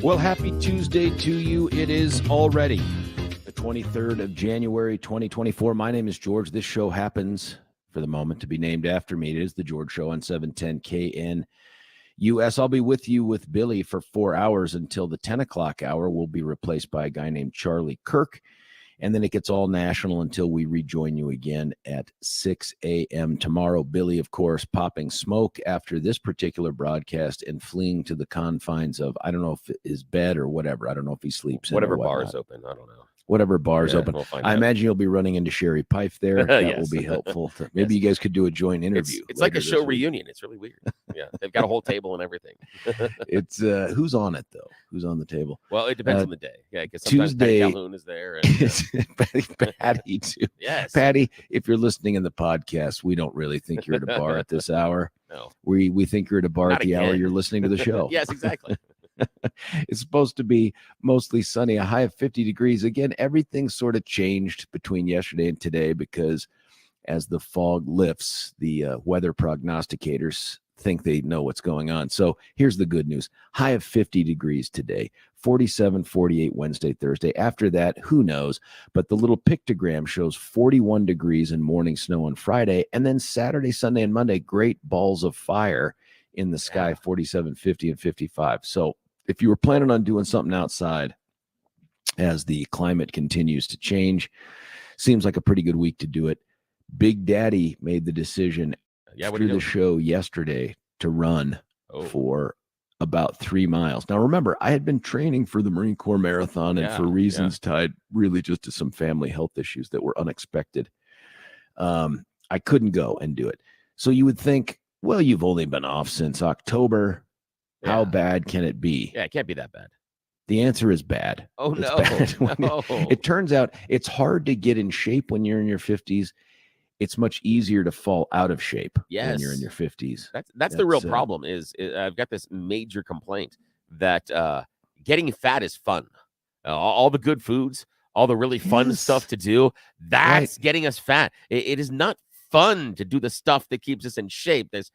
Well, happy Tuesday to you. It is already the 23rd of January, 2024. My name is George. This show happens, for the moment, to be named after me. It is the George Show on 710 KNUS. I'll be with you with Billy for 4 hours until the 10 o'clock hour. We'll be replaced by a guy named Charlie Kirk. And then it gets all national until we rejoin you again at 6 a.m. tomorrow. Billy, of course, popping smoke after this particular broadcast and fleeing to the confines of, I don't know if his bed or whatever. I don't know if he sleeps in whatever bar is open. I don't know. Whatever bar's open. We'll I imagine you'll be running into Sherry Pife there. That Yes. will be helpful. Maybe you guys could do a joint interview. It's like a show reunion. It's really weird. Yeah, they've got a whole table and everything. It's who's on it though? Who's on the table? Well, it depends on the day. Yeah, because sometimes Tuesday, Patty Calhoun is there. And, Patty too. Yes, Patty, if you're listening in the podcast, we don't really think you're at a bar at this hour. No, We think you're at a bar Not at the hour again. you're listening to the show. Yes, exactly. It's supposed to be mostly sunny, a high of 50 degrees. Again, everything sort of changed between yesterday and today because as the fog lifts, the weather prognosticators think they know what's going on. So here's the good news. High of 50 degrees today, 47, 48 Wednesday, Thursday. After that, who knows? But the little pictogram shows 41 degrees and morning snow on Friday. And then Saturday, Sunday, and Monday, great balls of fire in the sky, 47, 50, and 55. So if you were planning on doing something outside as the climate continues to change, seems like a pretty good week to do it. Big Daddy made the decision through the show yesterday to run for about 3 miles. Now, remember, I had been training for the Marine Corps Marathon, and for reasons tied really just to some family health issues that were unexpected, I couldn't go and do it. So you would think, well, you've only been off since October. How bad can it be? Yeah, it can't be that bad. The answer is bad. Oh, it's no. Bad. No. It turns out it's hard to get in shape when you're in your 50s. It's much easier to fall out of shape when you're in your 50s. That's the real problem is I've got this major complaint that getting fat is fun. All the good foods, all the really fun stuff to do, that's getting us fat. It is not fun to do the stuff that keeps us in shape. It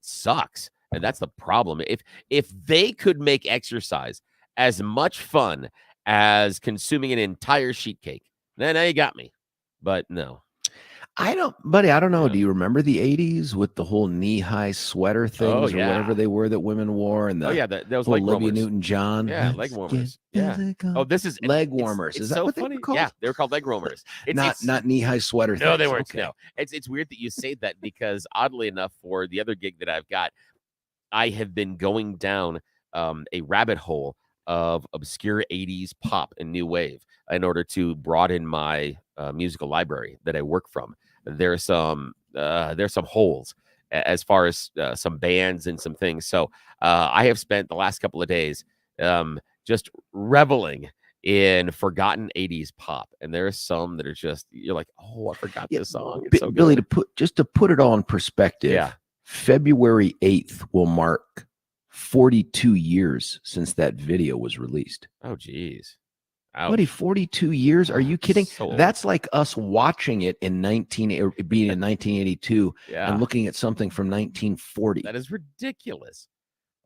sucks. And that's the problem. If they could make exercise as much fun as consuming an entire sheet cake, then now you got me. But no. I don't know. Yeah. Do you remember the 80s with the whole knee-high sweater things or whatever they were that women wore? And those leg Olivia warmers. Newton-John. Yeah, leg warmers. Yeah. Oh, this is leg warmers. Is that so what funny? They were called? Yeah, they were called leg warmers. Not knee-high sweater things. No, they weren't. Okay. No. It's weird that you say that because oddly enough, for the other gig that I've got, I have been going down a rabbit hole of obscure 80s pop and new wave in order to broaden my musical library that I work from. There's some holes as far as some bands and some things. So I have spent the last couple of days just reveling in forgotten 80s pop. And there's some that are just, you're like, oh, I forgot this song. It's so good. Billy, to put it all in perspective, February 8th will mark 42 years since that video was released. Oh, geez. Buddy, 42 years? Are you kidding? That's like us watching it being in 1982 and looking at something from 1940. That is ridiculous.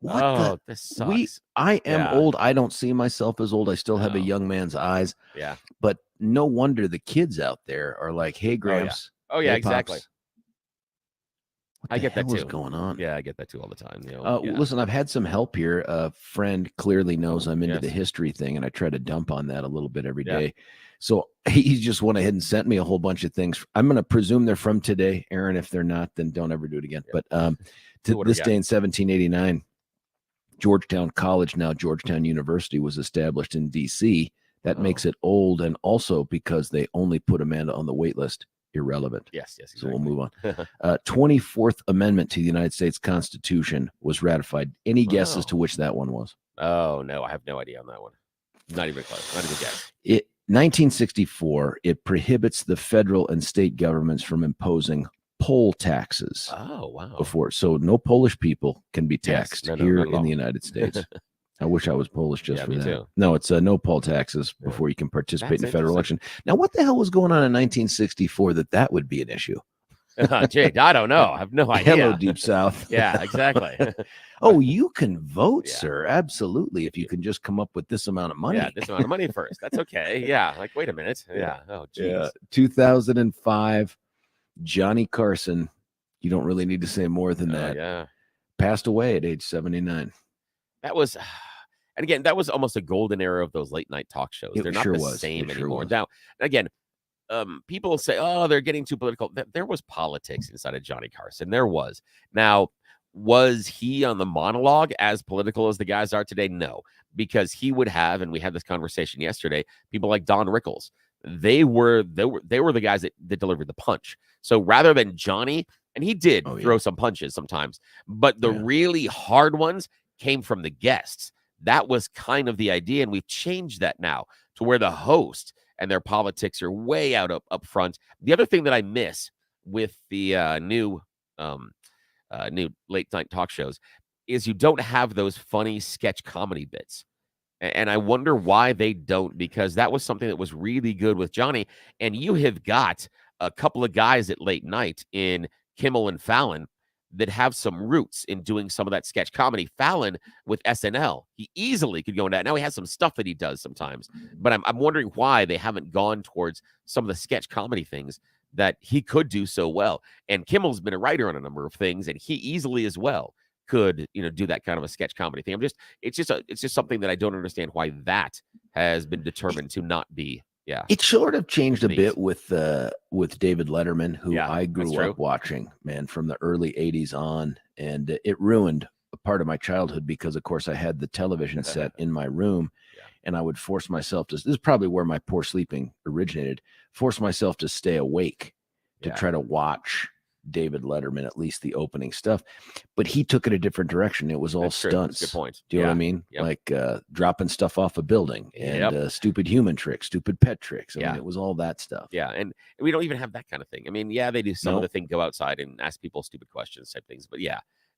This sucks. I am old. I don't see myself as old. I still have a young man's eyes. Yeah. But no wonder the kids out there are like, hey, Gramps. Oh, yeah, exactly. Pops. I get that too. What's going on? Yeah, I get that too all the time. Listen, I've had some help here. A friend clearly knows I'm into the history thing, and I try to dump on that a little bit every day. So he just went ahead and sent me a whole bunch of things. I'm going to presume they're from today, Aaron. If they're not, then don't ever do it again. But to this day in 1789, Georgetown College, now Georgetown University, was established in D.C. That makes it old, and also because they only put Amanda on the wait list. Irrelevant. Yes, exactly. So we'll move on. 24th Amendment to the United States Constitution was ratified. Any guess as to which that one was? Oh, no, I have no idea on that one. Not even close. Not even guess. 1964, it prohibits the federal and state governments from imposing poll taxes. Oh, wow. Before, so no Polish people can be taxed here in the United States. I wish I was Polish just for that. Too. No, it's no poll taxes before you can participate in the federal election. Now, what the hell was going on in 1964 that would be an issue? Jay, I don't know. I have no idea. Hello, Deep South. Yeah, exactly. Oh, you can vote, sir. Absolutely. If you can just come up with this amount of money. Yeah, this amount of money first. That's okay. Yeah. Like, wait a minute. Yeah. Oh, geez. 2005, Johnny Carson. You don't really need to say more than that. Yeah. Passed away at age 79. That was... And again, that was almost a golden era of those late night talk shows. They're not the same anymore. Now, again, people say, oh, they're getting too political. There was politics inside of Johnny Carson. There was. Now, was he on the monologue as political as the guys are today? No, because he would have, and we had this conversation yesterday, people like Don Rickles. They were the guys that delivered the punch. So rather than Johnny, and he did throw some punches sometimes, but the really hard ones came from the guests. That was kind of the idea, and we've changed that now to where the host and their politics are way out up front. The other thing that I miss with the new late night talk shows is you don't have those funny sketch comedy bits. And I wonder why they don't, because that was something that was really good with Johnny. And you have got a couple of guys at late night in Kimmel and Fallon that have some roots in doing some of that sketch comedy. Fallon with SNL, he easily could go into that. Now he has some stuff that he does sometimes, but I'm wondering why they haven't gone towards some of the sketch comedy things that he could do so well. And Kimmel's been a writer on a number of things, and he easily as well could, do that kind of a sketch comedy thing. It's just something that I don't understand why that has been determined to not be. Yeah. It sort of changed a bit with David Letterman, who I grew up watching, man, from the early 80s on. And it ruined a part of my childhood because, of course, I had the television set in my room and I would force myself to, this is probably where my poor sleeping originated, force myself to stay awake to try to watch David Letterman, at least the opening stuff. But he took it a different direction. It was all stunts. Good point. Do you know what I mean? Yep. Like dropping stuff off a building and stupid human tricks, stupid pet tricks. I mean, it was all that stuff. Yeah. And we don't even have that kind of thing. I mean, they do some of the thing, go outside and ask people stupid questions type things. But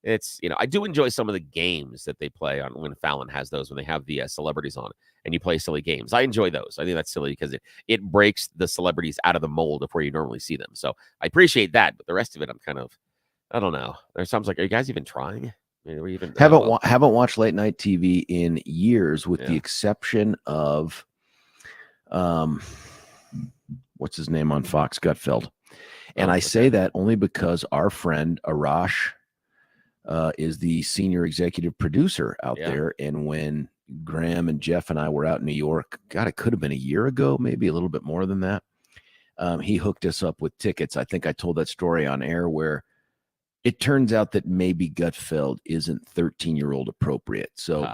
it's, I do enjoy some of the games that they play on when Fallon has those, when they have the celebrities on and you play silly games. I enjoy those. I think that's silly because it breaks the celebrities out of the mold of where you normally see them. So I appreciate that. But the rest of it, I'm kind of, I don't know. There's times like, are you guys even trying? I mean, even haven't watched late night TV in years, with the exception of, what's his name on Fox? Gutfeld. And I say that only because our friend Arash is the senior executive producer out there. And when Graham and Jeff and I were out in New York, God, it could have been a year ago, maybe a little bit more than that. He hooked us up with tickets. I think I told that story on air where it turns out that maybe Gutfeld isn't 13-year-old appropriate. So,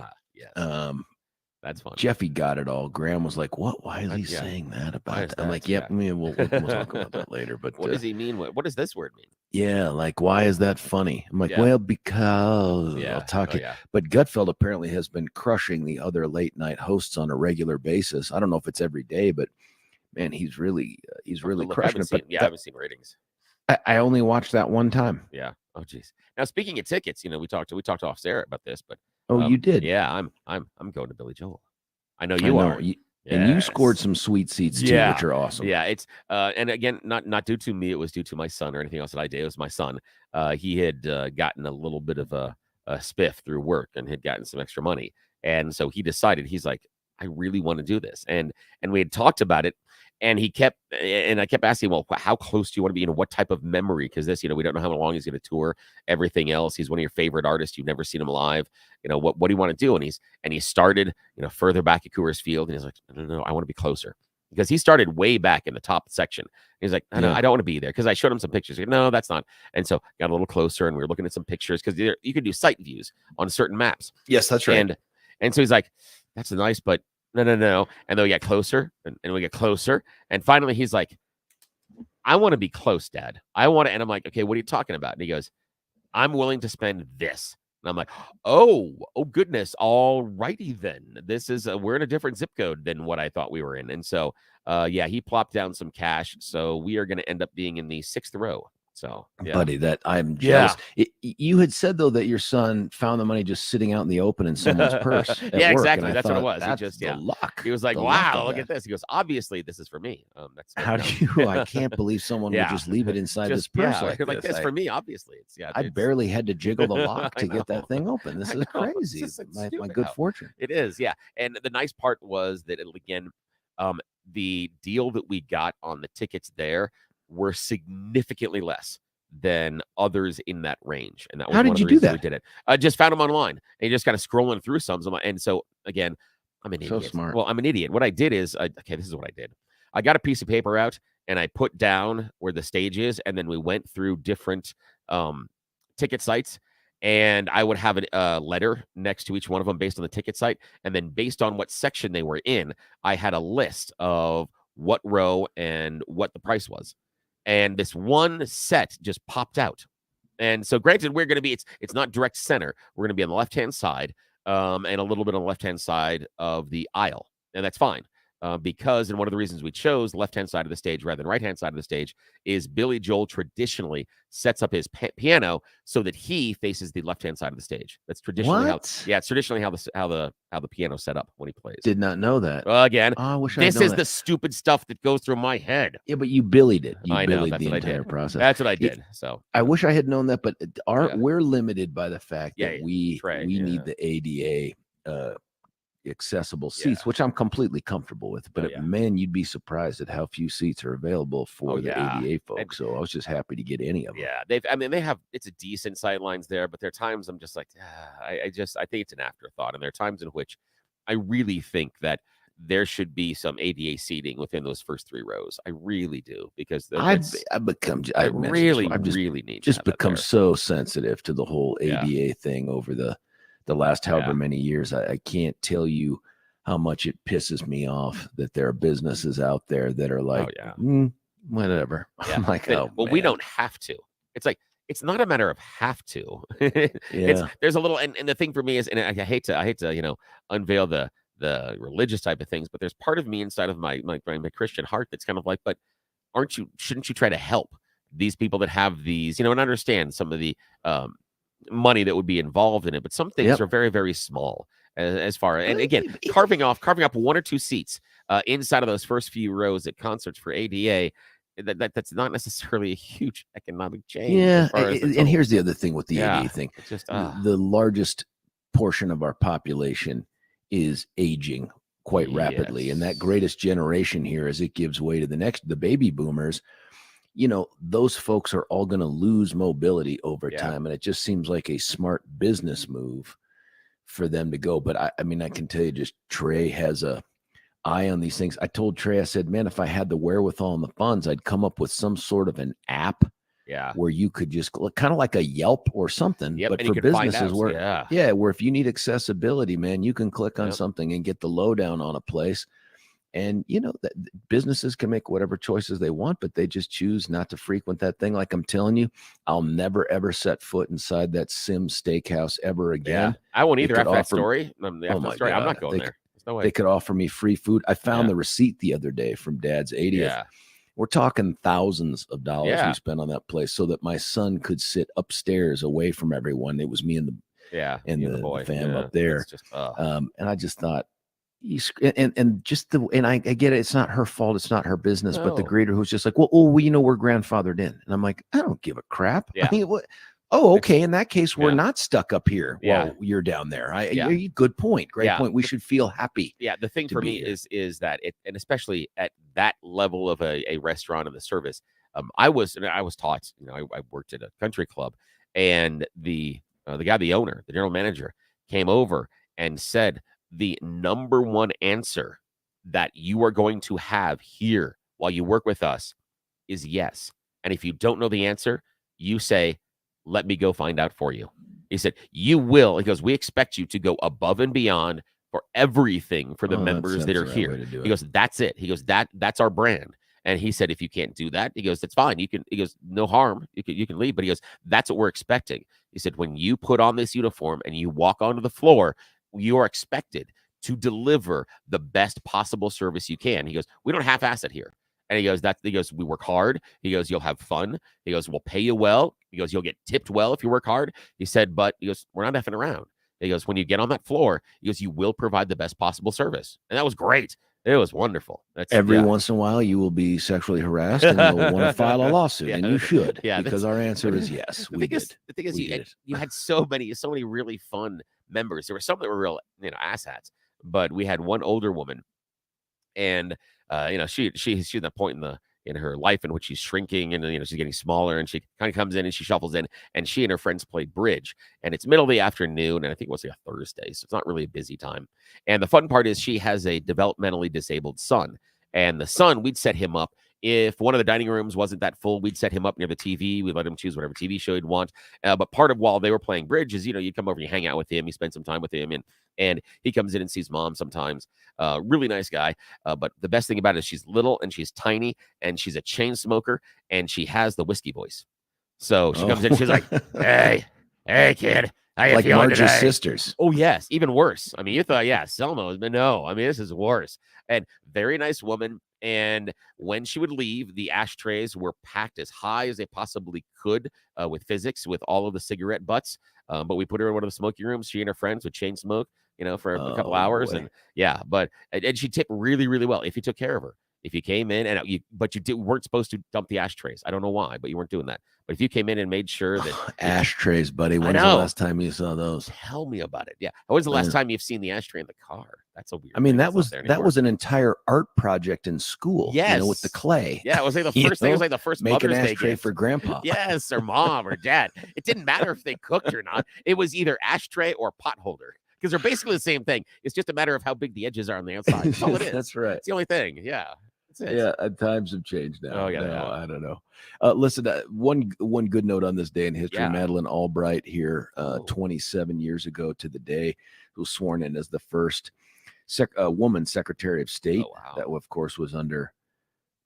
that's fun. Jeffy got it all. Graham was like, "What? Why is he saying that about that?" I'm like, "Yep, we'll talk about that later." But what does he mean? What does this word mean? Yeah, like, why is that funny? I'm like, well, because I'll talk to you. But Gutfeld apparently has been crushing the other late night hosts on a regular basis. I don't know if it's every day, but man, he's really crushing it. But I haven't seen ratings. I only watched that one time. Yeah. Oh, geez. Now, speaking of tickets, we talked off Sarah about this, but you did. Yeah, I'm going to Billy Joel. I know you are. And you scored some sweet seats too, which are awesome. Yeah, it's and again, not due to me. It was due to my son or anything else that I did. It was my son. He had gotten a little bit of a spiff through work and had gotten some extra money, and so he decided, he's like, I really want to do this, and we had talked about it. And I kept asking, well, how close do you want to be? What type of memory? Because this, we don't know how long he's going to tour, everything else. He's one of your favorite artists. You've never seen him live. What do you want to do? And he started, further back at Coors Field. And he's like, no, I want to be closer. Because he started way back in the top section. He's like, no, I don't want to be there. Because I showed him some pictures. Like, no, that's not. And so got a little closer and we were looking at some pictures because you can do sight views on certain maps. Yes, that's right. And so he's like, that's nice, but no. And then we get closer and we get closer. And finally he's like, I want to be close, Dad. I want to. And I'm like, okay, what are you talking about? And he goes, I'm willing to spend this. And I'm like, oh goodness. All righty then. This is, we're in a different zip code than what I thought we were in. And so, he plopped down some cash. So we are going to end up being in the 6th row. So, buddy, that I'm jealous. You had said though that your son found the money just sitting out in the open in someone's purse. Yeah, exactly. That's what it was. That's the luck. He was like, "Wow, look at this." He goes, "Obviously, this is for me." That's how do you? I can't believe someone would just leave it inside this purse like this for me. Obviously, it's I barely had to jiggle the lock to get that thing open. This is crazy. My good fortune. It is, yeah. And the nice part was that the deal that we got on the tickets there were significantly less than others in that range. And that was how did you do that? We did it. I just found them online and just kind of scrolling through some. And so again, I'm an idiot. So smart. Well, I'm an idiot. What I did is, this is what I did. I got a piece of paper out and I put down where the stage is. And then we went through different ticket sites. And I would have a letter next to each one of them based on the ticket site. And then based on what section they were in, I had a list of what row and what the price was. And this one set just popped out. And so granted, we're going to be, it's not direct center. We're going to be on the left-hand side and a little bit on the left-hand side of the aisle. And that's fine. because, and one of the reasons we chose left-hand side of the stage rather than right-hand side of the stage is Billy Joel traditionally sets up his piano so that he faces the left-hand side of the stage. That's traditionally it's traditionally how the piano's set up when he plays. Did not know that. Well, again, I wish this is the stupid stuff that goes through my head. Yeah, but you billied it. You billied that's the what entire I did. process. That's what I did. So I wish I had known that, but we're limited by the fact that we need the ADA accessible seats, which I'm completely comfortable with. But man, you'd be surprised at how few seats are available for the ADA folks. So I was just happy to get any of them. Yeah, they have, it's a decent sidelines there, but there are times I'm just like, I think it's an afterthought, and there are times in which I really think that there should be some ADA seating within those first 3 rows. I really do, because I've really become so so sensitive to the whole ADA thing over the last however many years. I can't tell you how much it pisses me off that there are businesses out there that are like, whatever. I'm like, we don't have to. It's like, it's not a matter of have to. There's a little, and the thing for me is, and I hate to unveil the religious type of things, but there's part of me inside of my Christian heart that's kind of like, but shouldn't you try to help these people that have these, and understand some of the money that would be involved in it, but some things are very, very small as far, and again, carving up 1 or 2 seats inside of those first few rows at concerts for ADA, that's not necessarily a huge economic change. And here's the other thing with the ADA thing. It's just the largest portion of our population is aging quite rapidly, and that greatest generation here, as it gives way to the baby boomers, those folks are all going to lose mobility over time, and it just seems like a smart business move for them to go. But I mean, I can tell you, just Trey has a eye on these things. I told Trey, I said, man, if I had the wherewithal and the funds, I'd come up with some sort of an app where you could just kind of like a Yelp or something, but for businesses where if you need accessibility, man, you can click on something and get the lowdown on a place. And that businesses can make whatever choices they want, but they just choose not to frequent that thing. Like I'm telling you, I'll never ever set foot inside that Sim Steakhouse ever again. I won't either. After that story, I'm not going there. There's no way. They could offer me free food. I found the receipt the other day from Dad's 80th. We're talking thousands of dollars we spent on that place so that my son could sit upstairs away from everyone. It was me and the fam up there. And I just thought, and I get it. It's not her fault. It's not her business. But the greeter who's just like, well, we're grandfathered in, and I'm like, I don't give a crap. I mean, what? Oh, okay. In that case, we're not stuck up here while you're down there. Good point. Great point. We should feel happy. Yeah. The thing for me is that and especially at that level of a restaurant and the service, I was taught, I worked at a country club, and the guy, the owner, the general manager, came over and said, the number one answer that you are going to have here while you work with us is yes. And if you don't know the answer, you say, let me go find out for you. He said, you will. He goes, we expect you to go above and beyond for everything for the members that are here. He goes, that's it. He goes, that's our brand. And he said, if you can't do that, he goes, that's fine. He goes, no harm. You can leave. But he goes, that's what we're expecting. He said, when you put on this uniform and you walk onto the floor, you are expected to deliver the best possible service you can. He goes, we don't half-ass it here. And he goes, we work hard. He goes, you'll have fun. He goes, we'll pay you well. He goes, you'll get tipped well if you work hard. He said, but he goes, we're not effing around. He goes, when you get on that floor, he goes, you will provide the best possible service. And that was great. It was wonderful. Every once in a while, you will be sexually harassed and you'll want to file a lawsuit, and you should. Because our answer is yes. The thing is, you had so many really fun members. There were some that were real, asshats, but we had one older woman, and she's at that point in her life in which she's shrinking, and she's getting smaller, and she kind of comes in and she shuffles in, and she and her friends played bridge, and it's middle of the afternoon, and I think it was like a Thursday, so it's not really a busy time. And the fun part is she has a developmentally disabled son, and the son, we'd set him up. If one of the dining rooms wasn't that full, we'd set him up near the TV. We'd let him choose whatever TV show he'd want. But part of while they were playing bridge is, you'd come over and you hang out with him. You spend some time with him, and he comes in and sees mom sometimes. Really nice guy. But the best thing about it is she's little and she's tiny and she's a chain smoker and she has the whiskey voice. So she comes in, she's like, hey, kid, Like Marge's sisters. Oh, yes. Even worse. I mean, you thought, yeah, Selma, but no. I mean, this is worse. And very nice woman. And when she would leave, the ashtrays were packed as high as they possibly could with physics, with all of the cigarette butts. But we put her in one of the smoking rooms. She and her friends would chain smoke, for a couple hours. Boy. And yeah, and she tipped really, really well if you took care of her. If you came in and weren't supposed to dump the ashtrays. I don't know why, but you weren't doing that. But if you came in and made sure that ashtrays, buddy, when's the last time you saw those? Tell me about it. Yeah, when's the last time you've seen the ashtray in the car? That's a weird. I mean, that was an entire art project in school. Yes, with the clay. Yeah, it was like the first thing. It was like the first make Mother's an Day ashtray gift for Grandpa. Yes, or Mom or Dad. It didn't matter if they cooked or not. It was either ashtray or pot holder. Because they're basically the same thing. It's just a matter of how big the edges are on the outside. That's all it is. That's right. It's the only thing. Yeah. Yeah, times have changed now. Oh, yeah. I don't know. Listen, one good note on this day in history. Madeleine Albright here, 27 years ago to the day, who was sworn in as the first woman Secretary of State. Oh, wow. That, of course, was under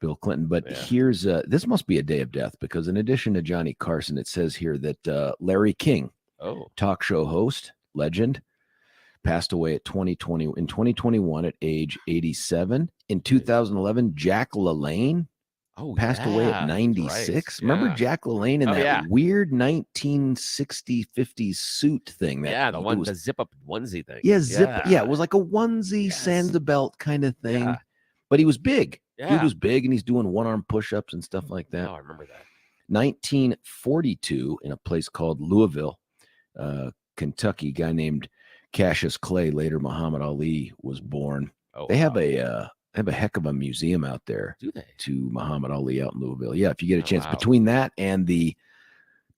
Bill Clinton. But here's this must be a day of death, because in addition to Johnny Carson, it says here that Larry King, talk show host, legend, passed away at 2021 at age 87. In 2011, Jack LaLanne passed away at 96. Right. Remember Jack LaLanne in that weird 1960s, 50s suit thing? The zip-up onesie thing. Yeah, it was like a onesie, Sandbelt kind of thing. Yeah. But he was big. Yeah. He was big, and he's doing one-arm push-ups and stuff like that. Oh, I remember that. 1942, in a place called Louisville, Kentucky, a guy named Cassius Clay, later Muhammad Ali, was born. They have a heck of a museum out there. Do they? To Muhammad Ali out in Louisville. Yeah, if you get a chance. Between that and the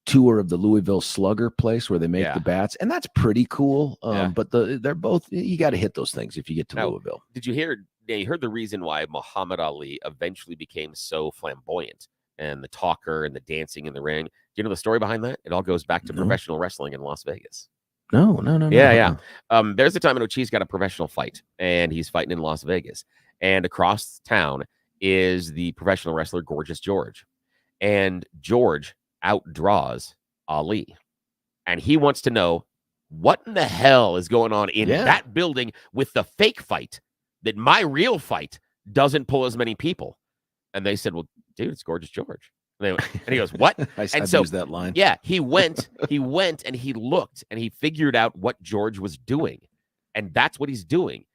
tour of the Louisville Slugger place where they make the bats, and that's pretty cool. But they're both, you got to hit those things if you get to Louisville. Did you hear? You heard the reason why Muhammad Ali eventually became so flamboyant and the talker and the dancing in the ring. Do you know the story behind that? It all goes back to professional wrestling in Las Vegas. No. Yeah. There's a time in which he's got a professional fight, and he's fighting in Las Vegas. And across town is the professional wrestler Gorgeous George. And George outdraws Ali. And he wants to know what in the hell is going on in that building with the fake fight, that my real fight doesn't pull as many people. And they said, well, dude, it's Gorgeous George. And he goes, what? I've used that line. Yeah, he went and he looked and he figured out what George was doing. And that's what he's doing.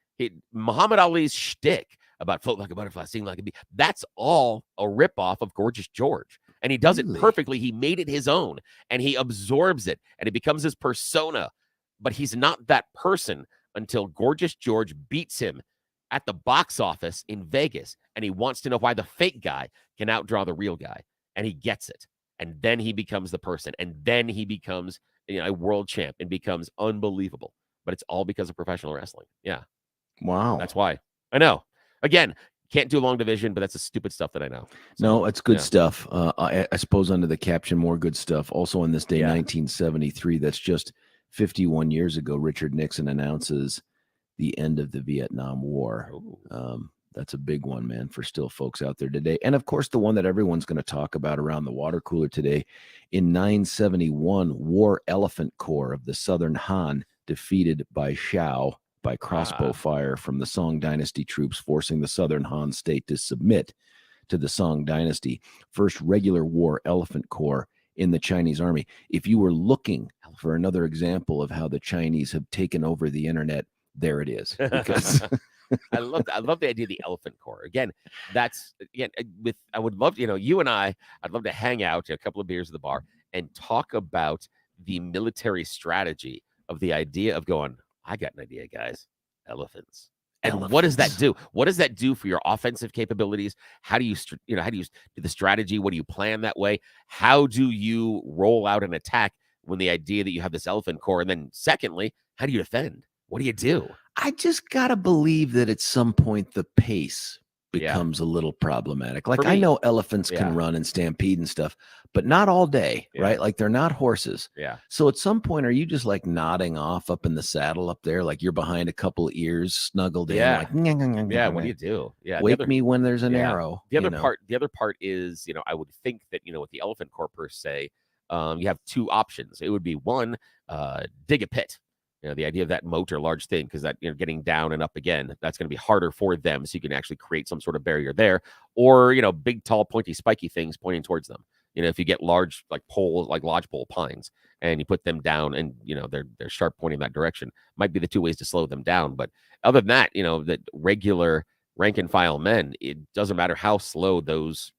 Muhammad Ali's shtick about float like a butterfly, sing like a bee, that's all a ripoff of Gorgeous George. And he does it perfectly. He made it his own, and he absorbs it, and it becomes his persona. But he's not that person until Gorgeous George beats him at the box office in Vegas, and he wants to know why the fake guy can outdraw the real guy. And he gets it. And then he becomes the person. And then he becomes a world champ and becomes unbelievable. But it's all because of professional wrestling. Yeah. Wow. That's why. I know. Again, can't do long division, but that's the stupid stuff that I know. So, no, it's good stuff. I suppose under the caption, more good stuff. Also on this day, 1973, that's just 51 years ago, Richard Nixon announces the end of the Vietnam War. That's a big one, man, for still folks out there today. And, of course, the one that everyone's going to talk about around the water cooler today. In 971, War Elephant Corps of the Southern Han defeated by Shao by crossbow fire from the Song Dynasty troops, forcing the Southern Han state to submit to the Song Dynasty. First regular war Elephant Corps in the Chinese army. If you were looking for another example of how the Chinese have taken over the internet, there it is. Because... I love the idea of the Elephant Corps. Again, I would love, you and I'd love to hang out, a couple of beers at the bar, and talk about the military strategy of the idea of going, I got an idea, guys, elephants. And what does that do? What does that do for your offensive capabilities? How do you do the strategy? What do you plan that way? How do you roll out an attack when the idea that you have this Elephant Corps? And then secondly, how do you defend? What do you do? I just got to believe that at some point the pace becomes a little problematic. Like, I know elephants can run and stampede and stuff, but not all day, right? Like, they're not horses. Yeah. So at some point, are you just like nodding off up in the saddle up there? Like you're behind a couple of ears snuggled in. Yeah. Like, what do you do? Yeah. Wake me when there's an arrow. The other part is, I would think that, with the Elephant Corps per se, you have two options. It would be one, dig a pit. The idea of that moat or large thing, because that getting down and up again, that's going to be harder for them. So you can actually create some sort of barrier there, or big, tall, pointy, spiky things pointing towards them. If you get large like poles, like lodgepole pines, and you put them down, and they're sharp pointing that direction, might be the two ways to slow them down. But other than that, the regular rank and file men, it doesn't matter how slow those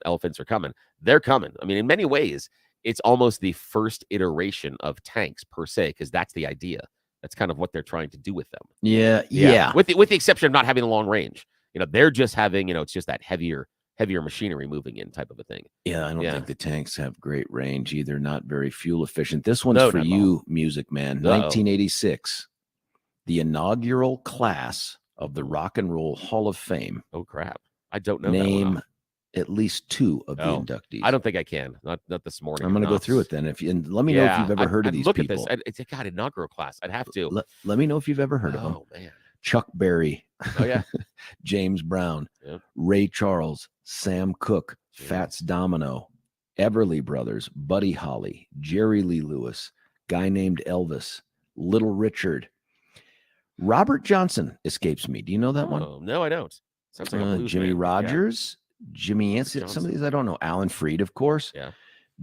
elephants are coming, they're coming. I mean, in many ways, it's almost the first iteration of tanks per se, because that's the idea. That's kind of what they're trying to do with them. Yeah. With the exception of not having a long range. They're just having, it's just that heavier machinery moving in type of a thing. Yeah, I don't think the tanks have great range either. Not very fuel efficient. This one's for you, Music Man. 1986, the inaugural class of the Rock and Roll Hall of Fame. Oh crap! I don't know. Name at least two of the inductees. I don't think I can. Not this morning. I'm going to go through it then. And let me know if you've ever heard of these people. Look at this. It's a inaugural class. I'd have to. Let me know if you've ever heard of them. Oh man. Chuck Berry. Oh yeah. James Brown. Yep. Ray Charles. Sam Cooke. Fats Domino. Everly Brothers. Buddy Holly. Jerry Lee Lewis. Guy named Elvis. Little Richard. Robert Johnson escapes me. Do you know that one? No, I don't. Sounds like a Jimmy Rogers. Jimmy Anson, some of these I don't know. Alan Freed, of course. Yeah.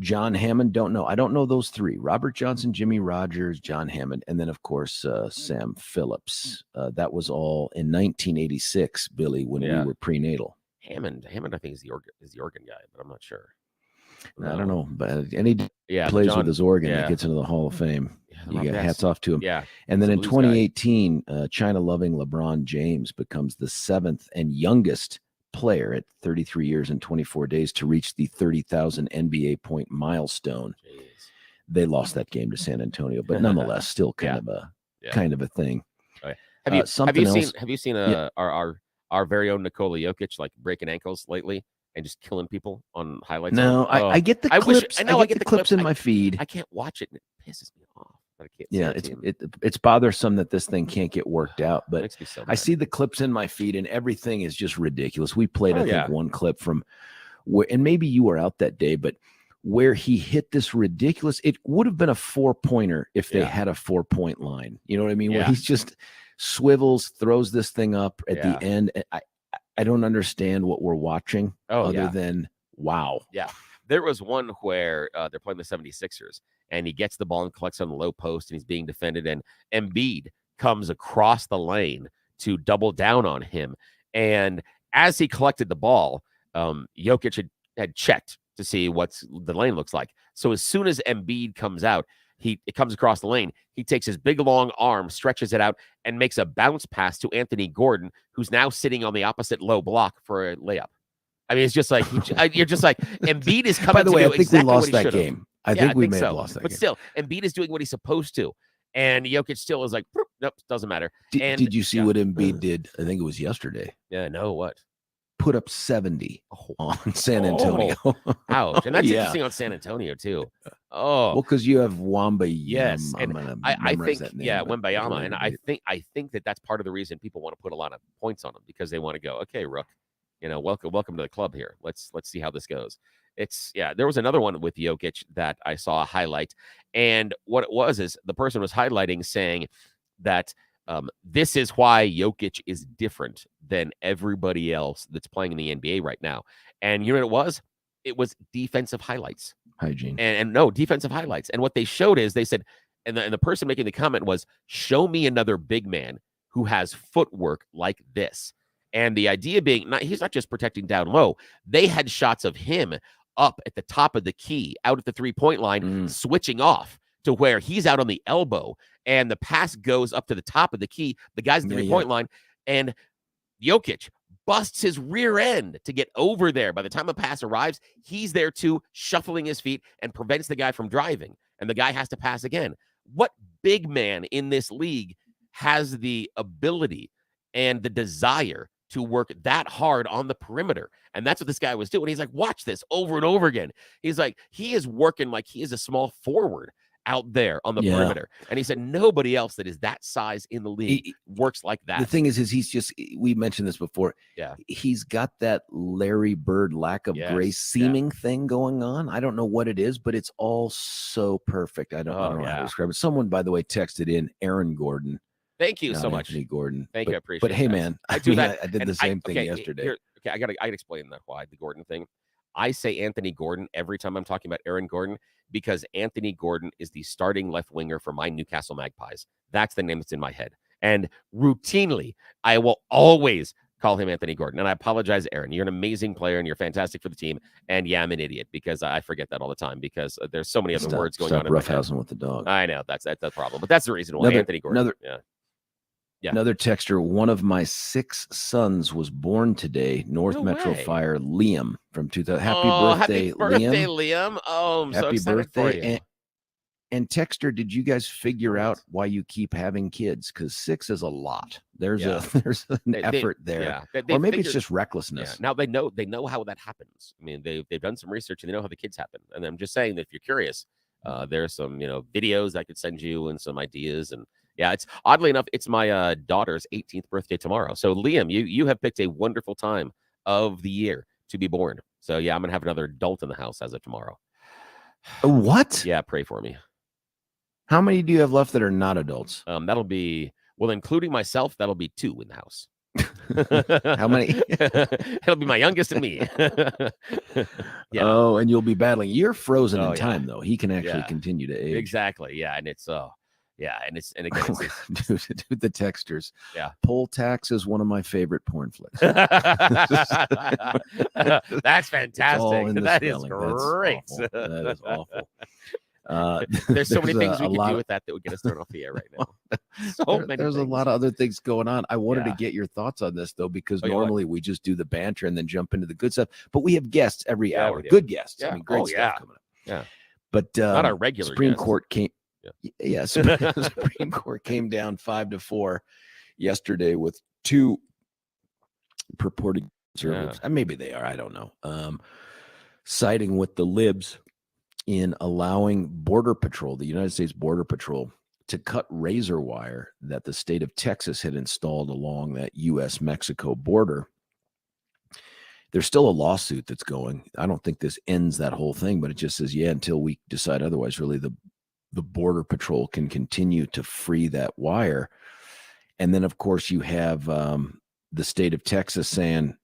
John Hammond, don't know. I don't know those three. Robert Johnson, Jimmy Rogers, John Hammond, and then of course Sam Phillips. That was all in 1986, Billy, when we were prenatal. Hammond, I think is the organ guy, but I'm not sure. No. I don't know, but any plays with his organ that gets into the Hall of Fame. You got hats off to him. Yeah. And then in 2018, China-loving LeBron James becomes the 7th and youngest player at 33 years and 24 days to reach the 30,000 NBA point milestone. Jeez. They lost that game to San Antonio, but nonetheless, still kind of a thing. Okay. Have you seen our very own Nikola Jokic like breaking ankles lately and just killing people on highlights? No, I get the clips. I get the clips in my feed. I can't watch it, and it pisses me off. I can't. Yeah, it's bothersome that this thing can't get worked out. But so I see the clips in my feed, and everything is just ridiculous. We played, I think, one clip from where, and maybe you were out that day, but where he hit this ridiculous. It would have been a 4-pointer if they had a 4-point line. You know what I mean? Where he's just swivels, throws this thing up at the end. I don't understand what we're watching other than wow. Yeah. There was one where they're playing the 76ers, and he gets the ball and collects on the low post, and he's being defended, and Embiid comes across the lane to double down on him. And as he collected the ball, Jokic had checked to see what the lane looks like. So as soon as Embiid comes out, it comes across the lane. He takes his big, long arm, stretches it out, and makes a bounce pass to Anthony Gordon, who's now sitting on the opposite low block for a layup. I mean, it's just like, you're just like, Embiid is coming. By the way, I think exactly we lost that game. I think we may have lost that game. But still, Embiid is doing what he's supposed to. And Jokic still is like, nope, doesn't matter. Did you see what Embiid did? I think it was yesterday. Yeah, no, what? Put up 70 on San Antonio. Ouch. And that's interesting on San Antonio, too. Oh. Well, because you have Wembayama. Yes. And I think, Wembayama. And I think that's part of the reason people want to put a lot of points on him, because they want to go, okay, Rook, welcome to the club here. Let's see how this goes. There was another one with Jokic that I saw a highlight. And what it was is the person was highlighting saying that this is why Jokic is different than everybody else that's playing in the NBA right now. And you know what it was? It was defensive highlights. Hygiene. And no, defensive highlights. And what they showed is they said, and the person making the comment was, show me another big man who has footwork like this. And the idea being, he's not just protecting down low. They had shots of him up at the top of the key, out at the 3-point line, switching off to where he's out on the elbow, and the pass goes up to the top of the key. The guy's at the 3-point line, and Jokic busts his rear end to get over there. By the time the pass arrives, he's there too, shuffling his feet, and prevents the guy from driving. And the guy has to pass again. What big man in this league has the ability and the desire to work that hard on the perimeter? And that's what this guy was doing. He's like, watch this over and over again. He's like, he is working like he is a small forward out there on the perimeter. And he said nobody else that is that size in the league works like that. The thing is he's just, we mentioned this before. Yeah. He's got that Larry Bird lack of grace seeming thing going on. I don't know what it is, but it's all so perfect. I don't know how to describe it. Someone, by the way, texted in Aaron Gordon. Thank you so much. Anthony Gordon. Thank you. I appreciate it. But hey, man, I do that. I did the same thing yesterday. I gotta explain that why the Gordon thing. I say Anthony Gordon every time I'm talking about Aaron Gordon because Anthony Gordon is the starting left winger for my Newcastle Magpies. That's the name that's in my head. And routinely, I will always call him Anthony Gordon. And I apologize, Aaron. You're an amazing player and you're fantastic for the team. And yeah, I'm an idiot because I forget that all the time because there's so many other words going on in my head. Roughhousing with the dog. I know that's the problem, but that's the reason why Anthony Gordon. Another texter, one of my 6 sons was born today. North Metro Fire, Liam from 2000. Happy birthday, Liam. Oh, I'm so excited for you. And texter, did you guys figure out why you keep having kids? Because 6 is a lot. There's an effort there. Or maybe it's just recklessness. Now they know how that happens. I mean, they've done some research and they know how the kids happen. And I'm just saying that if you're curious, there's some videos I could send you and some ideas. And yeah, it's oddly enough, it's my daughter's 18th birthday tomorrow. So Liam, you have picked a wonderful time of the year to be born. So yeah, I'm gonna have another adult in the house as of tomorrow. What? Yeah, pray for me. How many do you have left that are not adults? That'll be, well, including myself, that'll be 2 in the house. How many? It'll be my youngest and me. Oh, and you'll be battling. You're frozen in time, though. He can actually continue to age. Exactly. Yeah, and it's and again, dude, the texters. Yeah, Poll Tax is one of my favorite porn flicks. That's fantastic. That is great. That is awful. There's so many things we can do with that would get us thrown off the air right now. There's a lot of other things going on. I wanted to get your thoughts on this though, because normally we just do the banter and then jump into the good stuff. But we have guests every hour. Good guests. I mean, great stuff coming up. Yeah. But not our regular Supreme Court came. Yeah, Supreme Court came down 5-4 yesterday with 2 purported conservatives. And maybe they are. I don't know. Siding with the libs in allowing Border Patrol, the United States Border Patrol, to cut razor wire that the state of Texas had installed along that U.S.-Mexico border. There's still a lawsuit that's going. I don't think this ends that whole thing, but it just says, until we decide otherwise, really the Border Patrol can continue to free that wire. And then, of course, you have the state of Texas saying,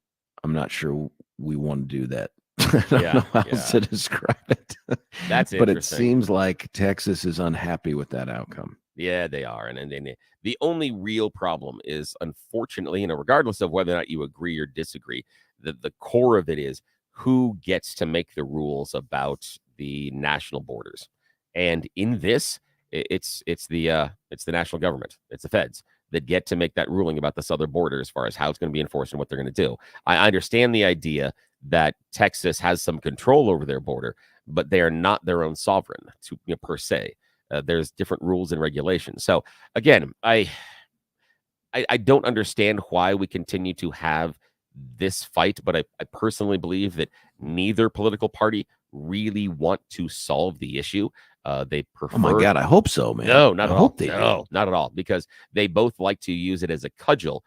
I'm not sure we want to do that. I don't know how else to describe it. That's but it seems like Texas is unhappy with that outcome. Yeah, they are. And the only real problem is, unfortunately, regardless of whether or not you agree or disagree, the core of it is who gets to make the rules about the national borders. And in this, it's the national government, it's the feds that get to make that ruling about the southern border as far as how it's going to be enforced and what they're going to do. I understand the idea that Texas has some control over their border, but they are not their own sovereign per se. There's different rules and regulations. So again, I don't understand why we continue to have this fight, but I personally believe that neither political party really want to solve the issue. They prefer. Oh my God, I hope so, man. No, not at all. Hope they do. Not at all, because they both like to use it as a cudgel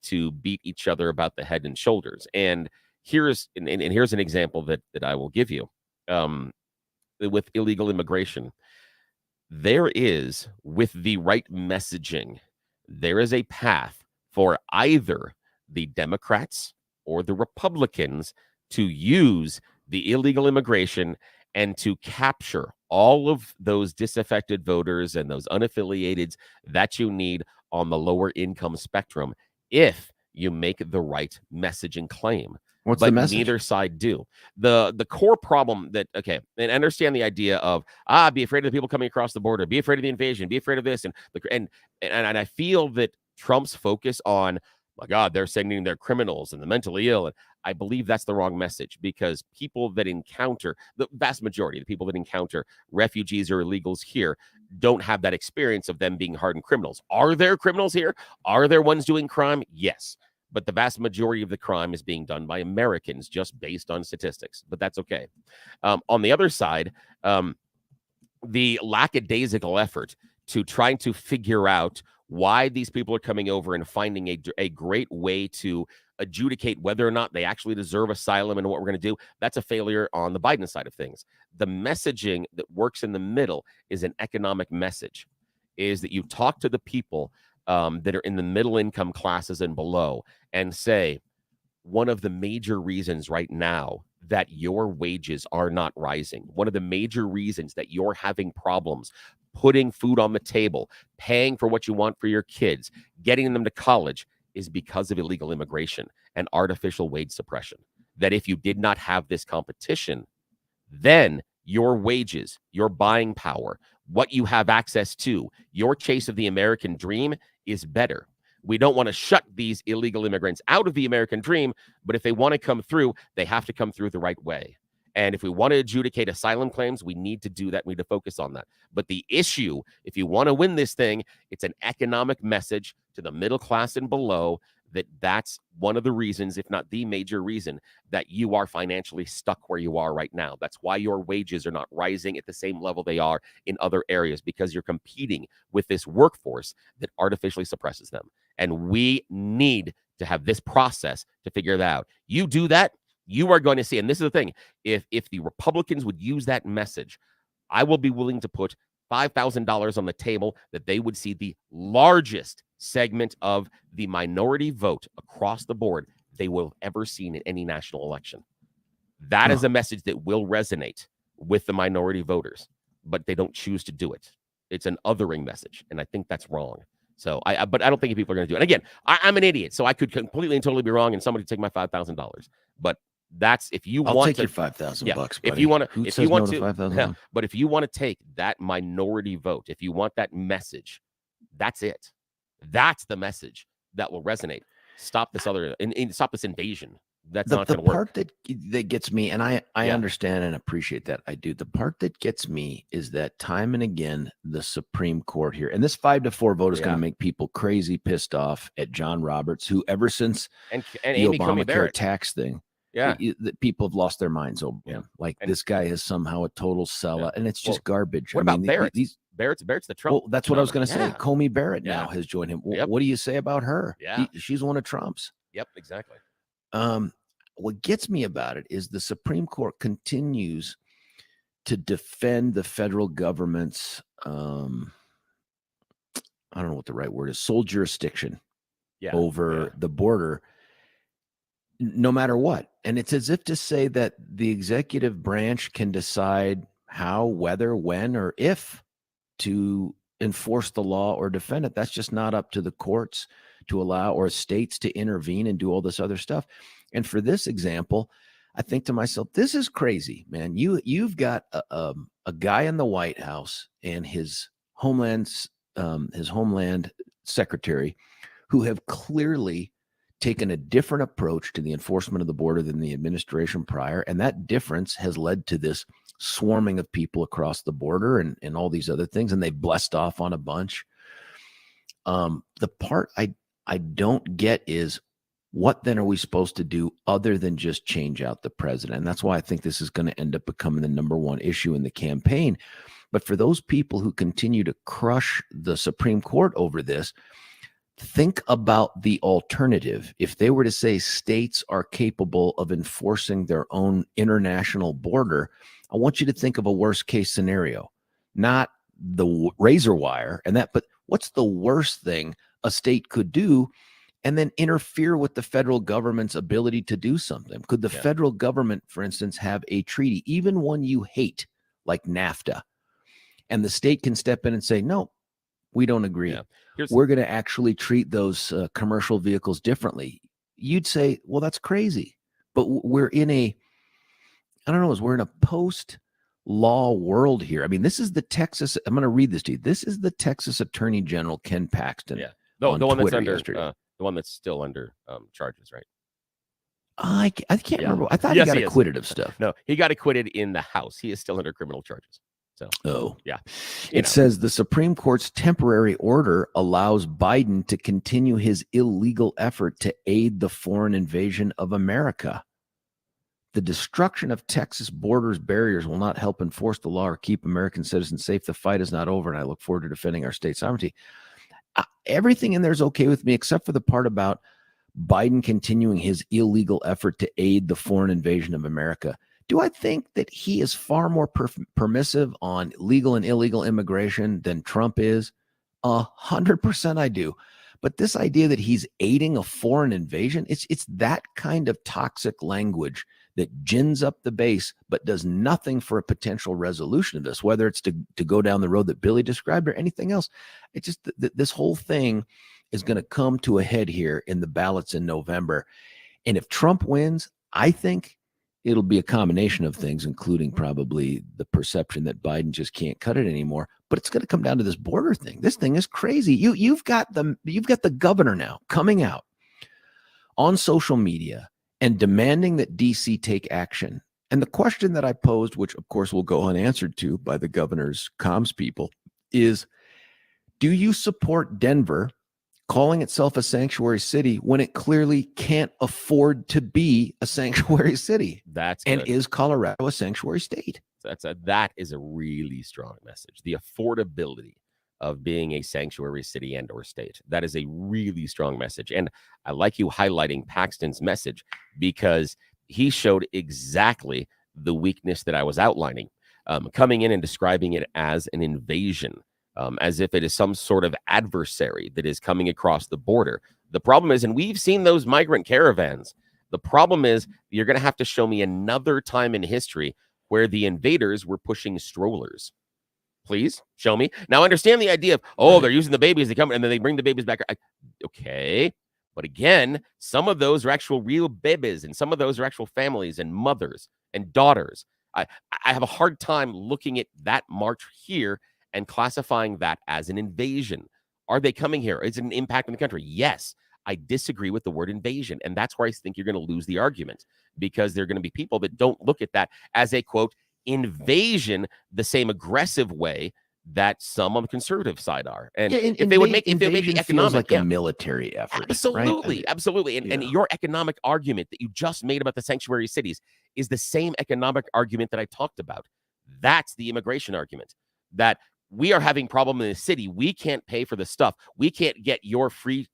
to beat each other about the head and shoulders. And here's an example that I will give you. With illegal immigration, there is, with the right messaging, there is a path for either the Democrats or the Republicans to use the illegal immigration and to capture all of those disaffected voters and those unaffiliateds that you need on the lower income spectrum if you make the right messaging claim. What's the message? Neither side do. The core problem that, and understand the idea of, be afraid of the people coming across the border, be afraid of the invasion, be afraid of this. And I feel that Trump's focus on, my God, they're sending their criminals and the mentally ill. And I believe that's the wrong message, because people that encounter, the vast majority of the people that encounter refugees or illegals here don't have that experience of them being hardened criminals. Are there criminals here? Are there ones doing crime? Yes. But the vast majority of the crime is being done by Americans, just based on statistics. But that's okay. On the other side, the lackadaisical effort to trying to figure out why these people are coming over and finding a great way to adjudicate whether or not they actually deserve asylum and what we're going to do, that's a failure on the Biden side of things. The messaging that works in the middle is an economic message, is that you talk to the people that are in the middle income classes and below and say, one of the major reasons right now that your wages are not rising, one of the major reasons that you're having problems putting food on the table, paying for what you want for your kids, getting them to college, is because of illegal immigration and artificial wage suppression. That if you did not have this competition, then your wages, your buying power, what you have access to, your chase of the American dream is better. We don't want to shut these illegal immigrants out of the American dream, but if they want to come through, they have to come through the right way. And if we want to adjudicate asylum claims, we need to do that. We need to focus on that. But the issue, if you want to win this thing, it's an economic message to the middle class and below that's one of the reasons, if not the major reason, that you are financially stuck where you are right now. That's why your wages are not rising at the same level they are in other areas, because you're competing with this workforce that artificially suppresses them. And we need to have this process to figure that out. You do that, you are going to see, and this is the thing, if the Republicans would use that message, I will be willing to put $5,000 on the table that they would see the largest segment of the minority vote across the board they will have ever seen in any national election. That is a message that will resonate with the minority voters, but they don't choose to do it. It's an othering message, and I think that's wrong. So, but I don't think people are going to do it. And again, I'm an idiot, so I could completely and totally be wrong, and somebody take my $5,000. But that's if you I'll want take to, your $5,000 bucks. If you want to, if you want to, $5,000. But if you want to take that minority vote, if you want that message, that's it. That's the message that will resonate. Stop this stop this invasion. That's not going to work. The part that gets me, and I understand and appreciate that. I do. The part that gets me is that time and again, the Supreme Court here, and this 5-4 vote is going to make people crazy pissed off at John Roberts, who ever since and the Amy Obamacare tax thing, that people have lost their minds over him. Like, this guy is somehow a total sellout, and it's just garbage. What about Barrett? Barrett's the Trump. Well, that's what I was going to say. Comey Barrett now has joined him. What do you say about her? She's one of Trump's. Yep, exactly. What gets me about it is the Supreme Court continues to defend the federal government's, I don't know what the right word is, sole jurisdiction over the border, no matter what. And it's as if to say that the executive branch can decide how, whether, when, or if to enforce the law or defend it. That's just not up to the courts to allow, or states to intervene and do all this other stuff. And for this example, I think to myself, this is crazy, man. You've got a guy in the White House and his Homeland Secretary who have clearly taken a different approach to the enforcement of the border than the administration prior. And that difference has led to this swarming of people across the border and all these other things. And they blessed off on a bunch. The part I don't get is, what then are we supposed to do other than just change out the president? And that's why I think this is going to end up becoming the number one issue in the campaign. But for those people who continue to crush the Supreme Court over this, think about the alternative. If they were to say states are capable of enforcing their own international border, I want you to think of a worst case scenario, not the razor wire and that, but what's the worst thing a state could do? And then interfere with the federal government's ability to do something. Could the federal government, for instance, have a treaty, even one you hate, like NAFTA, and the state can step in and say, no, we don't agree. We're going to actually treat those commercial vehicles differently. You'd say, well, that's crazy. But we're in a post-law world here. I mean, this is the Texas, I'm going to read this to you. This is the Texas Attorney General, Ken Paxton. Yeah. The one that's under the one that's still under charges, right? I can't remember. I thought he got acquitted of stuff. No, he got acquitted in the House. He is still under criminal charges. So, It says the Supreme Court's temporary order allows Biden to continue his illegal effort to aid the foreign invasion of America. The destruction of Texas borders barriers will not help enforce the law or keep American citizens safe. The fight is not over, and I look forward to defending our state sovereignty. Everything in there is okay with me, except for the part about Biden continuing his illegal effort to aid the foreign invasion of America. Do I think that he is far more permissive on legal and illegal immigration than Trump is? 100% I do. But this idea that he's aiding a foreign invasion, it's that kind of toxic language that gins up the base, but does nothing for a potential resolution of this, whether it's to go down the road that Billy described or anything else. It's just this whole thing is going to come to a head here in the ballots in November. And if Trump wins, I think it'll be a combination of things, including probably the perception that Biden just can't cut it anymore. But it's going to come down to this border thing. This thing is crazy. You've got the governor now coming out on social media and demanding that DC take action. And the question that I posed, which of course will go unanswered to by the governor's comms people, is, do you support Denver calling itself a sanctuary city when it clearly can't afford to be a sanctuary city? That's good. And is Colorado a sanctuary state? That is a really strong message. The affordability of being a sanctuary city and or state. That is a really strong message. And I like you highlighting Paxton's message, because he showed exactly the weakness that I was outlining, coming in and describing it as an invasion, as if it is some sort of adversary that is coming across the border. The problem is, and we've seen those migrant caravans, the problem is you're going to have to show me another time in history where the invaders were pushing strollers. Please show me. Now, I understand the idea of, they're using the babies, they come and then they bring the babies back. Okay. But again, some of those are actual real babies, and some of those are actual families and mothers and daughters. I have a hard time looking at that march here and classifying that as an invasion. Are they coming here? Is it an impact on the country? Yes. I disagree with the word invasion. And that's where I think you're going to lose the argument, because there are going to be people that don't look at that as a, quote, invasion the same aggressive way that some on the conservative side are. And if they would make the economic, feels like a military effort. Absolutely. Right? Absolutely. And your economic argument that you just made about the sanctuary cities is the same economic argument that I talked about. That's the immigration argument, that we are having problem in the city. We can't pay for the stuff. We can't get your free,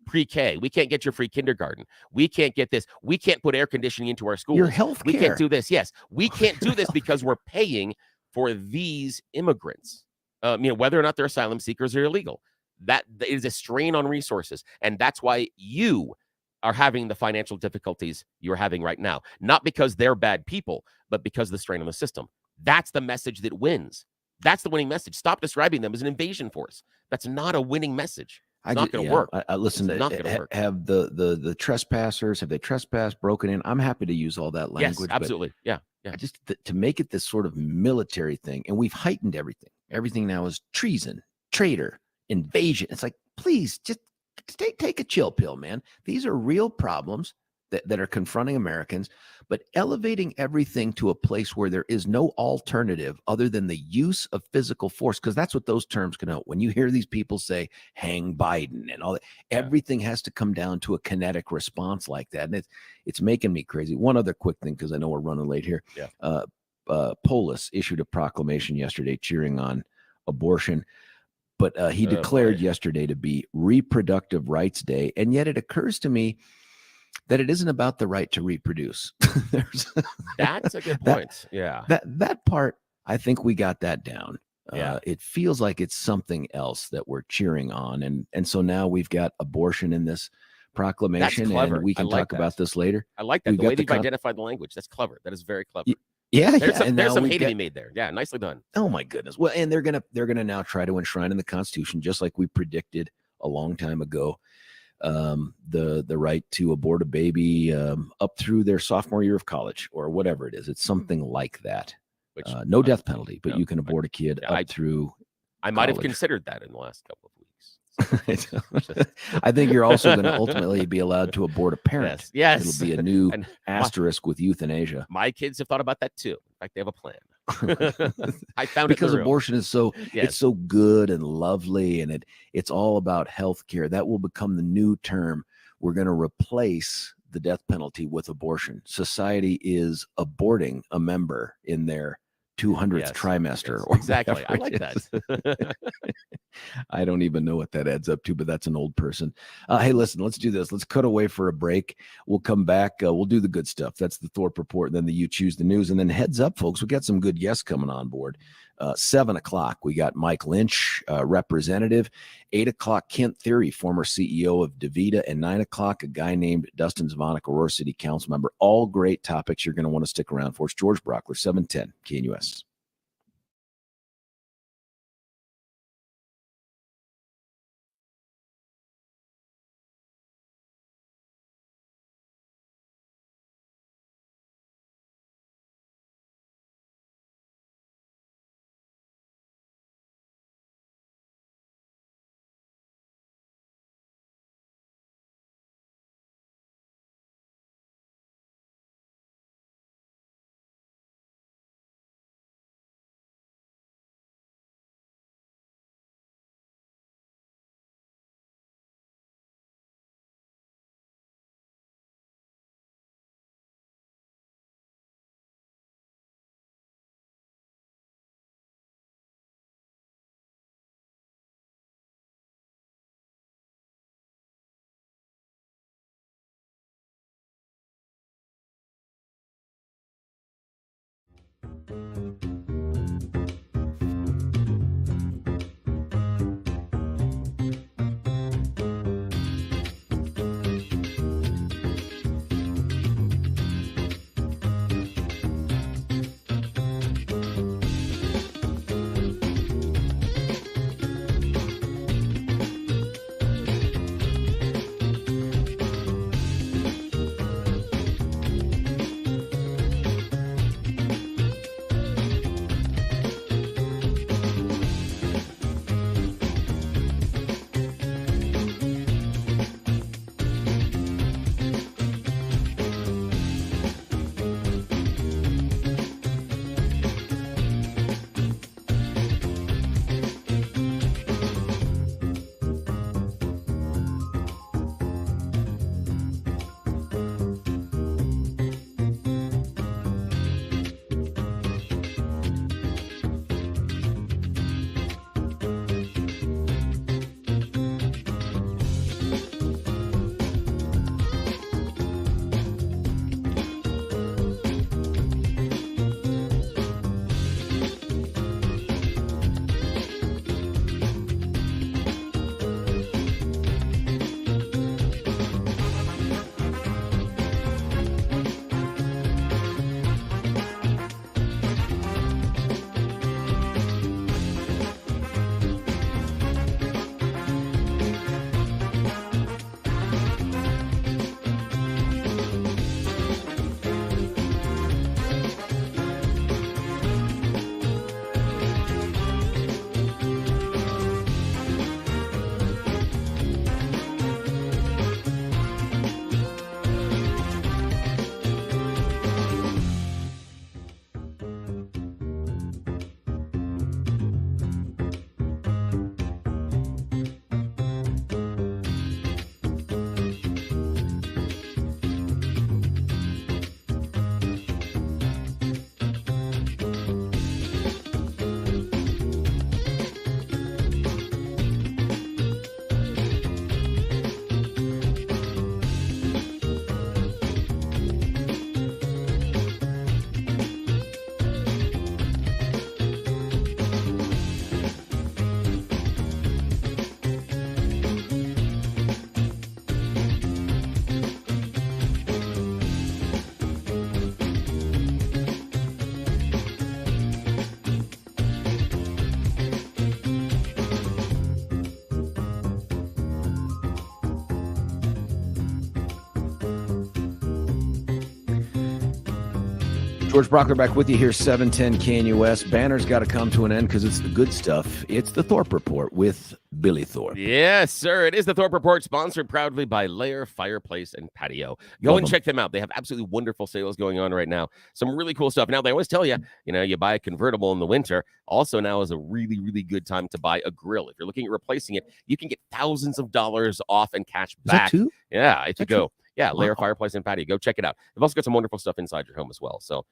pre-K. We can't get your free kindergarten. We can't get this. We can't put air conditioning into our schools. Your health care. We can't do this. Yes, we can't do this because we're paying for these immigrants, whether or not they're asylum seekers or illegal. That is a strain on resources. And that's why you are having the financial difficulties you're having right now. Not because they're bad people, but because of the strain on the system. That's the message that wins. That's the winning message. Stop describing them as an invasion force. That's not a winning message. It's not going to work. Listen, have the trespassers, have they trespassed, broken in? I'm happy to use all that language. Yes, absolutely. Yeah. Just to make it this sort of military thing, and we've heightened everything. Everything now is treason, traitor, invasion. It's like, please, just take a chill pill, man. These are real problems that are confronting Americans, but elevating everything to a place where there is no alternative other than the use of physical force, because that's what those terms connote. When you hear these people say, hang Biden and all that, everything has to come down to a kinetic response like that. And it's making me crazy. One other quick thing, because I know we're running late here. Polis issued a proclamation yesterday cheering on abortion. But he declared yesterday to be Reproductive Rights Day. And yet it occurs to me that it isn't about the right to reproduce. That's a good point. That part, I think we got that down. It feels like it's something else that we're cheering on. And so now we've got abortion in this proclamation, and we can talk about this later. I like that. The way they've identified the language. That's clever. That is very clever. There's some hay to be made there. Yeah, nicely done. Oh my goodness. Well, and they're gonna now try to enshrine in the Constitution, just like we predicted a long time ago, the right to abort a baby up through their sophomore year of college or whatever it is. It's something like that. Which, no death penalty, but you can abort a kid up through. I might have considered that in the last couple of weeks. I think you're also going to ultimately be allowed to abort a parent. Yes. It'll be a new asterisk with euthanasia. My kids have thought about that too. In fact, they have a plan. I found because abortion is it's so good and lovely, and it's all about health care. That will become the new term. We're going to replace the death penalty with abortion. Society is aborting a member in their 200th trimester. Yes, exactly. I like that. I don't even know what that adds up to, but that's an old person. Hey, listen, let's do this. Let's cut away for a break. We'll come back. We'll do the good stuff. That's the Thorpe Report. Then the You Choose the News. And then heads up, folks, we got some good guests coming on board. 7 o'clock, we got Mike Lynch, representative. 8 o'clock, Kent Theory, former CEO of DaVita. And 9 o'clock, a guy named Dustin Zvonek, Aurora City Council member. All great topics you're going to want to stick around for. It's George Brauchler, 710 KNUS. George Brauchler back with you here, 710 KNUS. Banner's got to come to an end because it's the good stuff. It's the Thorpe Report with Billy Thorpe. Yes, sir. It is the Thorpe Report, sponsored proudly by Lair Fireplace and Patio. Go and check them out. They have absolutely wonderful sales going on right now. Some really cool stuff. Now, they always tell you, you buy a convertible in the winter. Also, now is a really, really good time to buy a grill. If you're looking at replacing it, you can get thousands of dollars off and cash back. Is that too? Yeah, if you go. Yeah, layer fireplace and patio. Go check it out. They've also got some wonderful stuff inside your home as well. So,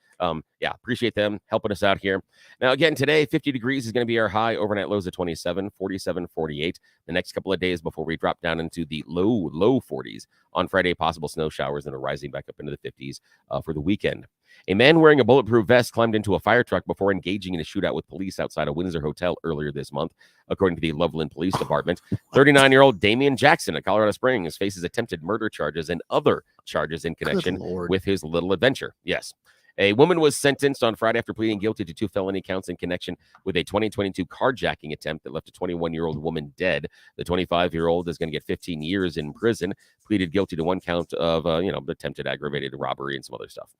yeah, appreciate them helping us out here. Now, again, today, 50 degrees is going to be our high. Overnight lows at 27, 47, 48. The next couple of days before we drop down into the low 40s. On Friday, possible snow showers and are rising back up into the 50s for the weekend. A man wearing a bulletproof vest climbed into a fire truck before engaging in a shootout with police outside a Windsor hotel earlier this month, according to the Loveland Police Department. 39-year-old Damian Jackson of Colorado Springs faces attempted murder charges and other charges in connection with his little adventure. Yes. A woman was sentenced on Friday after pleading guilty to 2 felony counts in connection with a 2022 carjacking attempt that left a 21-year-old woman dead. The 25-year-old is going to get 15 years in prison, pleaded guilty to 1 count of, attempted aggravated robbery and some other stuff.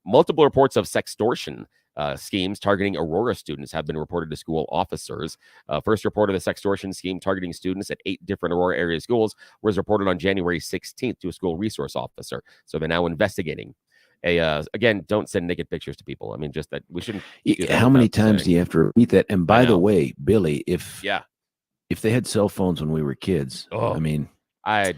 Multiple reports of sextortion schemes targeting Aurora students have been reported to school officers. First report of the sextortion scheme targeting students at 8 different Aurora area schools was reported on January 16th to a school resource officer. So they're now investigating. Again, don't send naked pictures to people. I mean, just that we shouldn't. How many times do you have to repeat that? And by the way, Billy, if they had cell phones when we were kids, I mean, I'd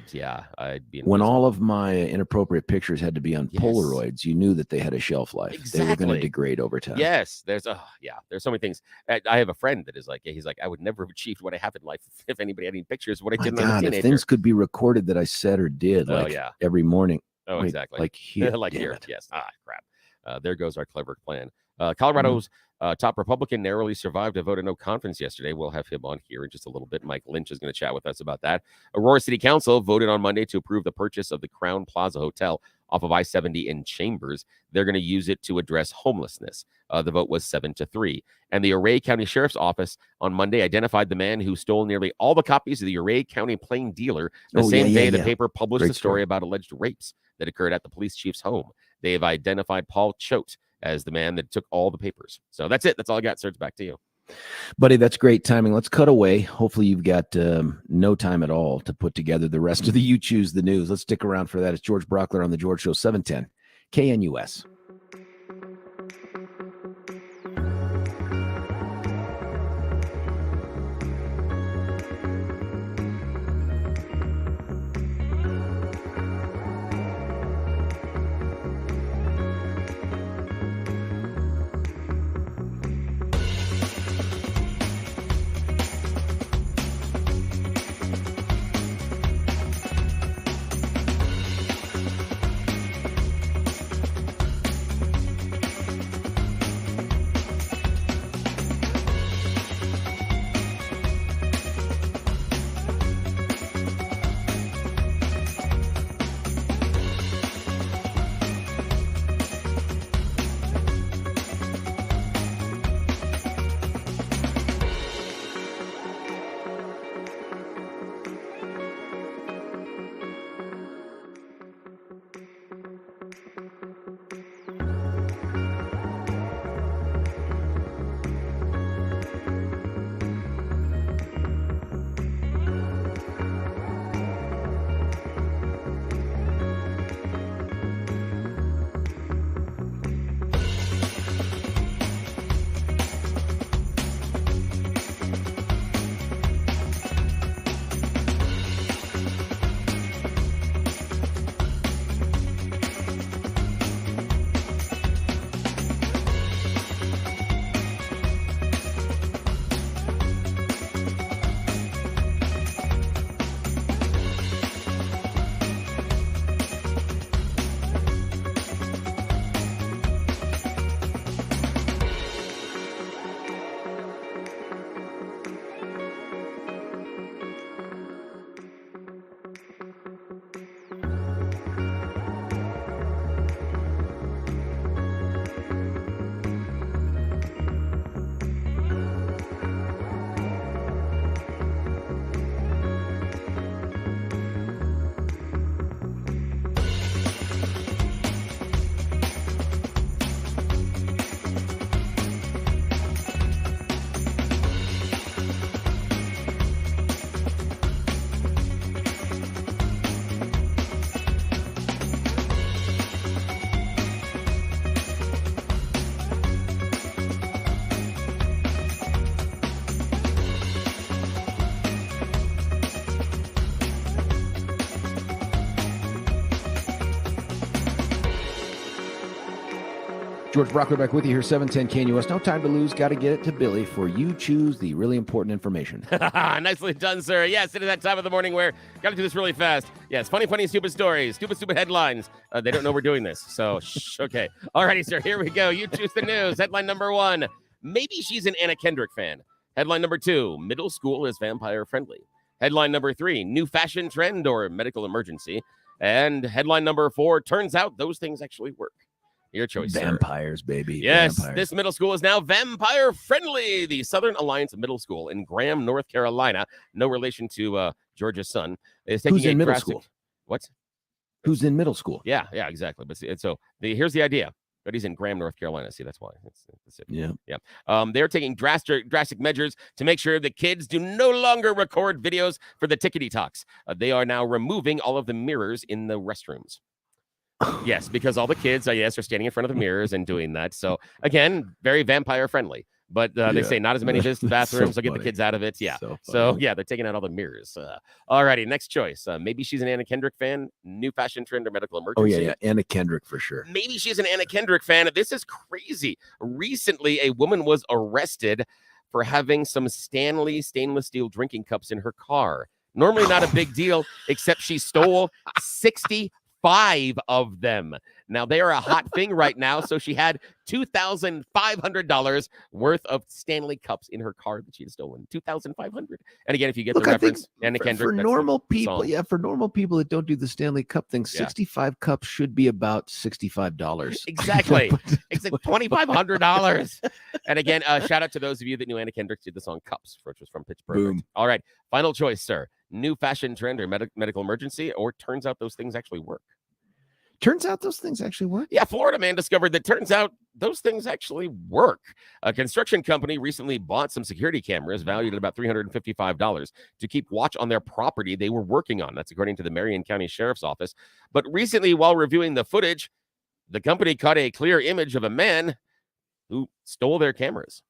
be when all of my inappropriate pictures had to be on Polaroids, you knew that they had a shelf life. Exactly. They were going to degrade over time. Yes, there's so many things. I have a friend that is like, he's like, I would never have achieved what I have in life if anybody had any pictures of what I did when I was a teenager. If things could be recorded that I said or did, every morning. Oh, exactly. Like here. Like here. Yes. Crap. There goes our clever plan. Colorado's top Republican narrowly survived a vote of no confidence yesterday. We'll have him on here in just a little bit. Mike Lynch is going to chat with us about that. Aurora City Council voted on Monday to approve the purchase of the Crown Plaza Hotel off of I-70 in Chambers. They're going to use it to address homelessness. The vote was 7-3. And the Ouray County Sheriff's Office on Monday identified the man who stole nearly all the copies of the Ouray County Plain Dealer the same day the paper published a story about alleged rapes that occurred at the police chief's home. They have identified Paul Choate as the man that took all the papers. So that's it. That's all I got. Serge, back to you. Buddy, that's great timing. Let's cut away. Hopefully you've got no time at all to put together the rest of the You Choose the News. Let's stick around for that. It's George Brauchler on The George Show, 710 KNUS. George Brauchler back with you here, 710 KNUS. No time to lose. Got to get it to Billy for you choose the really important information. Nicely done, sir. Yes, it is that time of the morning where got to do this really fast. Yes, funny, stupid stories, stupid headlines. They don't know we're doing this, so okay. Alrighty, sir, here we go. You choose the news. Headline number 1, maybe she's an Anna Kendrick fan. Headline number 2, middle school is vampire friendly. Headline number 3, new fashion trend or medical emergency. And headline number 4, turns out those things actually work. Your choice, Vampires, sir. Baby. Yes, Vampires. This middle school is now vampire friendly. The Southern Alliance Middle School in Graham, North Carolina, no relation to Georgia's son, is taking Who's in middle school? What? Who's in middle school? Yeah, exactly. But here's the idea. But he's in Graham, North Carolina. See, that's why. That's it. Yeah. They're taking drastic measures to make sure the kids do no longer record videos for the tickety talks. They are now removing all of the mirrors in the restrooms. Yes, because all the kids, are standing in front of the mirrors and doing that. So, again, very vampire friendly. But they say not as many visits to bathrooms, so get the kids out of it. Yeah. So they're taking out all the mirrors. Alrighty, next choice. Maybe she's an Anna Kendrick fan. New fashion trend or medical emergency. Oh, yeah. Anna Kendrick for sure. Maybe she's an Anna Kendrick fan. This is crazy. Recently, a woman was arrested for having some Stanley stainless steel drinking cups in her car. Normally not a big deal, except she stole 65 of them. Now, they are a hot thing right now, so she had $2,500 worth of Stanley cups in her car that she had stolen. $2,500. And again, if you get the reference, Anna Kendrick. For normal people, for normal people that don't do the Stanley Cup thing, 65 cups should be about $65. Exactly. It's like $2,500. And again, shout out to those of you that knew Anna Kendrick did the song Cups, which was from Pitch Perfect. Boom. All right. Final choice, sir. New fashion trend or medical emergency, or turns out those things actually work. Turns out those things actually work? Yeah, Florida man discovered that turns out those things actually work. A construction company recently bought some security cameras valued at about $355 to keep watch on their property they were working on. That's according to the Marion County Sheriff's Office. But recently, while reviewing the footage, the company caught a clear image of a man who stole their cameras.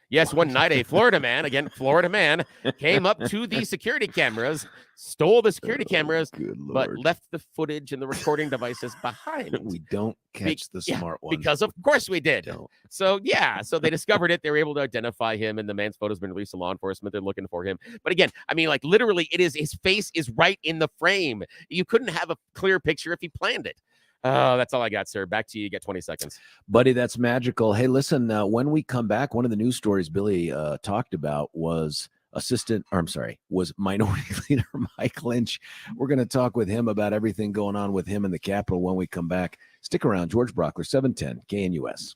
Yes, one night a Florida man came up to the security cameras, stole the security cameras, but left the footage and the recording devices behind. We don't catch the smart ones. Because of course we did. So they discovered it. They were able to identify him, and the man's photo's been released to law enforcement. They're looking for him. But again, literally, his face is right in the frame. You couldn't have a clear picture if he planned it. Oh, that's all I got, sir. Back to you. You get 20 seconds. Buddy, that's magical. Hey, listen, when we come back, one of the news stories Billy talked about was Minority Leader Mike Lynch. We're going to talk with him about everything going on with him in the Capitol when we come back. Stick around. George Brauchler, 710 KNUS.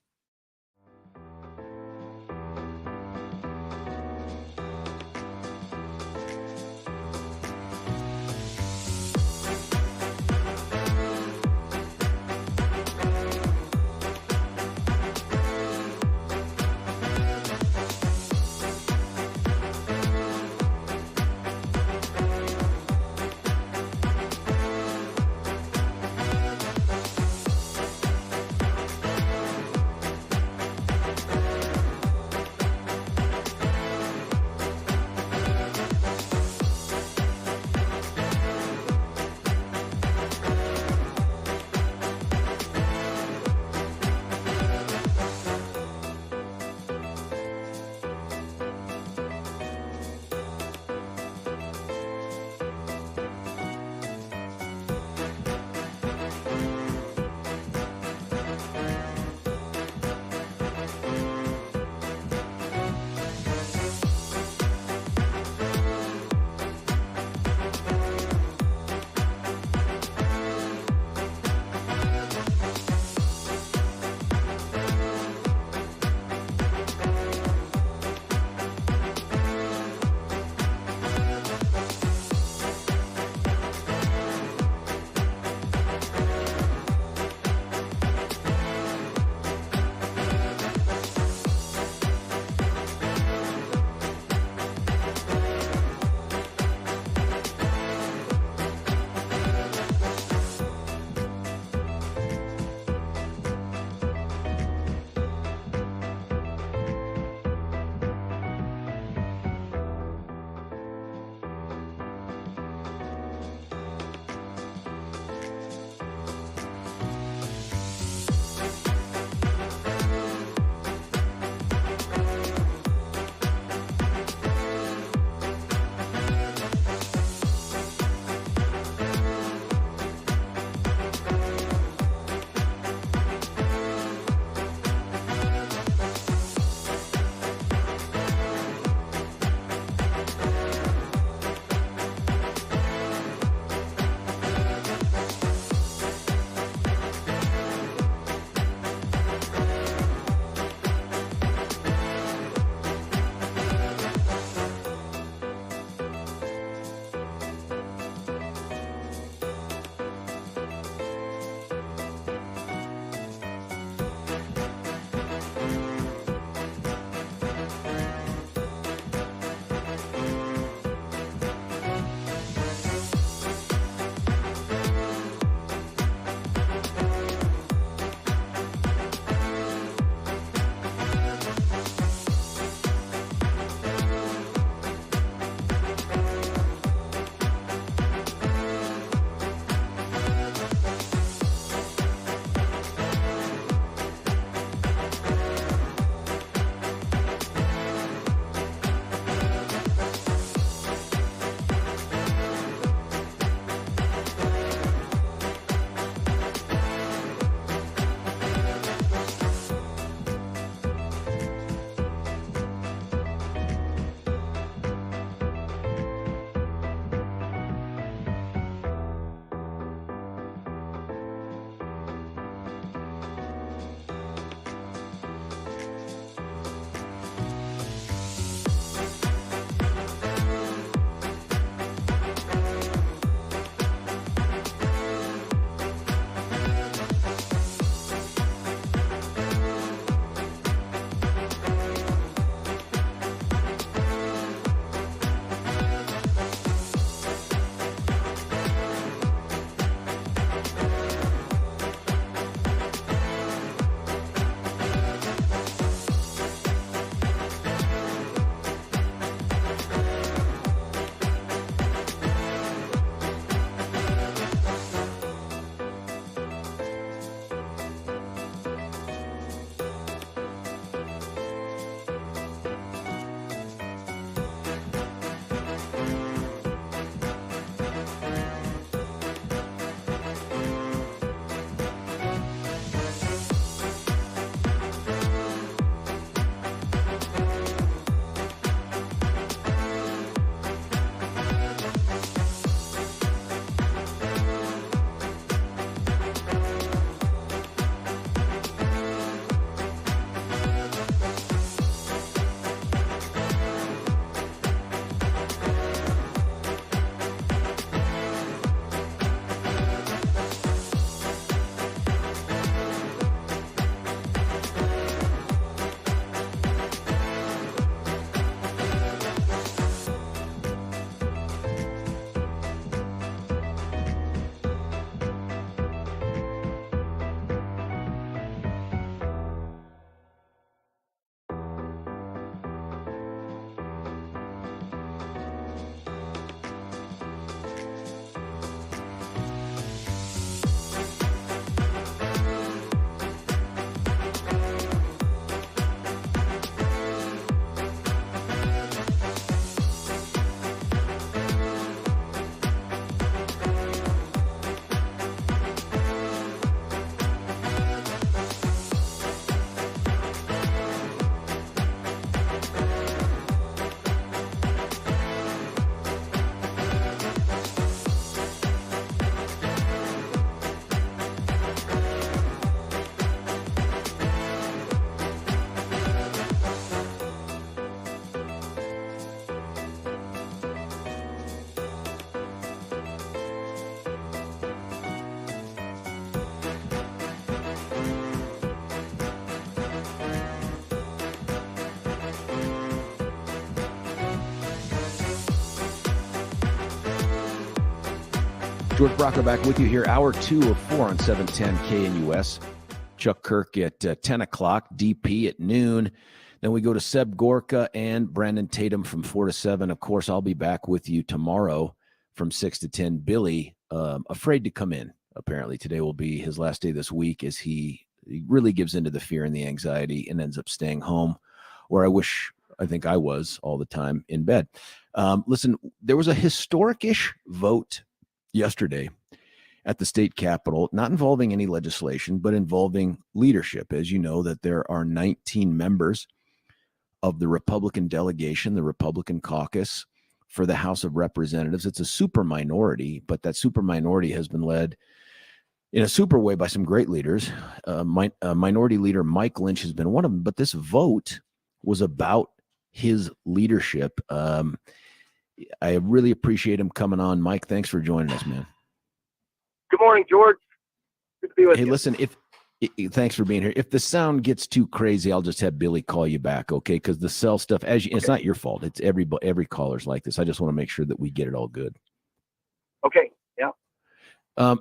George Brauchler back with you here. Hour 2 of 4 on 710 KNUS. Chuck Kirk at 10 o'clock, DP at noon. Then we go to Seb Gorka and Brandon Tatum from 4 to 7. Of course, I'll be back with you tomorrow from 6 to 10. Billy, afraid to come in. Apparently today will be his last day this week as he really gives into the fear and the anxiety and ends up staying home, where I think I was all the time in bed. Listen, there was a historic-ish vote yesterday at the state capitol, not involving any legislation, but involving leadership. As you know, that there are 19 members of the Republican delegation, the Republican caucus for the House of Representatives. It's a super minority, but that super minority has been led in a super way by some great leaders. Minority Leader Mike Lynch has been one of them, but this vote was about his leadership. I really appreciate him coming on. Mike, thanks for joining us, man. Good morning, George. Good to be with you. Hey, listen, thanks for being here. If the sound gets too crazy, I'll just have Billy call you back, okay? Because the cell stuff, it's not your fault. It's every caller's like this. I just want to make sure that we get it all good. Okay, yeah.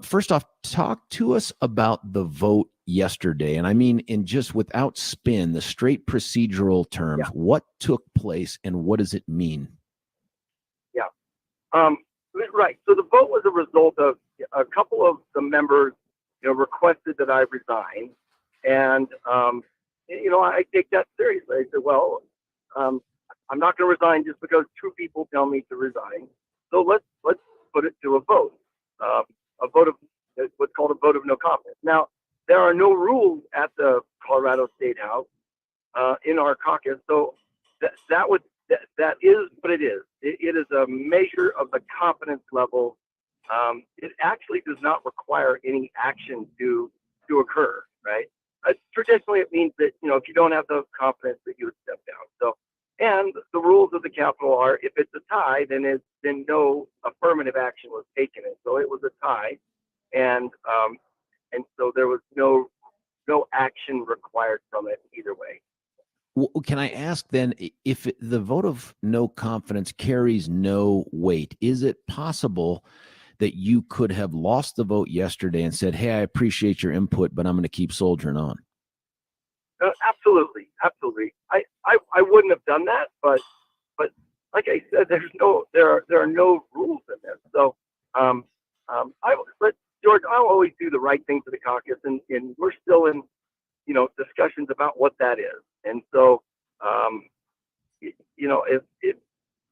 First off, talk to us about the vote yesterday. And I mean, without spin, the straight procedural terms, What took place and what does it mean? Yeah. Right. So the vote was a result of a couple of the members, requested that I resign. And, I take that seriously. I said, well, I'm not going to resign just because two people tell me to resign. So let's put it to a vote, a vote of what's called a vote of no confidence. Now, there are no rules at the Colorado State House in our caucus. So that is what it is. It is a measure of the confidence level. It actually does not require any action to occur, right? Traditionally, it means that, if you don't have the confidence, that you would step down. So, and the rules of the Capitol are, if it's a tie, then no affirmative action was taken. And so it was a tie, and so there was no action required from it either way. Well, can I ask then, if the vote of no confidence carries no weight, is it possible that you could have lost the vote yesterday and said, hey, I appreciate your input, but I'm going to keep soldiering on? Absolutely. I wouldn't have done that, but like I said, there are no rules in this. So, George, I'll always do the right thing for the caucus, and we're still in, discussions about what that is. And so, if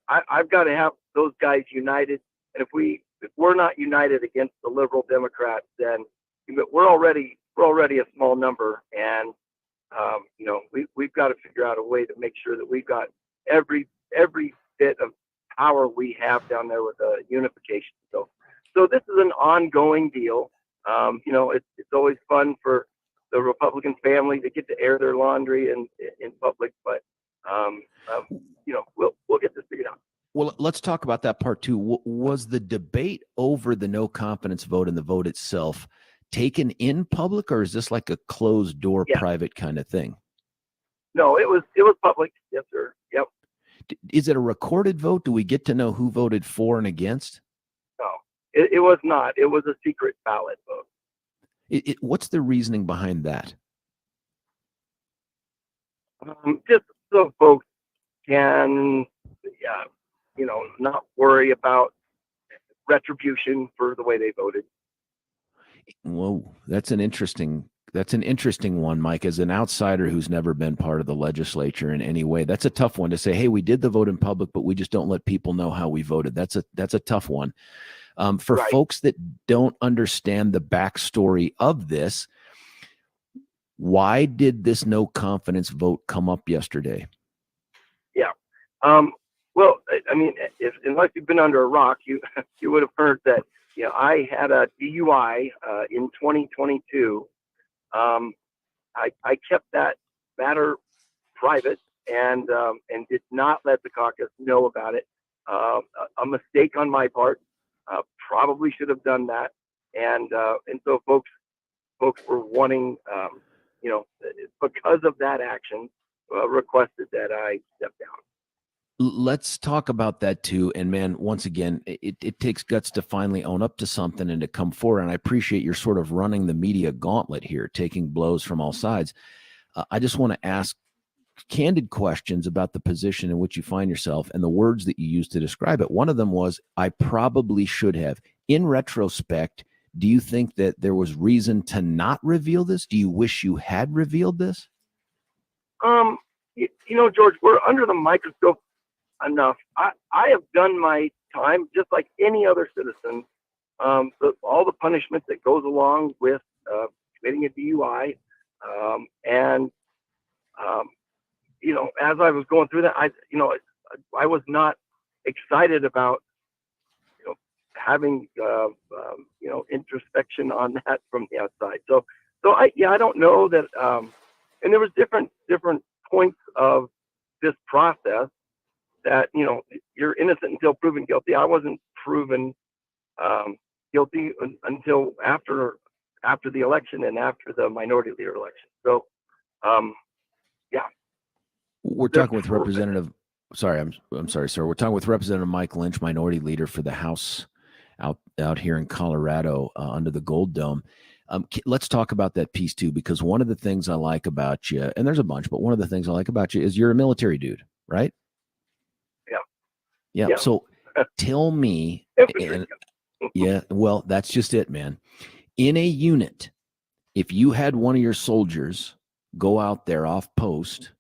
I've got to have those guys united, and if we're not united against the liberal Democrats, then we're already a small number, and we've got to figure out a way to make sure that we've got every bit of power we have down there with unification. So this is an ongoing deal. It's always fun for the Republican family to get to air their laundry in public, but we'll get this figured out. Well, let's talk about that part too. Was the debate over the no confidence vote and the vote itself taken in public, or is this like a closed door, private kind of thing? No, it was public. Yes, sir. Yep. Is it a recorded vote? Do we get to know who voted for and against? No, it was not. It was a secret ballot vote. What's the reasoning behind that? Just so folks can, not worry about retribution for the way they voted. Whoa, that's an interesting one, Mike. As an outsider who's never been part of the legislature in any way, that's a tough one to say, hey, we did the vote in public, but we just don't let people know how we voted. That's a tough one. For folks that don't understand the backstory of this, why did this no confidence vote come up yesterday? Yeah. Well, I mean, unless you've been under a rock, you would have heard that, I had a DUI in 2022. I kept that matter private and did not let the caucus know about it. A mistake on my part. Probably should have done that. And so folks were wanting, because of that action, requested that I step down. Let's talk about that too. And man, once again, it takes guts to finally own up to something and to come forward. And I appreciate you're sort of running the media gauntlet here, taking blows from all sides. I just want to ask candid questions about the position in which you find yourself and the words that you used to describe it. One of them was, I probably should have. In retrospect, do you think that there was reason to not reveal this? Do you wish you had revealed this? George, we're under the microscope enough. I have done my time just like any other citizen. All the punishment that goes along with committing a DUI, as I was going through that, I was not excited about having introspection on that from the outside. So I don't know that. And there was different points of this process that, you're innocent until proven guilty. I wasn't proven guilty until after the election and after the minority leader election. So, we're talking with Representative. Sorry, I'm sorry, sir. We're talking with Representative Mike Lynch, minority leader for the House out here in Colorado under the Gold Dome. Let's talk about that piece too, because one of the things I like about you, and there's a bunch, but one of the things I like about you is you're a military dude, right? Yeah. So tell me, well, that's just it, man. In a unit, if you had one of your soldiers go out there off post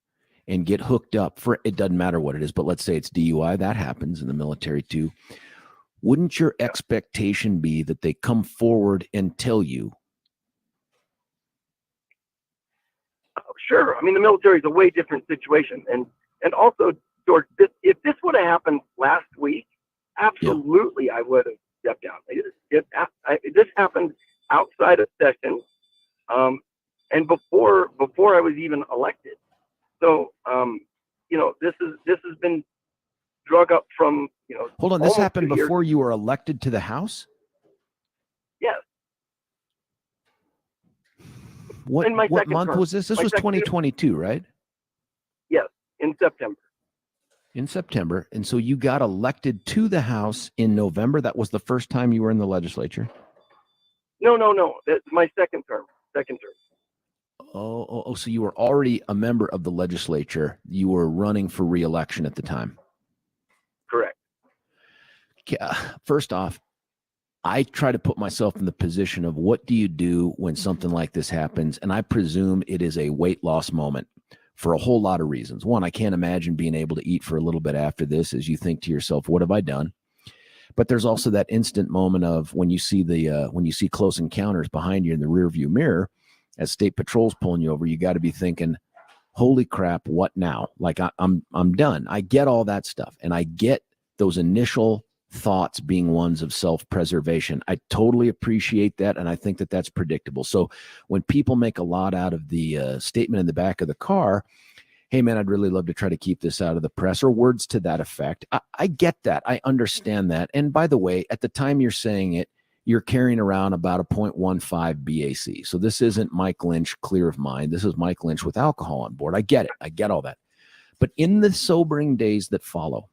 and get hooked up for, it doesn't matter what it is, but let's say it's DUI, that happens in the military too. Wouldn't your expectation be that they come forward and tell you? Sure. I mean, the military is a way different situation. And also, George, if this would have happened last week, absolutely, I would have stepped down. This happened outside of session, and before I was even elected. So, this has been drug up from, Hold on, this happened before you were elected to the House? Yes. What month was this? This was 2022, right? Yes, in September. In September. And so you got elected to the House in November. That was the first time you were in the legislature? No. That's my second term. Oh, so you were already a member of the legislature. You were running for re-election at the time. Correct. First off, I try to put myself in the position of what do you do when something like this happens? And I presume it is a weight loss moment for a whole lot of reasons. One, I can't imagine being able to eat for a little bit after this as you think to yourself, what have I done? But there's also that instant moment of when you see close encounters behind you in the rearview mirror, as state patrol's pulling you over, you got to be thinking, holy crap, what now? Like I'm done. I get all that stuff. And I get those initial thoughts being ones of self-preservation. I totally appreciate that. And I think that that's predictable. So when people make a lot out of the statement in the back of the car, hey man, I'd really love to try to keep this out of the press, or words to that effect. I get that. I understand that. And by the way, at the time you're saying it, you're carrying around about a 0.15 BAC. So this isn't Mike Lynch clear of mind. This is Mike Lynch with alcohol on board. I get it. I get all that. But in the sobering days that follow,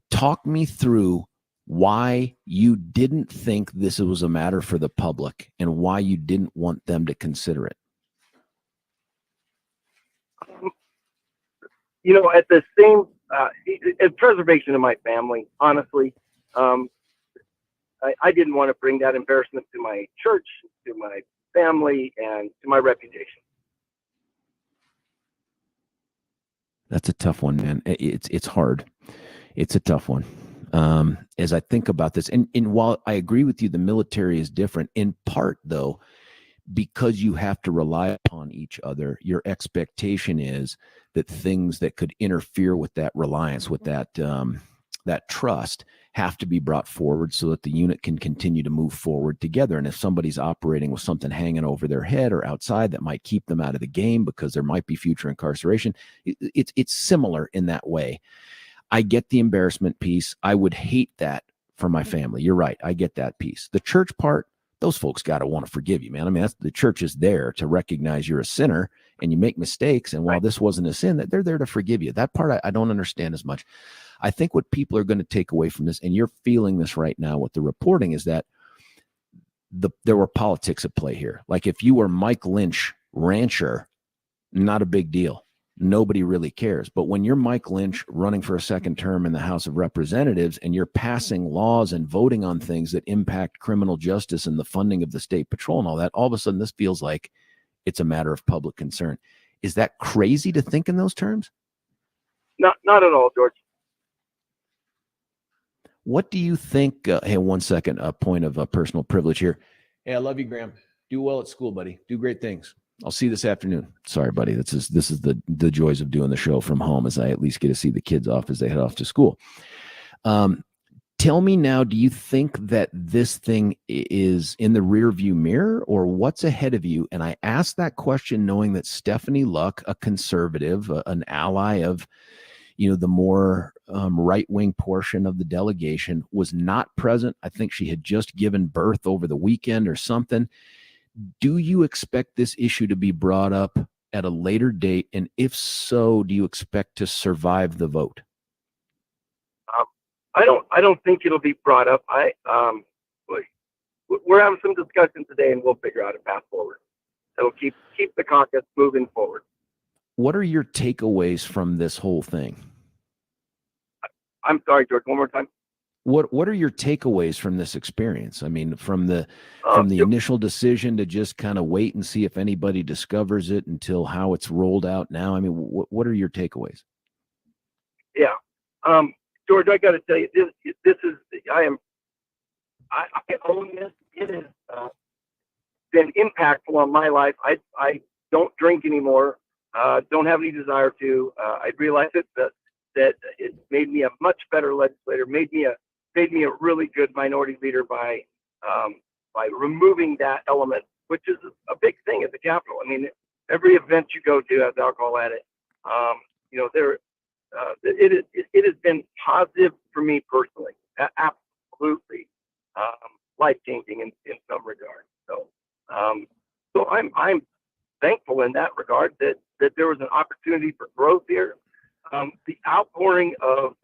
talk me through why you didn't think this was a matter for the public and why you didn't want them to consider it. At the same preservation of my family, honestly, I didn't want to bring that embarrassment to my church, to my family, and to my reputation. That's a tough one, man. It's hard. It's a tough one. As I think about this, and while I agree with you, the military is different in part, though, because you have to rely upon each other. Your expectation is that things that could interfere with that reliance, with that trust, have to be brought forward so that the unit can continue to move forward together. And if somebody's operating with something hanging over their head or outside that might keep them out of the game because there might be future incarceration, it's similar in that way. I get the embarrassment piece. I would hate that for my family. You're right. I get that piece. The church part, those folks got to want to forgive you, man. I mean, the church is there to recognize you're a sinner and you make mistakes. And while this wasn't a sin, that they're there to forgive you. That part I don't understand as much. I think what people are going to take away from this, and you're feeling this right now with the reporting, is that there were politics at play here. Like if you were Mike Lynch, rancher, not a big deal. Nobody really cares. But when you're Mike Lynch running for a second term in the House of Representatives and you're passing laws and voting on things that impact criminal justice and the funding of the state patrol and all that, all of a sudden this feels like it's a matter of public concern. Is that crazy to think in those terms? Not at all, George. What do you think? Hey, 1 second, a point of personal privilege here. Hey, I love you, Graham. Do well at school, buddy. Do great things. I'll see you this afternoon. Sorry, buddy. This is the joys of doing the show from home, as I at least get to see the kids off as they head off to school. Tell me now, do you think that this thing is in the rearview mirror, or what's ahead of you? And I asked that question knowing that Stephanie Luck, a conservative, an ally of, the more right-wing portion of the delegation, was not present. I think she had just given birth over the weekend or something. Do you expect this issue to be brought up at a later date? And if so, do you expect to survive the vote? I don't think it'll be brought up. We're having some discussion today, and we'll figure out a path forward. It'll keep the caucus moving forward. What are your takeaways from this whole thing? I'm sorry, George, one more time. What are your takeaways from this experience? I mean, from the initial decision to just kind of wait and see if anybody discovers it until how it's rolled out now. I mean, what are your takeaways? Yeah. George, I got to tell you, this is, I own this. It has been impactful on my life. I don't drink anymore. Don't have any desire to. I realized that it made me a much better legislator, made me a really good minority leader by removing that element, which is a big thing at the Capitol. I mean, every event you go to has alcohol at it. It has been positive for me personally, absolutely life-changing in some regard. So I'm thankful in that regard that there was an opportunity for growth here. The outpouring of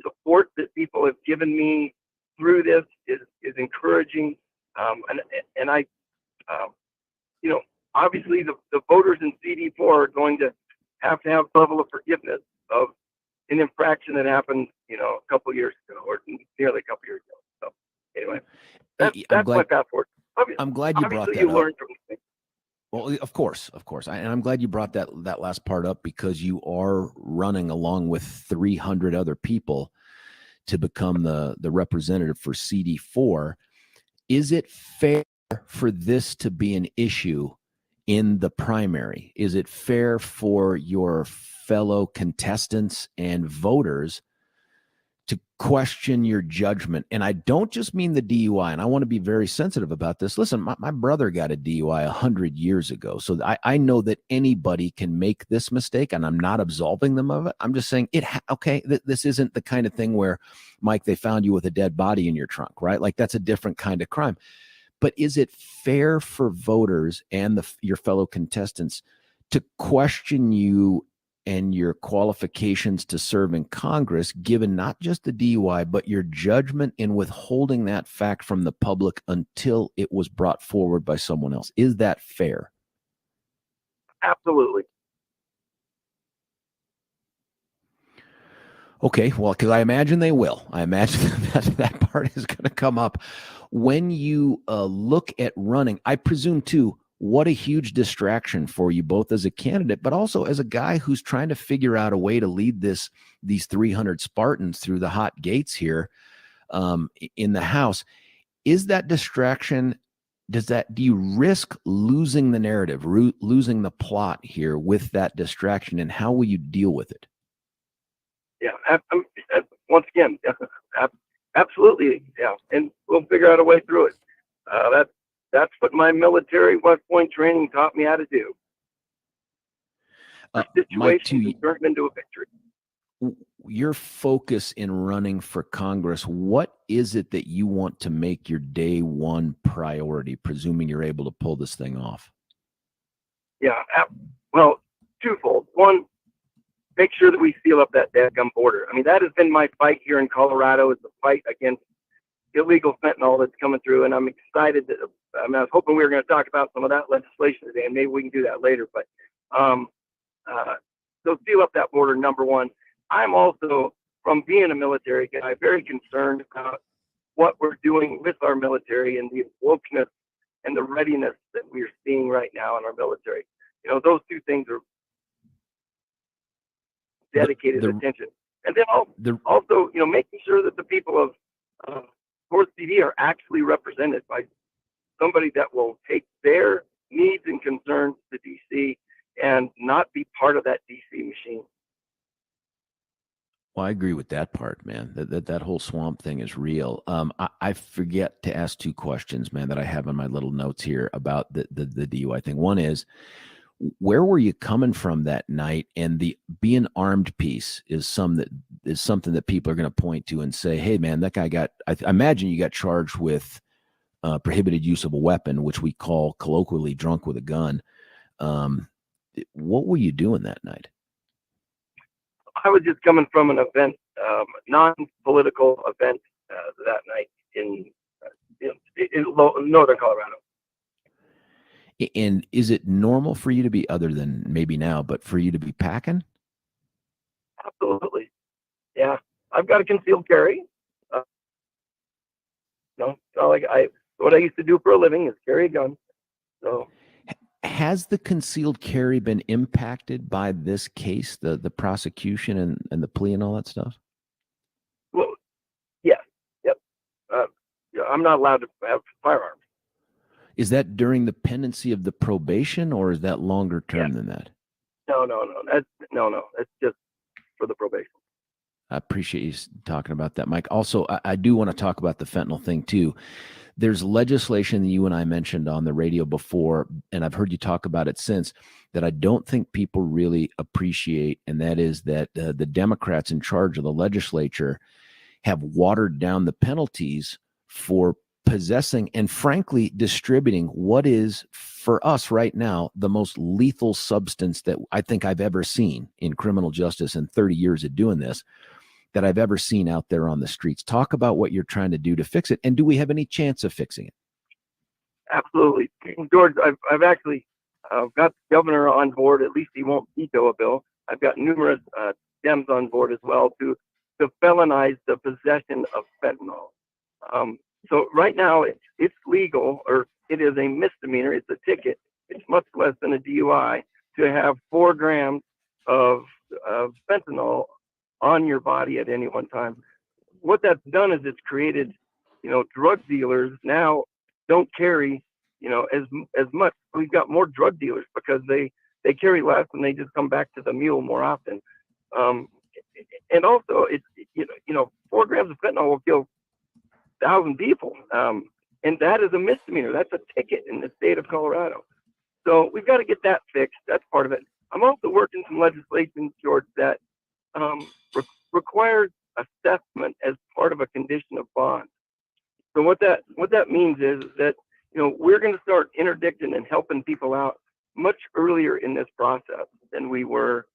support that people have given me through this is encouraging. And I, obviously the voters in CD4 are going to have a level of forgiveness of an infraction that happened, a couple years ago, or nearly a couple years ago. So anyway, that's my path forward. I'm glad you brought that up. Learned from things. Well, of course. And I'm glad you brought that last part up, because you are running along with 300 other people to become the representative for CD4. Is it fair for this to be an issue in the primary? Is it fair for your fellow contestants and voters to question your judgment? And I don't just mean the DUI, and I want to be very sensitive about this. Listen, my brother got a DUI 100 years ago, so I know that anybody can make this mistake, and I'm not absolving them of it. I'm just saying this isn't the kind of thing where, Mike, they found you with a dead body in your trunk, right? Like, that's a different kind of crime. But is it fair for voters and your fellow contestants to question you and your qualifications to serve in Congress, given not just the DUI, but your judgment in withholding that fact from the public until it was brought forward by someone else? Is that fair? Absolutely. Okay, well, because I imagine they will. I imagine that part is going to come up. When you look at running, I presume, too, what a huge distraction for you, both as a candidate, but also as a guy who's trying to figure out a way to lead these 300 Spartans through the hot gates here in the House. Is that distraction, do you risk losing the narrative, losing the plot here with that distraction, and how will you deal with it? Yeah, once again, absolutely. Yeah, and we'll figure out a way through it. That's what my military West Point training taught me how to do. Situations turn into a victory. your focus in running for Congress, what is it that you want to make your day one priority, presuming you're able to pull this thing off? Yeah, well, twofold. One, make sure that we seal up that dadgum border. I mean, that has been my fight here in Colorado, is the fight against illegal fentanyl that's coming through. And I'm excited that, I was hoping we were going to talk about some of that legislation today, and maybe we can do that later. But so seal up that border, number one. I'm also, from being a military guy, very concerned about what we're doing with our military and the wokeness and the readiness that we're seeing right now in our military. Those two things are dedicated attention. And then also, making sure that the people of Horse CD are actually represented by somebody that will take their needs and concerns to DC and not be part of that DC machine. Well, I agree with that part, man. That whole swamp thing is real. I forget to ask two questions, man, that I have in my little notes here about the DUI thing. One is, where were you coming from that night? And the being armed piece is something that people are going to point to and say, hey, man, that guy I imagine you got charged with prohibited use of a weapon, which we call colloquially drunk with a gun. What were you doing that night? I was just coming from an event, non-political event that night in northern Colorado. And is it normal for you to be, other than maybe now, but for you to be packing? Absolutely. Yeah. I've got a concealed carry. What I used to do for a living is carry a gun. So. Has the concealed carry been impacted by this case, the prosecution and the plea and all that stuff? Well, yes. Yep. I'm not allowed to have firearms. Is that during the pendency of the probation, or is that longer term than that? No. That's just for the probation. I appreciate you talking about that, Mike. Also, I do want to talk about the fentanyl thing too. There's legislation that you and I mentioned on the radio before, and I've heard you talk about it since, that I don't think people really appreciate, and that is that the Democrats in charge of the legislature have watered down the penalties for possessing and frankly distributing what is, for us right now, the most lethal substance that I think I've ever seen in criminal justice in 30 years of doing this, that I've ever seen out there on the streets. Talk about what you're trying to do to fix it, and do we have any chance of fixing it? Absolutely. George, I've actually got the governor on board. At least he won't veto a bill. I've got numerous Dems on board as well to felonize the possession of fentanyl. So right now it's legal, or it is a misdemeanor. It's a ticket. It's much less than a DUI to have 4 grams of fentanyl on your body at any one time. What that's done is it's created, drug dealers now don't carry, as much. We've got more drug dealers because they carry less and they just come back to the mule more often. And also, it's 4 grams of fentanyl will kill 1,000 people, and that is a misdemeanor. That's a ticket in the state of Colorado. So we've got to get that fixed. That's part of it. I'm also working some legislation, George, that requires assessment as part of a condition of bond. So what that means is that we're going to start interdicting and helping people out much earlier in this process than we were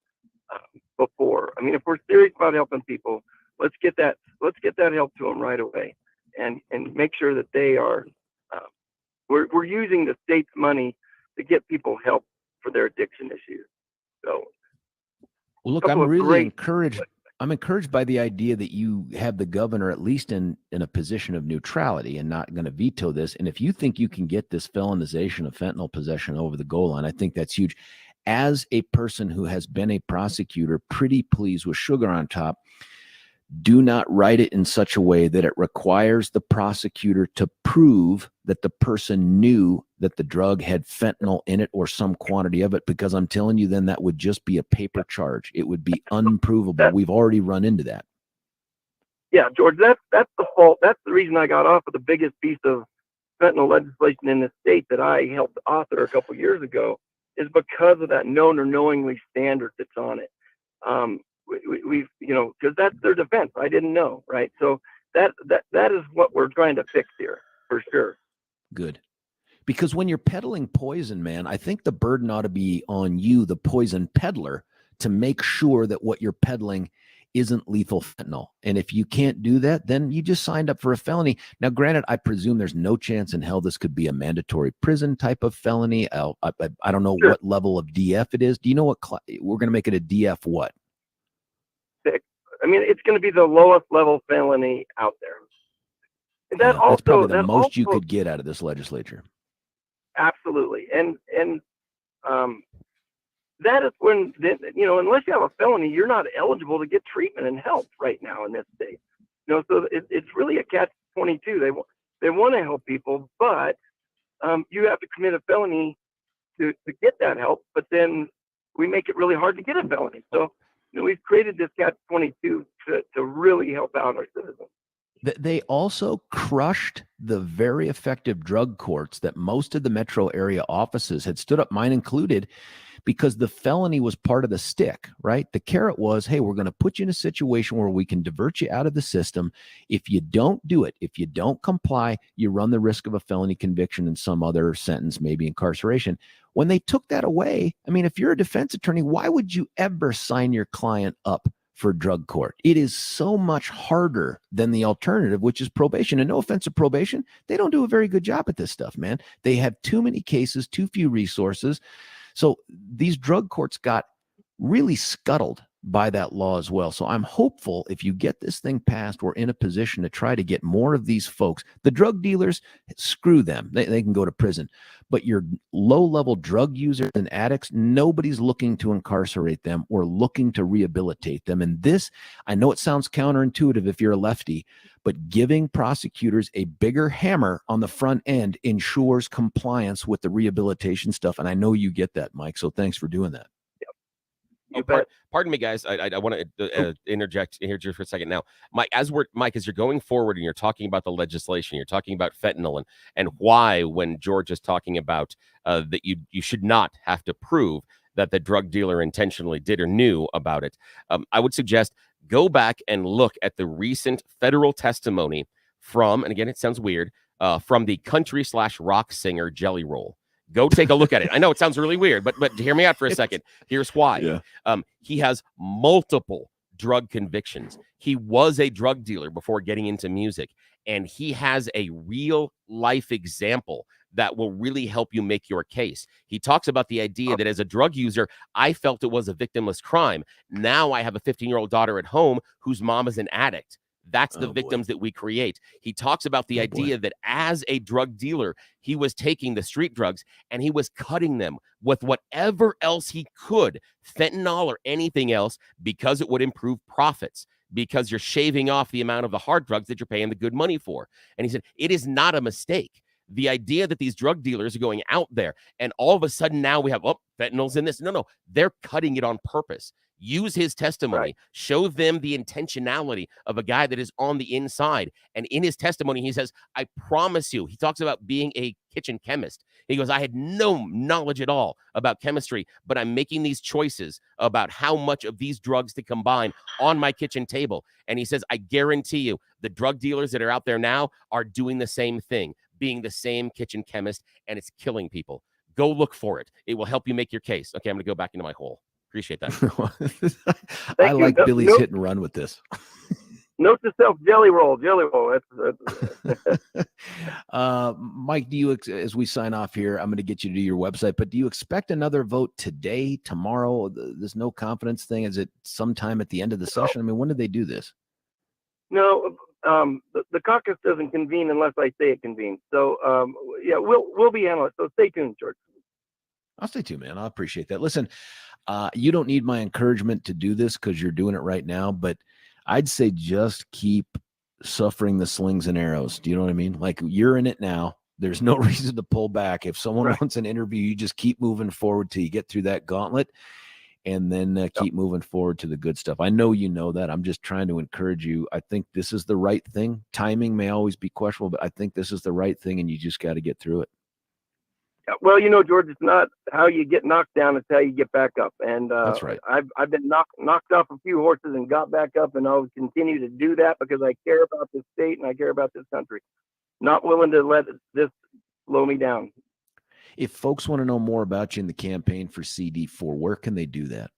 before. I mean, if we're serious about helping people, let's get that help to them right away, and make sure that they are. We're using the state's money to get people help for their addiction issues. So. Well, look, I'm really encouraged. I'm encouraged by the idea that you have the governor at least in a position of neutrality and not going to veto this. And if you think you can get this felonization of fentanyl possession over the goal line, I think that's huge. As a person who has been a prosecutor, pretty pleased with sugar on top, do not write it in such a way that it requires the prosecutor to prove that the person knew that the drug had fentanyl in it or some quantity of it, because I'm telling you, then that would just be a paper charge. It would be unprovable. We've already run into that. Yeah, George, that's the fault. That's the reason I got off of the biggest piece of fentanyl legislation in the state that I helped author a couple years ago, is because of that known or knowingly standard that's on it. we've, because that's their defense. I didn't know, right? So that is what we're trying to fix here, for sure. Good. Because when you're peddling poison, man, I think the burden ought to be on you, the poison peddler, to make sure that what you're peddling isn't lethal fentanyl. And if you can't do that, then you just signed up for a felony. Now, granted, I presume there's no chance in hell this could be a mandatory prison type of felony. I don't know what level of DF it is. Do you know what we're going to make it a DF what? I mean, it's going to be the lowest level felony out there. And that's probably the most you could get out of this legislature. Absolutely. And that is when, unless you have a felony, you're not eligible to get treatment and help right now in this state. So it's really a catch-22. They want to help people, but you have to commit a felony to get that help. But then we make it really hard to get a felony. So we've created this catch-22 to really help out our citizens. They also crushed the very effective drug courts that most of the metro area offices had stood up, mine included, because the felony was part of the stick, right? The carrot was, hey, we're going to put you in a situation where we can divert you out of the system. If you don't do it, if you don't comply, you run the risk of a felony conviction and some other sentence, maybe incarceration. When they took that away, I mean, if you're a defense attorney, why would you ever sign your client up for drug court? It is so much harder than the alternative, which is probation. And no offense to probation, they don't do a very good job at this stuff, man. They have too many cases, too few resources. So these drug courts got really scuttled by that law as well. So I'm hopeful if you get this thing passed, we're in a position to try to get more of these folks. The drug dealers, screw them. They can go to prison. But your low-level drug users and addicts, nobody's looking to incarcerate them or looking to rehabilitate them. And this, I know it sounds counterintuitive if you're a lefty, but giving prosecutors a bigger hammer on the front end ensures compliance with the rehabilitation stuff. And I know you get that, Mike. So thanks for doing that. Pardon me, guys. I want to interject here just for a second. Now, Mike, as you're going forward and you're talking about the legislation, you're talking about fentanyl and why, when George is talking about that you should not have to prove that the drug dealer intentionally did or knew about it, I would suggest go back and look at the recent federal testimony from, and again, it sounds weird, from the country/rock singer Jelly Roll. Go take a look at it. I know it sounds really weird, but hear me out for a second. Here's why. Yeah. He has multiple drug convictions. He was a drug dealer before getting into music, and he has a real life example that will really help you make your case. He talks about the idea that as a drug user, I felt it was a victimless crime. Now I have a 15-year-old daughter at home whose mom is an addict. That's the victims that we create. He talks about the idea that as a drug dealer, he was taking the street drugs and he was cutting them with whatever else he could, fentanyl or anything else, because it would improve profits, because you're shaving off the amount of the hard drugs that you're paying the good money for. And he said, it is not a mistake. The idea that these drug dealers are going out there and all of a sudden now we have, fentanyl's in this. No, they're cutting it on purpose. Use his testimony, show them the intentionality of a guy that is on the inside. And in his testimony, he says, I promise you, he talks about being a kitchen chemist. He goes, I had no knowledge at all about chemistry, but I'm making these choices about how much of these drugs to combine on my kitchen table. And he says, I guarantee you, the drug dealers that are out there now are doing the same thing, being the same kitchen chemist, and it's killing people. Go look for it. It will help you make your case. Okay, I'm going to go back into my hole. Appreciate that. I like Billy's hit and run with this. Note to self: Jelly Roll. Mike, do you, as we sign off here, I'm going to get you to do your website, but do you expect another vote today, tomorrow? This no confidence thing, is it sometime at the end of the session? I mean, when did they do this? No, the caucus doesn't convene unless I say it convenes. So, we'll be analysts. So stay tuned, George. I'll stay tuned, man. I appreciate that. Listen, you don't need my encouragement to do this because you're doing it right now, but I'd say just keep suffering the slings and arrows. Do you know what I mean? Like, you're in it now. There's no reason to pull back. If someone wants an interview, you just keep moving forward till you get through that gauntlet, and then keep moving forward to the good stuff. I know you know that. I'm just trying to encourage you. I think this is the right thing. Timing may always be questionable, but I think this is the right thing, and you just got to get through it. Well, George, it's not how you get knocked down; it's how you get back up. And that's right. I've been knocked off a few horses and got back up, and I'll continue to do that because I care about this state and I care about this country. Not willing to let this slow me down. If folks want to know more about you in the campaign for CD4, where can they do that?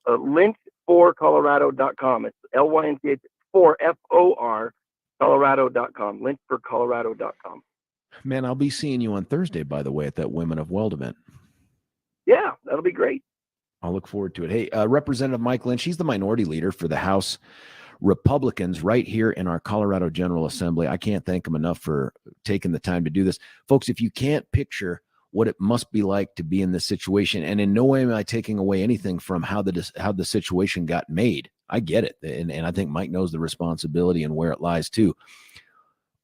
lynchforcolorado.com. It's LYNCH 4 FOR Colorado.com. Lynchforcolorado.com. Man, I'll be seeing you on Thursday, by the way, at that Women of Weld event. Yeah, that'll be great. I'll look forward to it. Hey, Representative Mike Lynch, he's the minority leader for the House Republicans right here in our Colorado General Assembly. I can't thank him enough for taking the time to do this. Folks, if you can't picture what it must be like to be in this situation, and in no way am I taking away anything from how the situation got made. I get it. And I think Mike knows the responsibility and where it lies too.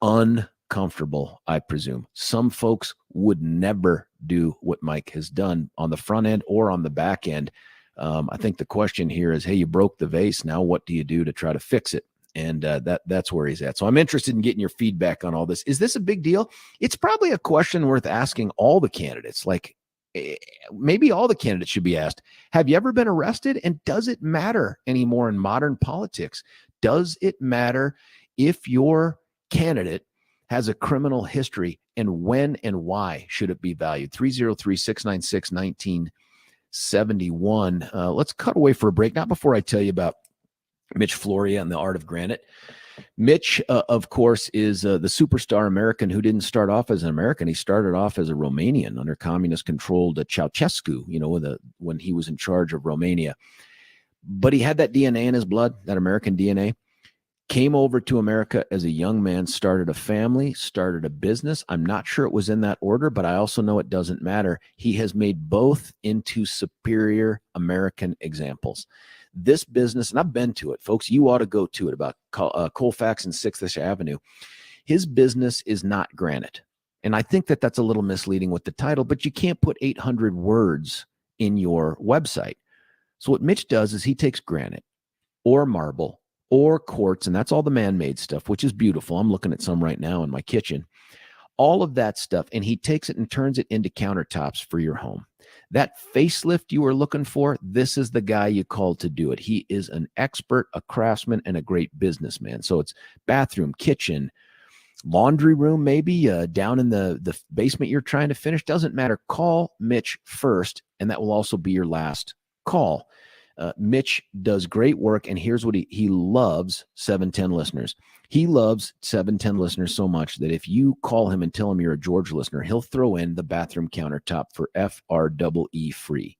Uncomfortable, I presume. Some folks would never do what Mike has done on the front end or on the back end. I think the question here is, hey, you broke the vase. Now what do you do to try to fix it? And that's where he's at. So I'm interested in getting your feedback on all this. Is this a big deal? It's probably a question worth asking all the candidates. Like maybe all the candidates should be asked, have you ever been arrested? And does it matter anymore in modern politics? Does it matter if your candidate has a criminal history, and when and why should it be valued? 303-696-1971. Let's cut away for a break. Not before I tell you about Mitch Floria and the Art of Granite. Mitch, of course, is the superstar American who didn't start off as an American. He started off as a Romanian under communist-controlled Ceausescu, when he was in charge of Romania. But he had that DNA in his blood, that American DNA. Came over to America as a young man, started a family, started a business. I'm not sure it was in that order, but I also know it doesn't matter. He has made both into superior American examples. This business, and I've been to it, folks, you ought to go to it, about Colfax and 6th Avenue. His business is not granite. And I think that that's a little misleading with the title, but you can't put 800 words in your website. So what Mitch does is he takes granite or marble or quartz, and that's all the man-made stuff, which is beautiful. I'm looking at some right now in my kitchen. All of that stuff, and he takes it and turns it into countertops for your home. That facelift you were looking for, this is the guy you called to do it. He is an expert, a craftsman, and a great businessman. So it's bathroom, kitchen, laundry room, maybe down in the basement you're trying to finish. Doesn't matter. Call Mitch first, and that will also be your last call. Mitch does great work, and here's what he loves 710 listeners. He loves 710 listeners so much that if you call him and tell him you're a George listener, he'll throw in the bathroom countertop for FREE free.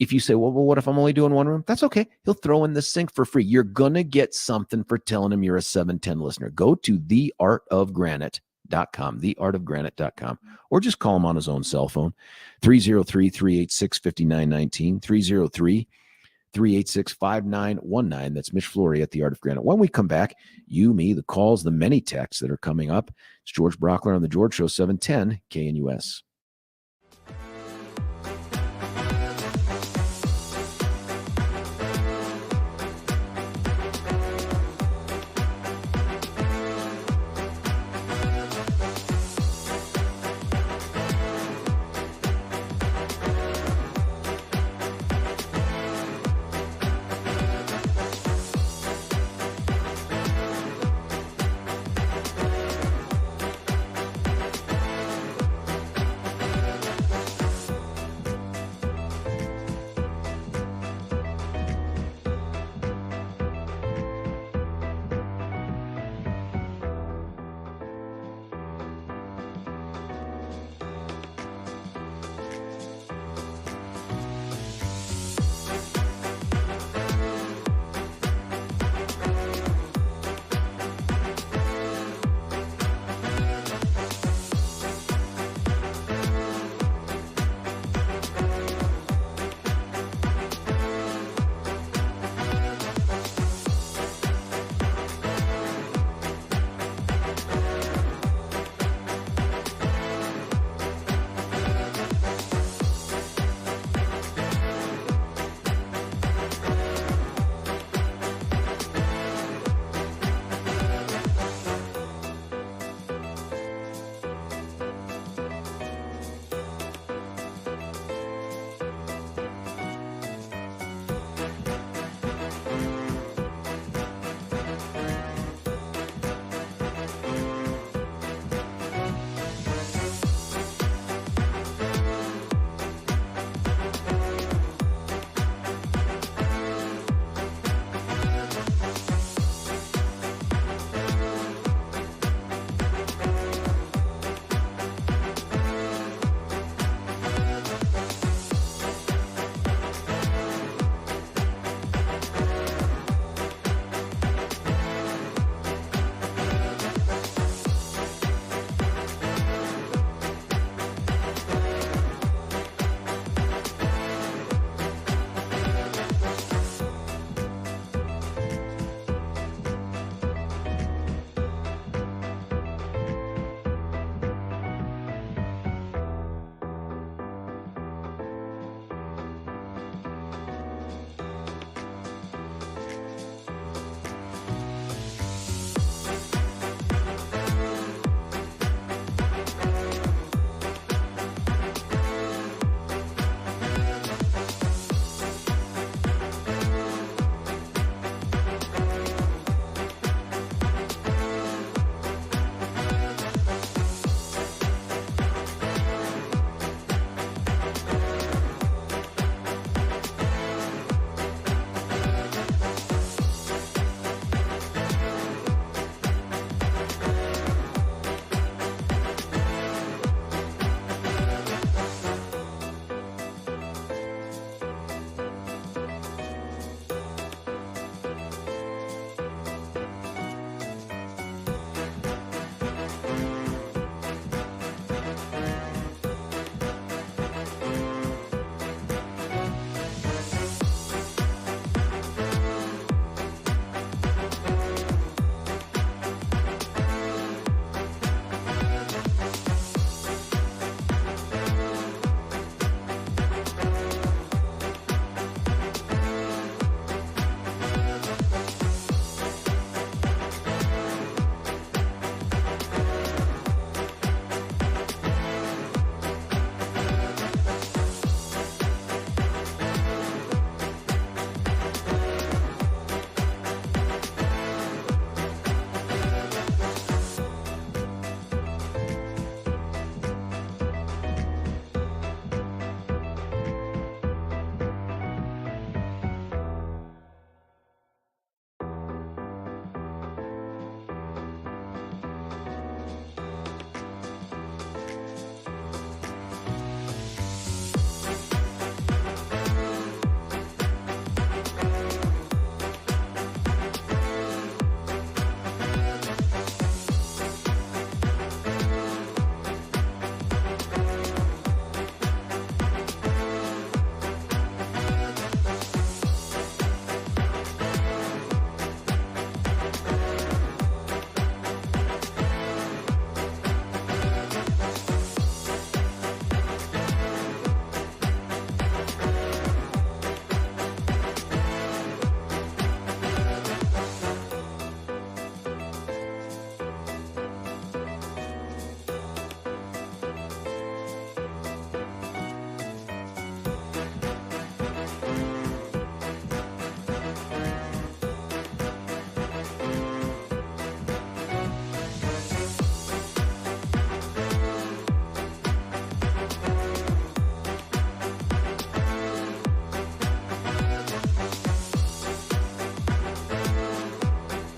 If you say, well, what if I'm only doing one room? That's okay. He'll throw in the sink for free. You're going to get something for telling him you're a 710 listener. Go to theartofgranite.com, theartofgranite.com, or just call him on his own cell phone, 303-386-5919, 303-386-5919. That's Mitch Flory at the Art of Granite. When we come back, you, me, the calls, the many texts that are coming up. It's George Brauchler on The George Show, 710 KNUS.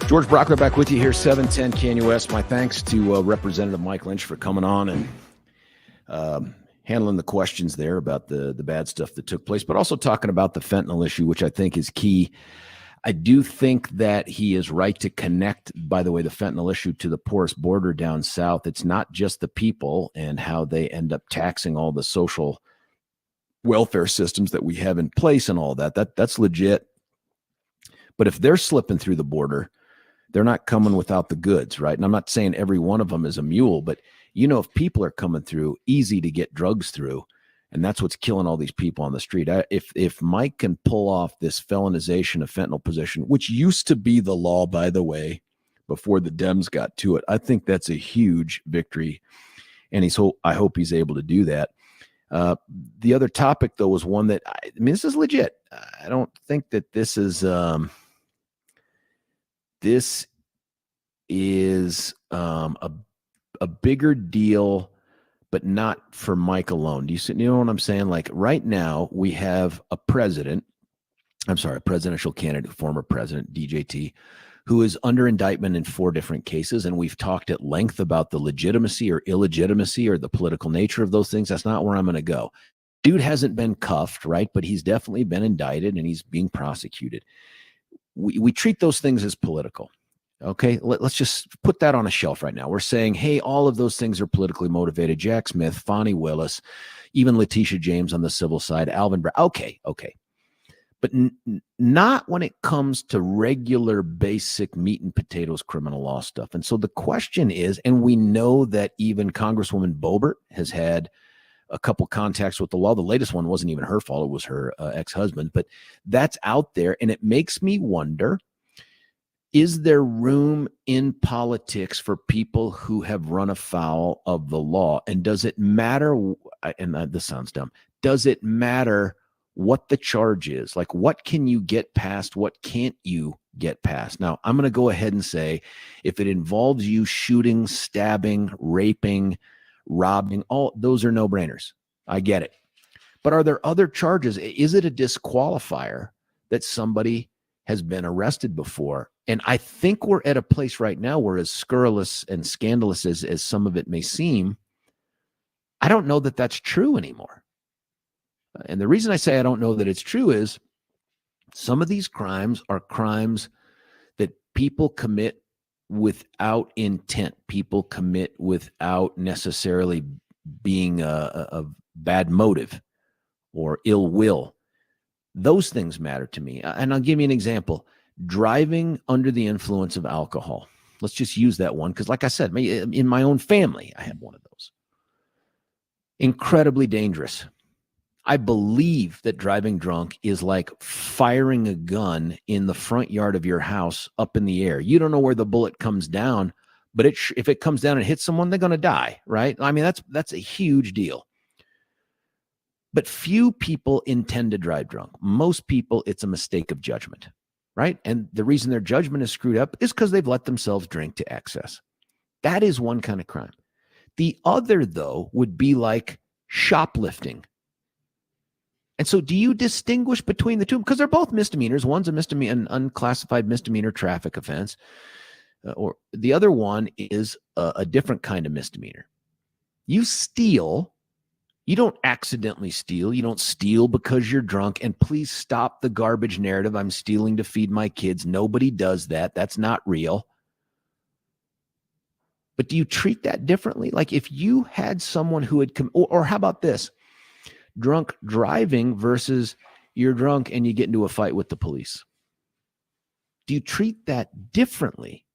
George Brauchler back with you here, 710 KNUS. My thanks to Representative Mike Lynch for coming on and handling the questions there about the bad stuff that took place, but also talking about the fentanyl issue, which I think is key. I do think that he is right to connect, by the way, the fentanyl issue to the porous border down south. It's not just the people and how they end up taxing all the social welfare systems that we have in place and all that. That's legit. But if they're slipping through the border, they're not coming without the goods, right? And I'm not saying every one of them is a mule, but if people are coming through, easy to get drugs through. And that's what's killing all these people on the street. If Mike can pull off this felonization of fentanyl possession, which used to be the law, by the way, before the Dems got to it, I think that's a huge victory. And I hope he's able to do that. The other topic, though, was one that, this is legit. I don't think that this is a bigger deal, but not for Mike alone. Do you know what I'm saying? Like right now we have a presidential candidate, former president, DJT, who is under indictment in 4 different cases. And we've talked at length about the legitimacy or illegitimacy or the political nature of those things. That's not where I'm going to go. Dude hasn't been cuffed, right? But he's definitely been indicted and he's being prosecuted. We treat those things as political. Okay, let's just put that on a shelf right now. We're saying, hey, all of those things are politically motivated. Jack Smith, Fonnie Willis, even Letitia James on the civil side, Alvin Brown. Okay. But not when it comes to regular, basic meat and potatoes criminal law stuff. And so the question is, and we know that even Congresswoman Boebert has had a couple contacts with the law. The latest one wasn't even her fault. It was her ex-husband. But that's out there. And it makes me wonder, is there room in politics for people who have run afoul of the law? And does it matter, and this sounds dumb, does it matter what the charge is? Like, what can you get past? What can't you get past? Now, I'm going to go ahead and say, if it involves you shooting, stabbing, raping, robbing, all those are no-brainers. I get it. But are there other charges? Is it a disqualifier that somebody has been arrested before? And I think we're at a place right now where, as scurrilous and scandalous as some of it may seem, I don't know that that's true anymore. And the reason I say I don't know that it's true is some of these crimes are crimes that people commit without intent. People commit without necessarily being a bad motive or ill will. Those things matter to me. And I'll give you an example. Driving under the influence of alcohol. Let's just use that one because, like I said, in my own family, I had one of those. Incredibly dangerous. I believe that driving drunk is like firing a gun in the front yard of your house up in the air. You don't know where the bullet comes down, but if it comes down and hits someone, they're going to die, right? I mean, that's a huge deal. But few people intend to drive drunk. Most people, it's a mistake of judgment, right? And the reason their judgment is screwed up is because they've let themselves drink to excess. That is one kind of crime. The other, though, would be like shoplifting. And so do you distinguish between the two? Because they're both misdemeanors. One's an unclassified misdemeanor traffic offense, or the other one is a different kind of misdemeanor. You steal. You don't accidentally steal. You don't steal because you're drunk. And please stop the garbage narrative. I'm stealing to feed my kids. Nobody does that. That's not real. But do you treat that differently? Like if you had someone who had come, or how about this? Drunk driving versus you're drunk and you get into a fight with the police. Do you treat that differently?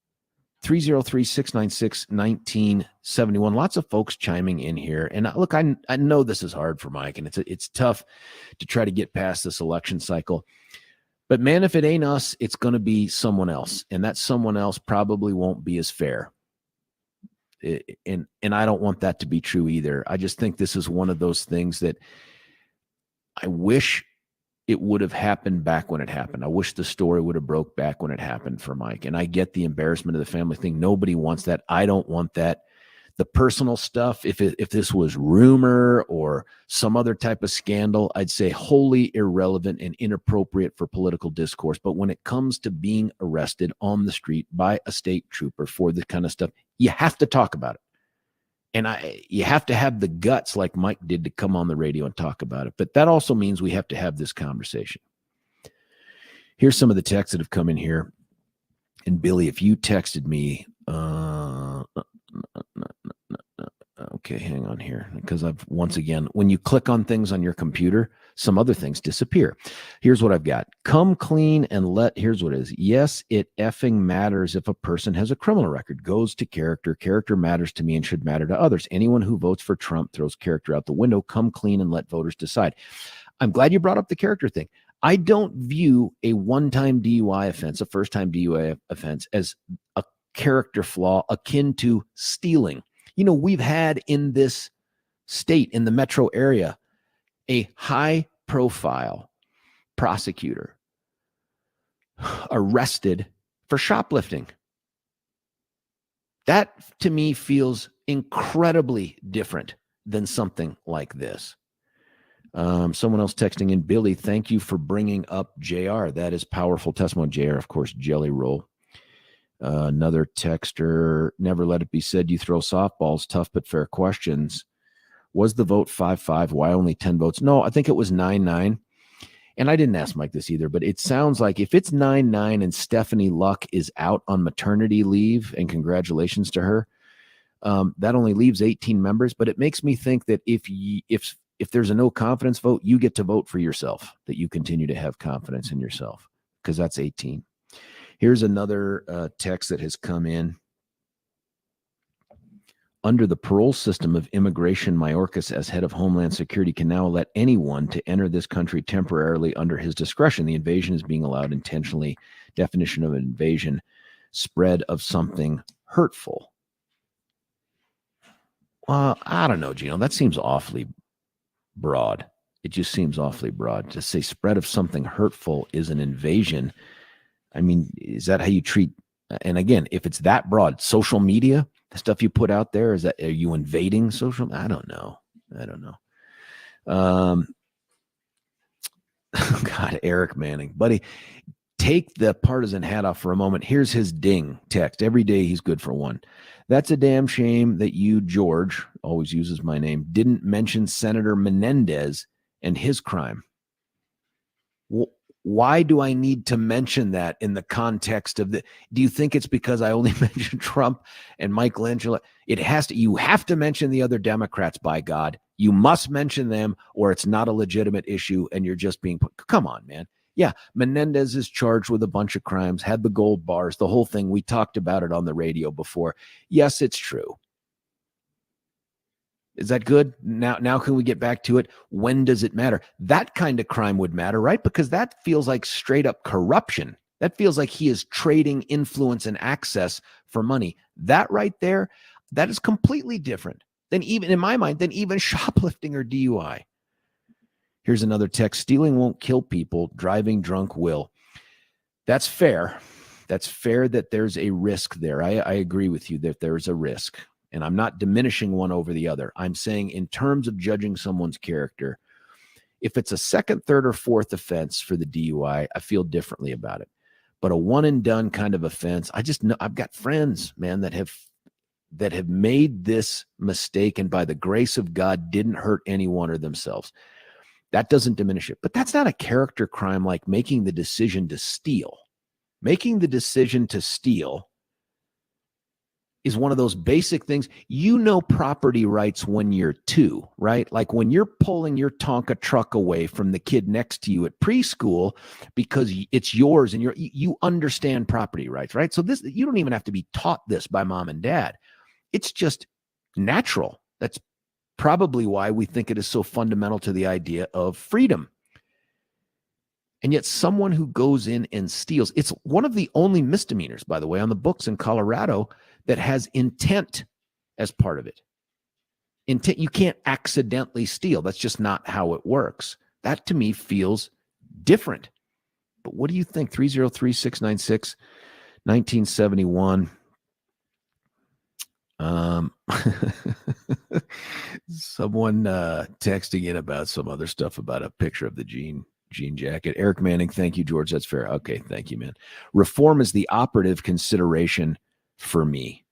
303-696-1971. Lots of folks chiming in here. And look, I know this is hard for Mike, and it's tough to try to get past this election cycle. But man, if it ain't us, it's going to be someone else. And that someone else probably won't be as fair. And I don't want that to be true either. I just think this is one of those things that I wish it would have happened back when it happened. I wish the story would have broke back when it happened for Mike. And I get the embarrassment of the family thing. Nobody wants that. I don't want that. The personal stuff, if this was rumor or some other type of scandal, I'd say wholly irrelevant and inappropriate for political discourse. But when it comes to being arrested on the street by a state trooper for this kind of stuff, you have to talk about it. And you have to have the guts like Mike did to come on the radio and talk about it. But that also means we have to have this conversation. Here's some of the texts that have come in here. And Billy, if you texted me, okay, hang on here, because I've once again, when you click on things on your computer, some other things disappear. Here's what I've got. Come clean and here's what it is. Yes, it effing matters if a person has a criminal record. Goes to character. Character matters to me and should matter to others. Anyone who votes for Trump throws character out the window. Come clean and let voters decide. I'm glad you brought up the character thing. I don't view a one-time DUI offense, a first-time DUI offense, as a character flaw akin to stealing. You know, we've had in this state, in the metro area, a high-profile prosecutor arrested for shoplifting. That, to me, feels incredibly different than something like this. Someone else texting in, Billy, thank you for bringing up JR. That is powerful testimony. JR, of course, Jelly Roll. Another texter, never let it be said you throw softballs, tough but fair questions. Was the vote 5-5? Why only 10 votes? No, I think it was 9-9. And I didn't ask Mike this either, but it sounds like if it's 9-9 and Stephanie Luck is out on maternity leave, and congratulations to her, that only leaves 18 members. But it makes me think that if there's a no confidence vote, you get to vote for yourself, that you continue to have confidence in yourself, because that's 18. Here's another text that has come in. Under the parole system of immigration, Mayorkas, as head of Homeland Security, can now let anyone to enter this country temporarily under his discretion. The invasion is being allowed intentionally. Definition of invasion, spread of something hurtful. Well, I don't know, Gino. That seems awfully broad. It just seems awfully broad. To say spread of something hurtful is an invasion. I mean, is that how you treat? And again, if it's that broad, social media, the stuff you put out there, are you invading social? I don't know. God, Eric Manning, buddy, take the partisan hat off for a moment. Here's his ding text. Every day he's good for one. That's a damn shame that you, George, always uses my name, didn't mention Senator Menendez and his crime. Why do I need to mention that in the context of do you think it's because I only mentioned Trump and Michelangelo? You have to mention the other Democrats, by God. You must mention them, or it's not a legitimate issue and you're just being come on, man. Yeah, Menendez is charged with a bunch of crimes, had the gold bars, the whole thing. We talked about it on the radio before. Yes, it's true. Is that good? Now can we get back to it? When does it matter? That kind of crime would matter, right? Because that feels like straight up corruption. That feels like he is trading influence and access for money. That right there, that is completely different than even, in my mind, than even shoplifting or DUI. Here's another text. Stealing won't kill people. Driving drunk will. That's fair. That's fair that there's a risk there. I agree with you that there's a risk. And I'm not diminishing one over the other. I'm saying in terms of judging someone's character, if it's a second, third, or fourth offense for the DUI, I feel differently about it. But a one and done kind of offense, I just know I've got friends, man, that have made this mistake and by the grace of God didn't hurt anyone or themselves. That doesn't diminish it. But that's not a character crime like making the decision to steal. Making the decision to steal is one of those basic things. You know property rights when you're 2, right? Like when you're pulling your Tonka truck away from the kid next to you at preschool because it's yours and you understand property rights, right? So this, you don't even have to be taught this by mom and dad. It's just natural. That's probably why we think it is so fundamental to the idea of freedom. And yet someone who goes in and steals, it's one of the only misdemeanors, by the way, on the books in Colorado that has intent as part of it. Intent, you can't accidentally steal. That's just not how it works. That to me feels different. But what do you think? 303-696-1971. Someone texting in about some other stuff about a picture of the jean jacket. Eric Manning, thank you, George. That's fair. Okay, thank you, man. Reform is the operative consideration for me.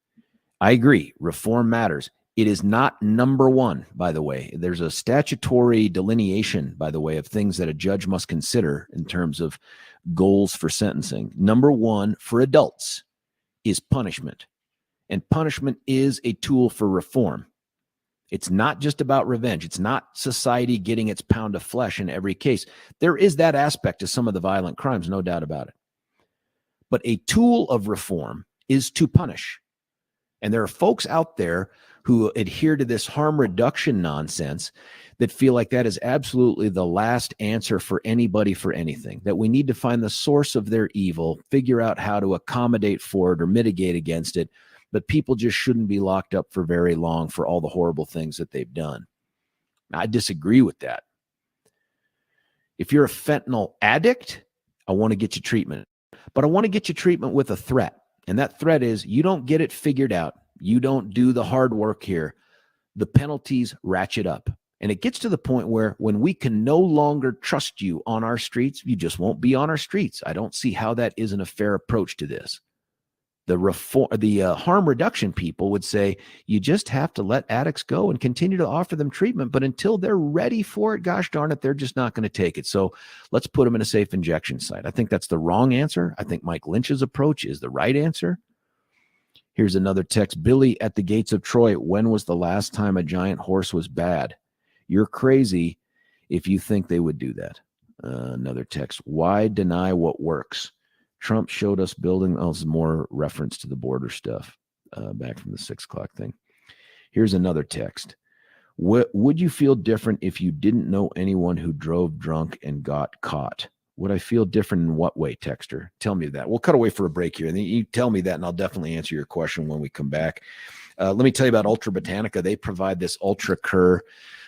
I agree. Reform matters. It is not number one, by the way. There's a statutory delineation, by the way, of things that a judge must consider in terms of goals for sentencing. Number one for adults is punishment. And punishment is a tool for reform. It's not just about revenge. It's not society getting its pound of flesh in every case. There is that aspect to some of the violent crimes, no doubt about it. But a tool of reform is to punish. And there are folks out there who adhere to this harm reduction nonsense that feel like that is absolutely the last answer for anybody for anything, that we need to find the source of their evil, figure out how to accommodate for it or mitigate against it, but people just shouldn't be locked up for very long for all the horrible things that they've done. I disagree with that. If you're a fentanyl addict, I want to get you treatment, but I want to get you treatment with a threat. And that threat is you don't get it figured out. You don't do the hard work here. The penalties ratchet up. And it gets to the point where when we can no longer trust you on our streets, you just won't be on our streets. I don't see how that isn't a fair approach to this. The harm reduction people would say you just have to let addicts go and continue to offer them treatment. But until they're ready for it, gosh darn it, they're just not going to take it. So let's put them in a safe injection site. I think that's the wrong answer. I think Mike Lynch's approach is the right answer. Here's another text. Billy at the gates of Troy. When was the last time a giant horse was bad? You're crazy if you think they would do that. Another text. Why deny what works? Trump showed us building. Oh, this is more reference to the border stuff back from the 6 o'clock thing. Here's another text. Would you feel different if you didn't know anyone who drove drunk and got caught? Would I feel different in what way, texter? Tell me that. We'll cut away for a break here. And then you tell me that, and I'll definitely answer your question when we come back. Let me tell you about Ultra Botanica. They provide this Ultra Cur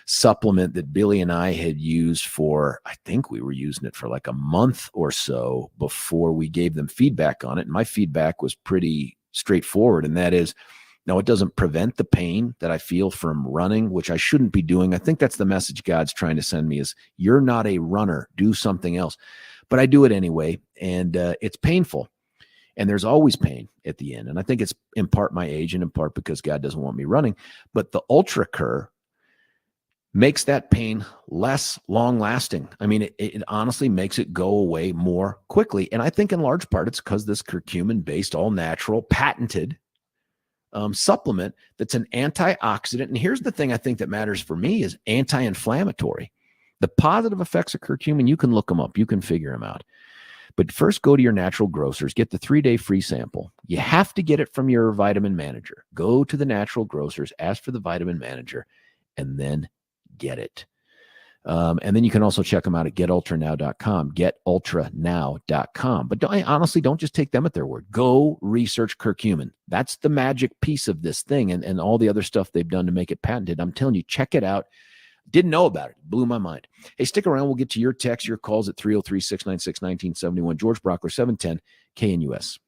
supplement that Billy and I had used for, I think we were using it for like a month or so before we gave them feedback on it. And my feedback was pretty straightforward. And that is, no, it doesn't prevent the pain that I feel from running, which I shouldn't be doing. I think that's the message God's trying to send me is you're not a runner, do something else. But I do it anyway. And it's painful. And there's always pain at the end. And I think it's in part my age and in part because God doesn't want me running. But the Ultra Cur makes that pain less long lasting. I mean, it honestly makes it go away more quickly. And I think in large part, it's because this curcumin based, all natural, patented supplement that's an antioxidant. And here's the thing I think that matters for me is anti-inflammatory. The positive effects of curcumin, you can look them up. You can figure them out. But first go to your natural grocers, get the 3-day free sample. You have to get it from your vitamin manager. Go to the natural grocers, ask for the vitamin manager, and then get it. And then you can also check them out at getultranow.com, getultranow.com. But honestly, don't just take them at their word. Go research curcumin. That's the magic piece of this thing and all the other stuff they've done to make it patented. I'm telling you, check it out. Didn't know about it. Blew my mind. Hey, stick around. We'll get to your texts, your calls at 303-696-1971. George Brauchler, 710 KNUS.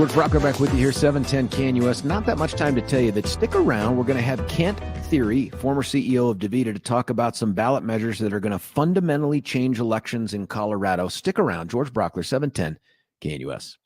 George Brauchler back with you here, 710 KNUS. Not that much time to tell you that. Stick around. We're going to have Kent Thiry, former CEO of DaVita, to talk about some ballot measures that are going to fundamentally change elections in Colorado. Stick around. George Brauchler, 710 KNUS.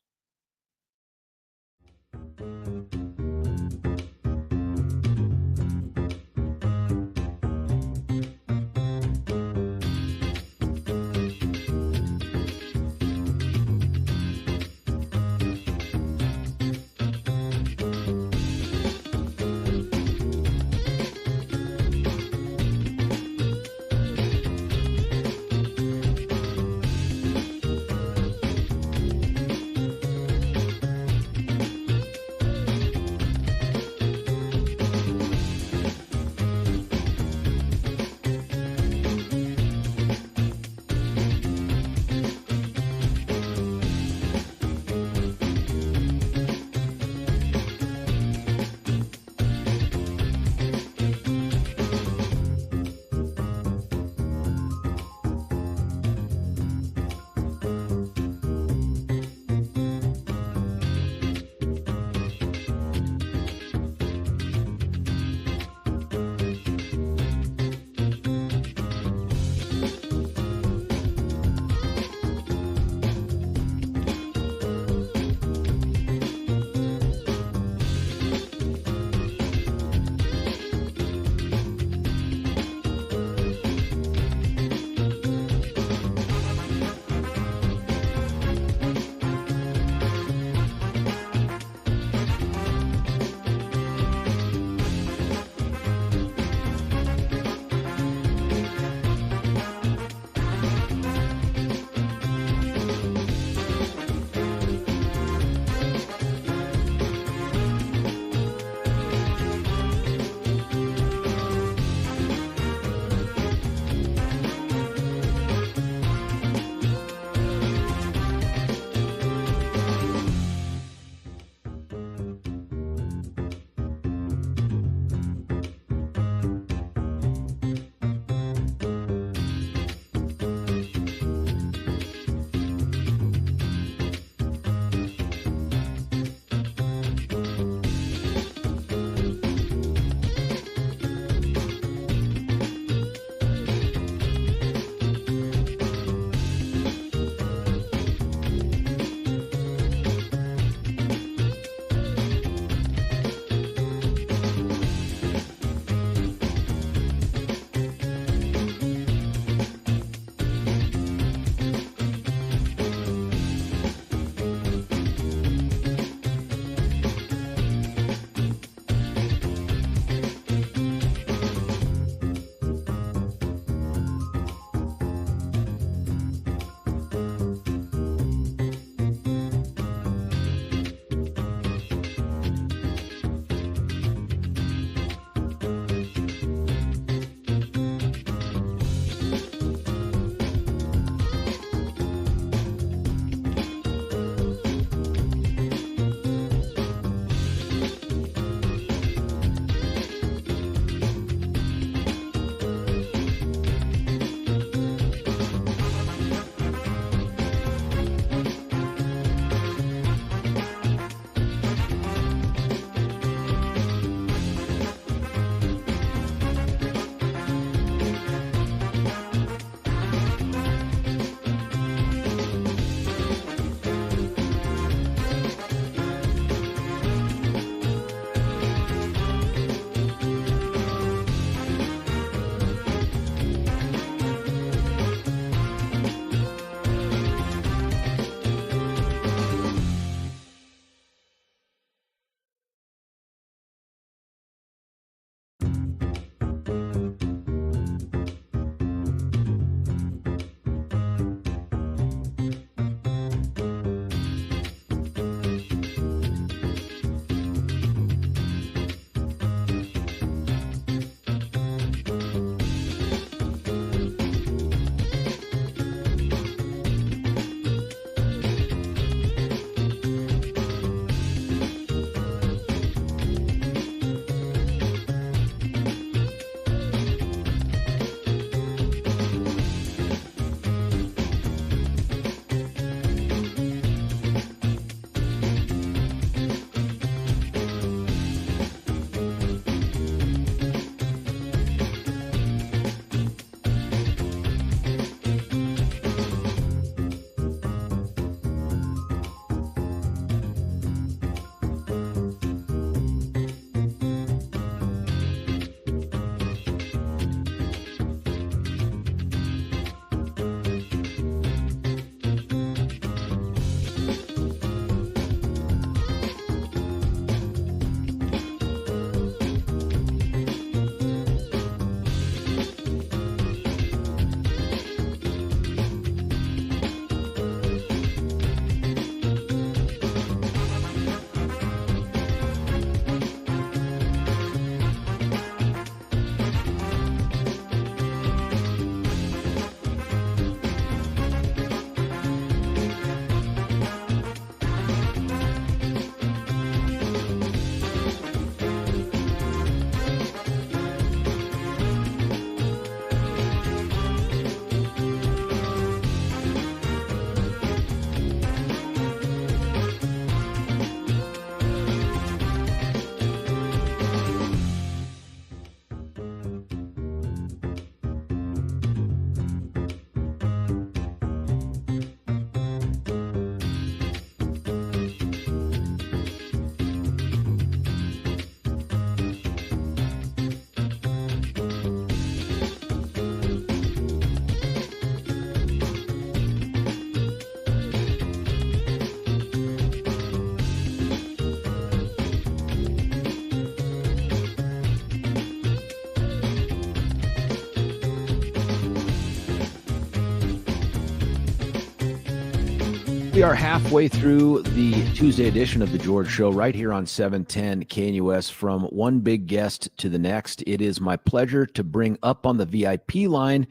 are halfway through the Tuesday edition of The George Show right here on 710 KNUS. From one big guest to the next, it is my pleasure to bring up on the VIP line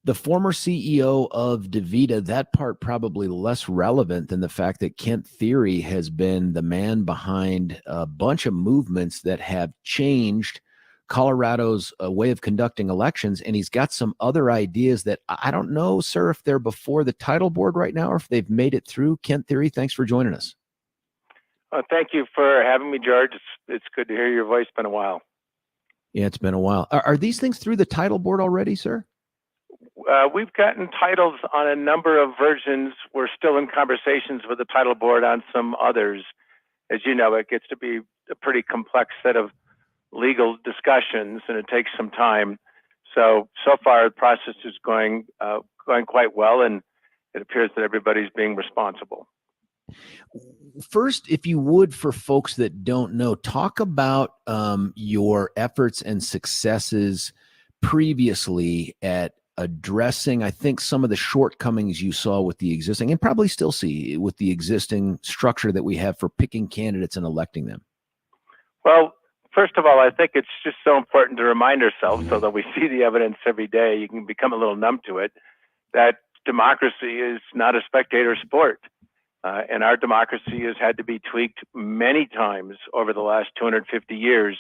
the former CEO of DaVita. That part probably less relevant than the fact that Kent Thiry has been the man behind a bunch of movements that have changed Colorado's way of conducting elections, and he's got some other ideas that I don't know, sir, if they're before the title board right now or if they've made it through. Kent Thiry, thanks for joining us. Thank you for having me, George. It's good to hear your voice. It's been a while. Yeah, it's been a while. Are these things through the title board already, sir? We've gotten titles on a number of versions. We're still in conversations with the title board on some others. As you know, it gets to be a pretty complex set of legal discussions, and it takes some time. So far, the process is going quite well, and it appears that everybody's being responsible. First, if you would, for folks that don't know, talk about your efforts and successes previously at addressing, I think, some of the shortcomings you saw with the existing, and probably still see with the existing structure that we have for picking candidates and electing them. Well, first of all, I think it's just so important to remind ourselves, so that we see the evidence every day, you can become a little numb to it, that democracy is not a spectator sport. And our democracy has had to be tweaked many times over the last 250 years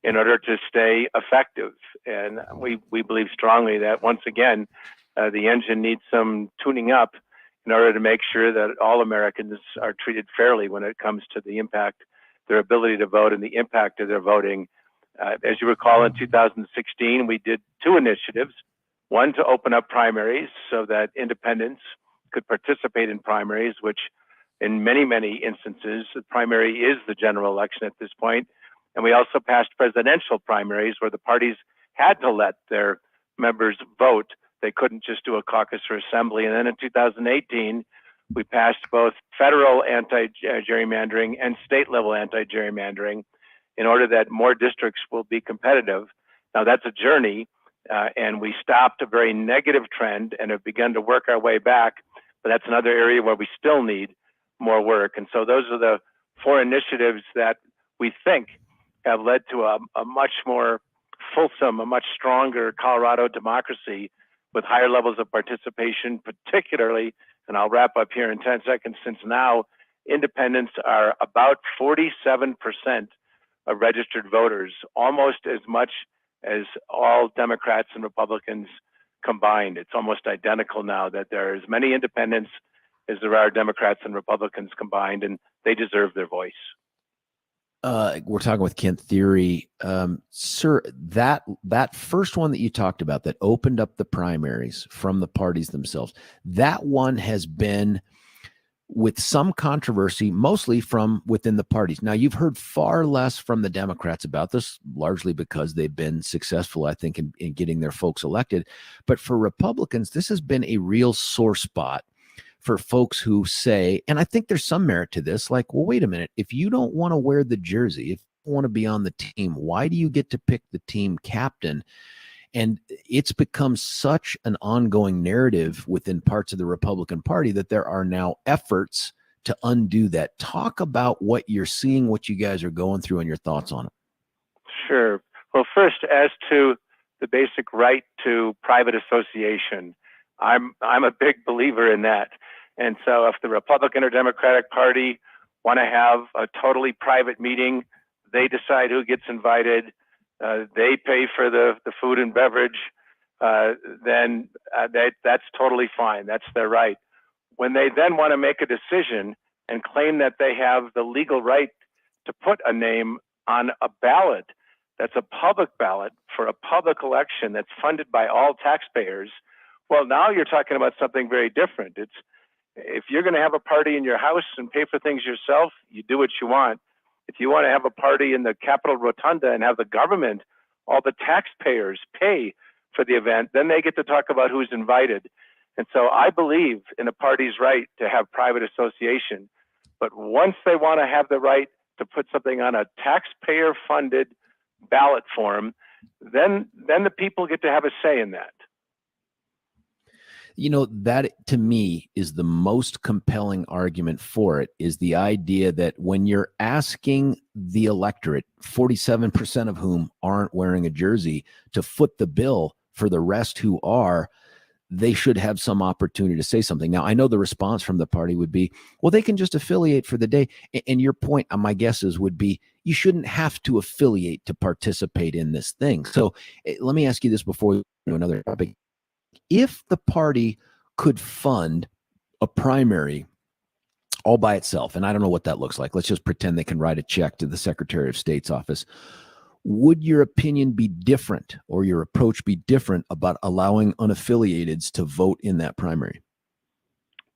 in order to stay effective. And we believe strongly that, once again, the engine needs some tuning up in order to make sure that all Americans are treated fairly when it comes to the impact, their ability to vote, and the impact of their voting. As you recall, in 2016, we did two initiatives. One, to open up primaries so that independents could participate in primaries, which in many, many instances, the primary is the general election at this point. And we also passed presidential primaries where the parties had to let their members vote. They couldn't just do a caucus or assembly. And then in 2018, we passed both federal anti-gerrymandering and state-level anti-gerrymandering in order that more districts will be competitive. Now, that's a journey, and we stopped a very negative trend and have begun to work our way back. But that's another area where we still need more work. And so those are the four initiatives that we think have led to a much more fulsome, a much stronger Colorado democracy with higher levels of participation, particularly, and I'll wrap up here in 10 seconds, since now independents are about 47% of registered voters, almost as much as all Democrats and Republicans combined. It's almost identical now, that there are as many independents as there are Democrats and Republicans combined, and they deserve their voice. We're talking with Kent Thiry. Sir, that first one that you talked about that opened up the primaries from the parties themselves, that one has been with some controversy, mostly from within the parties. Now, you've heard far less from the Democrats about this, largely because they've been successful, I think, in getting their folks elected. But for Republicans, this has been a real sore spot for folks who say, and I think there's some merit to this, like, well, wait a minute, if you don't want to wear the jersey, if you want to be on the team, why do you get to pick the team captain? And it's become such an ongoing narrative within parts of the Republican Party that there are now efforts to undo that. Talk about what you're seeing, what you guys are going through, and your thoughts on it. Sure. Well, first, as to the basic right to private association, I'm a big believer in that. And so if the Republican or Democratic Party want to have a totally private meeting, they decide who gets invited, they pay for the food and beverage, then that's totally fine. That's their right. When they then want to make a decision and claim that they have the legal right to put a name on a ballot that's a public ballot for a public election that's funded by all taxpayers, well, now you're talking about something very different. It's, if you're going to have a party in your house and pay for things yourself, you do what you want. If you want to have a party in the Capitol Rotunda and have the government, all the taxpayers pay for the event, then they get to talk about who's invited. And so I believe in a party's right to have private association. But once they want to have the right to put something on a taxpayer-funded ballot form, then the people get to have a say in that. That to me is the most compelling argument for it, is the idea that when you're asking the electorate, 47% of whom aren't wearing a jersey, to foot the bill for the rest who are, they should have some opportunity to say something. Now, I know the response from the party would be, well, they can just affiliate for the day. And your point, my guesses would be, you shouldn't have to affiliate to participate in this thing. So let me ask you this before we do another topic. If the party could fund a primary all by itself, and I don't know what that looks like, let's just pretend they can write a check to the Secretary of State's office, would your opinion be different, or your approach be different about allowing unaffiliateds to vote in that primary?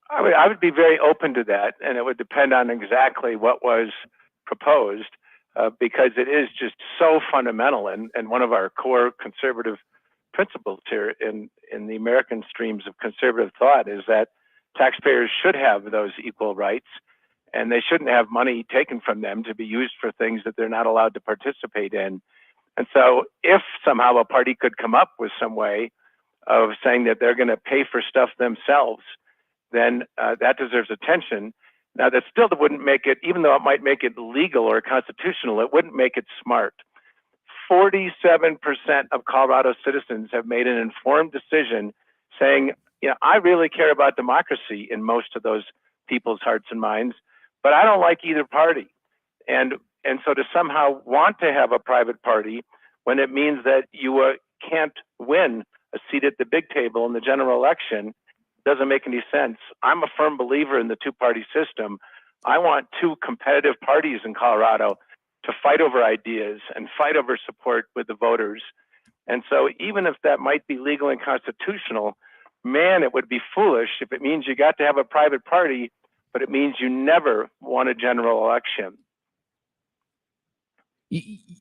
I would be very open to that, and it would depend on exactly what was proposed, because it is just so fundamental and one of our core conservative principles here in the American streams of conservative thought is that taxpayers should have those equal rights, and they shouldn't have money taken from them to be used for things that they're not allowed to participate in. And so if somehow a party could come up with some way of saying that they're going to pay for stuff themselves, then that deserves attention. Now, that still wouldn't make it, even though it might make it legal or constitutional, it wouldn't make it smart. 47% of Colorado citizens have made an informed decision saying, I really care about democracy in most of those people's hearts and minds, but I don't like either party. And so to somehow want to have a private party when it means that you can't win a seat at the big table in the general election doesn't make any sense. I'm a firm believer in the two-party system. I want two competitive parties in Colorado to fight over ideas and fight over support with the voters. And so even if that might be legal and constitutional, man, it would be foolish if it means you got to have a private party, but it means you never won a general election.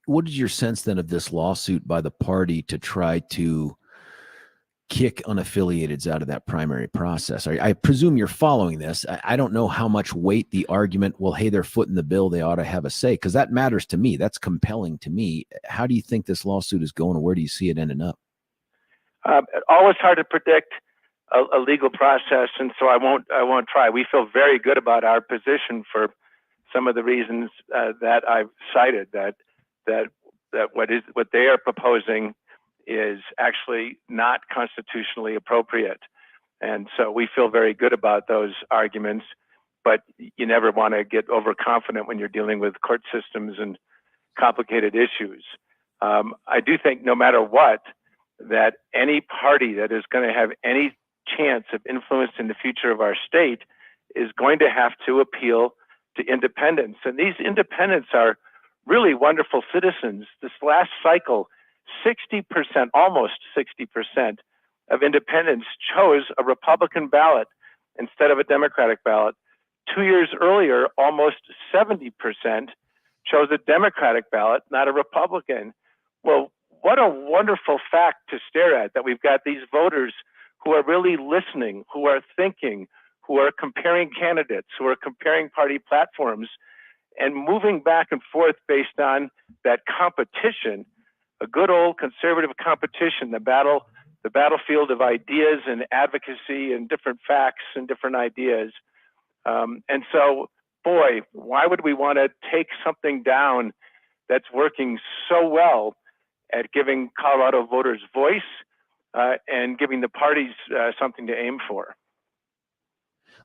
What is your sense then of this lawsuit by the party to try to kick unaffiliateds out of that primary process? I presume you're following this. I don't know how much weight the argument, well, hey, they're footing the bill, they ought to have a say, because that matters to me. That's compelling to me. How do you think this lawsuit is going, or where do you see it ending up? Always hard to predict a legal process, and so I won't try. We feel very good about our position for some of the reasons that I've cited, that what they are proposing is actually not constitutionally appropriate. And so we feel very good about those arguments, but you never want to get overconfident when you're dealing with court systems and complicated issues. I do think no matter what, that any party that is going to have any chance of influencing the future of our state is going to have to appeal to independents. And these independents are really wonderful citizens. This last cycle, 60%, almost 60% of independents chose a Republican ballot instead of a Democratic ballot. 2 years earlier, almost 70% chose a Democratic ballot, not a Republican. Well, what a wonderful fact to stare at, that we've got these voters who are really listening, who are thinking, who are comparing candidates, who are comparing party platforms, and moving back and forth based on that competition, a good old conservative competition, the battlefield of ideas and advocacy and different facts and different ideas. And so, boy, why would we want to take something down that's working so well at giving Colorado voters voice and giving the parties something to aim for?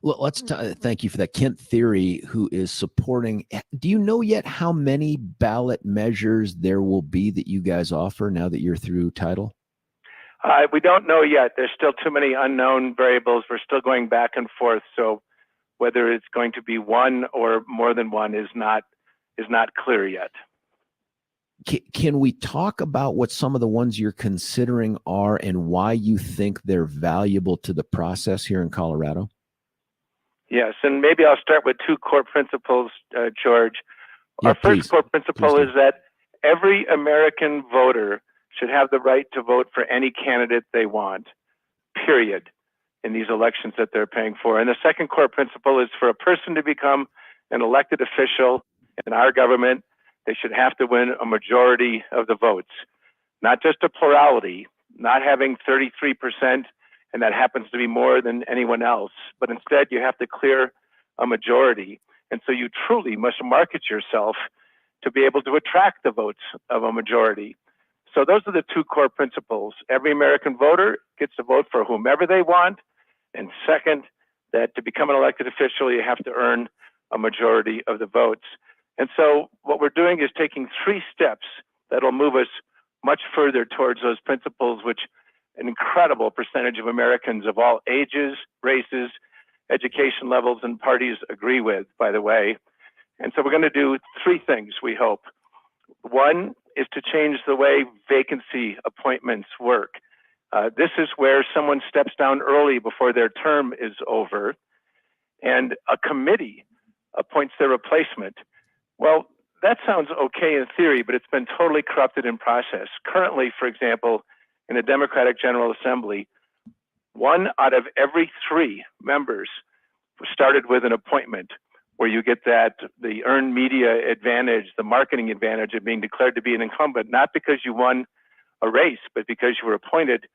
Well, let's thank you for that. Kent Theory, who is supporting, do you know yet how many ballot measures there will be that you guys offer now that you're through title? We don't know yet. There's still too many unknown variables. We're still going back and forth. So whether it's going to be one or more than one is not clear yet. Can we talk about what some of the ones you're considering are and why you think they're valuable to the process here in Colorado? Yes, and maybe I'll start with two core principles, George. Yeah, Our first core principle is that every American voter should have the right to vote for any candidate they want, period, in these elections that they're paying for. And the second core principle is for a person to become an elected official in our government, they should have to win a majority of the votes, not just a plurality, not having 33% and that happens to be more than anyone else. But instead, you have to clear a majority. And so you truly must market yourself to be able to attract the votes of a majority. So those are the two core principles. Every American voter gets to vote for whomever they want. And second, that to become an elected official, you have to earn a majority of the votes. And so what we're doing is taking 3 steps that'll move us much further towards those principles, which an incredible percentage of Americans of all ages, races, education levels, and parties agree with, by the way. And so we're going to do 3 things, we hope. One is to change the way vacancy appointments work. This is where someone steps down early before their term is over, and a committee appoints their replacement. Well, that sounds okay in theory, but it's been totally corrupted in process. Currently, for example, in the Democratic General Assembly, 1 out of every 3 members started with an appointment where you get the earned media advantage, the marketing advantage of being declared to be an incumbent, not because you won a race, but because you were appointed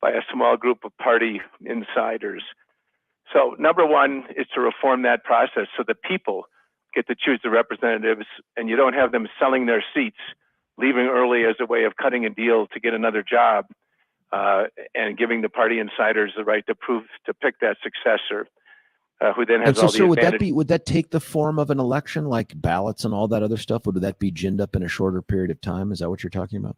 by a small group of party insiders. So number 1 is to reform that process so the people get to choose the representatives and you don't have them selling their seats, leaving early as a way of cutting a deal to get another job, and giving the party insiders the right to pick that successor, who then has all the advantages. Would that take the form of an election, like ballots and all that other stuff? Would that be ginned up in a shorter period of time? Is that what you're talking about?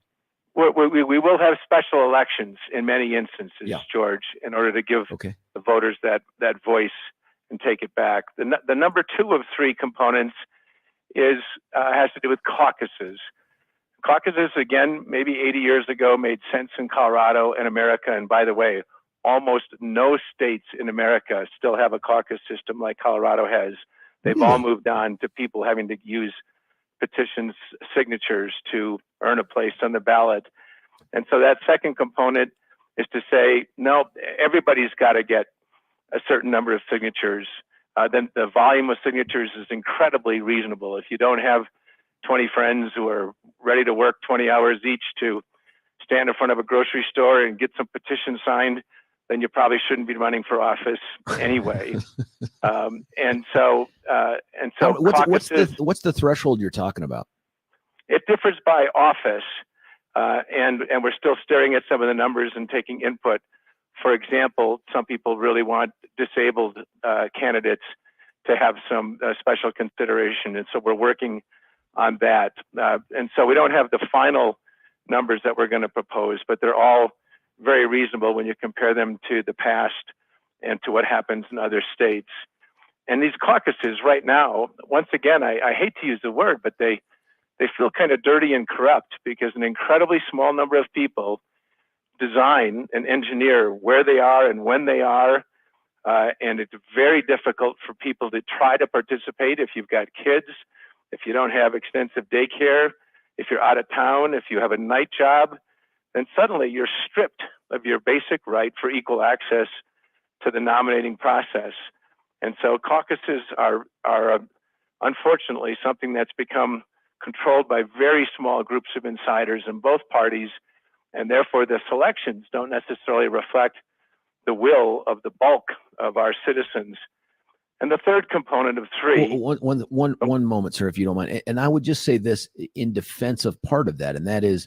We will have special elections in many instances, George, in order to give the voters that voice and take it back. The number 2 of 3 components has to do with caucuses. Caucuses, again, maybe 80 years ago made sense in Colorado and America. And by the way, almost no states in America still have a caucus system like Colorado has. They've all moved on to people having to use petitions, signatures to earn a place on the ballot. And so that second component is to say, no, everybody's got to get a certain number of signatures. Then the volume of signatures is incredibly reasonable. If you don't have 20 friends who are ready to work 20 hours each to stand in front of a grocery store and get some petitions signed, then you probably shouldn't be running for office anyway. What's the threshold you're talking about? It differs by office, and we're still staring at some of the numbers and taking input. For example, some people really want disabled candidates to have some special consideration, and so we're working on that. And so we don't have the final numbers that we're going to propose, but they're all very reasonable when you compare them to the past and to what happens in other states. And these caucuses right now, once again, I hate to use the word, but they feel kind of dirty and corrupt because an incredibly small number of people design and engineer where they are and when they are. And it's very difficult for people to try to participate if you've got kids, if you don't have extensive daycare, if you're out of town, if you have a night job, then suddenly you're stripped of your basic right for equal access to the nominating process. And so caucuses are unfortunately something that's become controlled by very small groups of insiders in both parties, and therefore the selections don't necessarily reflect the will of the bulk of our citizens. And the third component of 3. One moment, sir, if you don't mind. And I would just say this in defense of part of that, and that is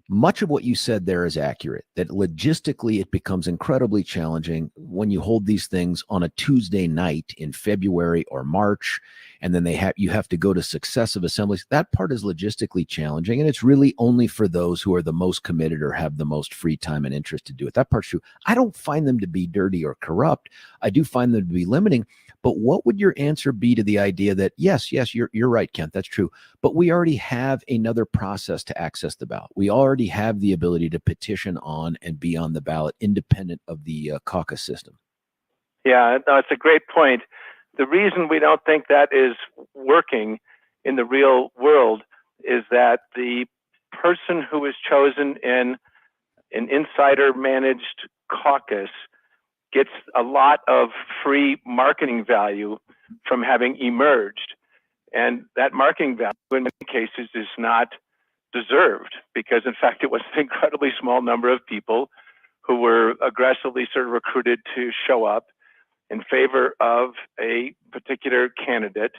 much of what you said there is accurate, that logistically it becomes incredibly challenging when you hold these things on a Tuesday night in February or March, and then you have to go to successive assemblies. That part is logistically challenging, and it's really only for those who are the most committed or have the most free time and interest to do it. That part's true. I don't find them to be dirty or corrupt. I do find them to be limiting. But what would your answer be to the idea that, yes, you're right, Kent, that's true, but we already have another process to access the ballot. We already have the ability to petition on and be on the ballot independent of the caucus system. Yeah, no, it's a great point. The reason we don't think that is working in the real world is that the person who is chosen in an insider-managed caucus gets a lot of free marketing value from having emerged. And that marketing value in many cases is not deserved because in fact it was an incredibly small number of people who were aggressively sort of recruited to show up in favor of a particular candidate.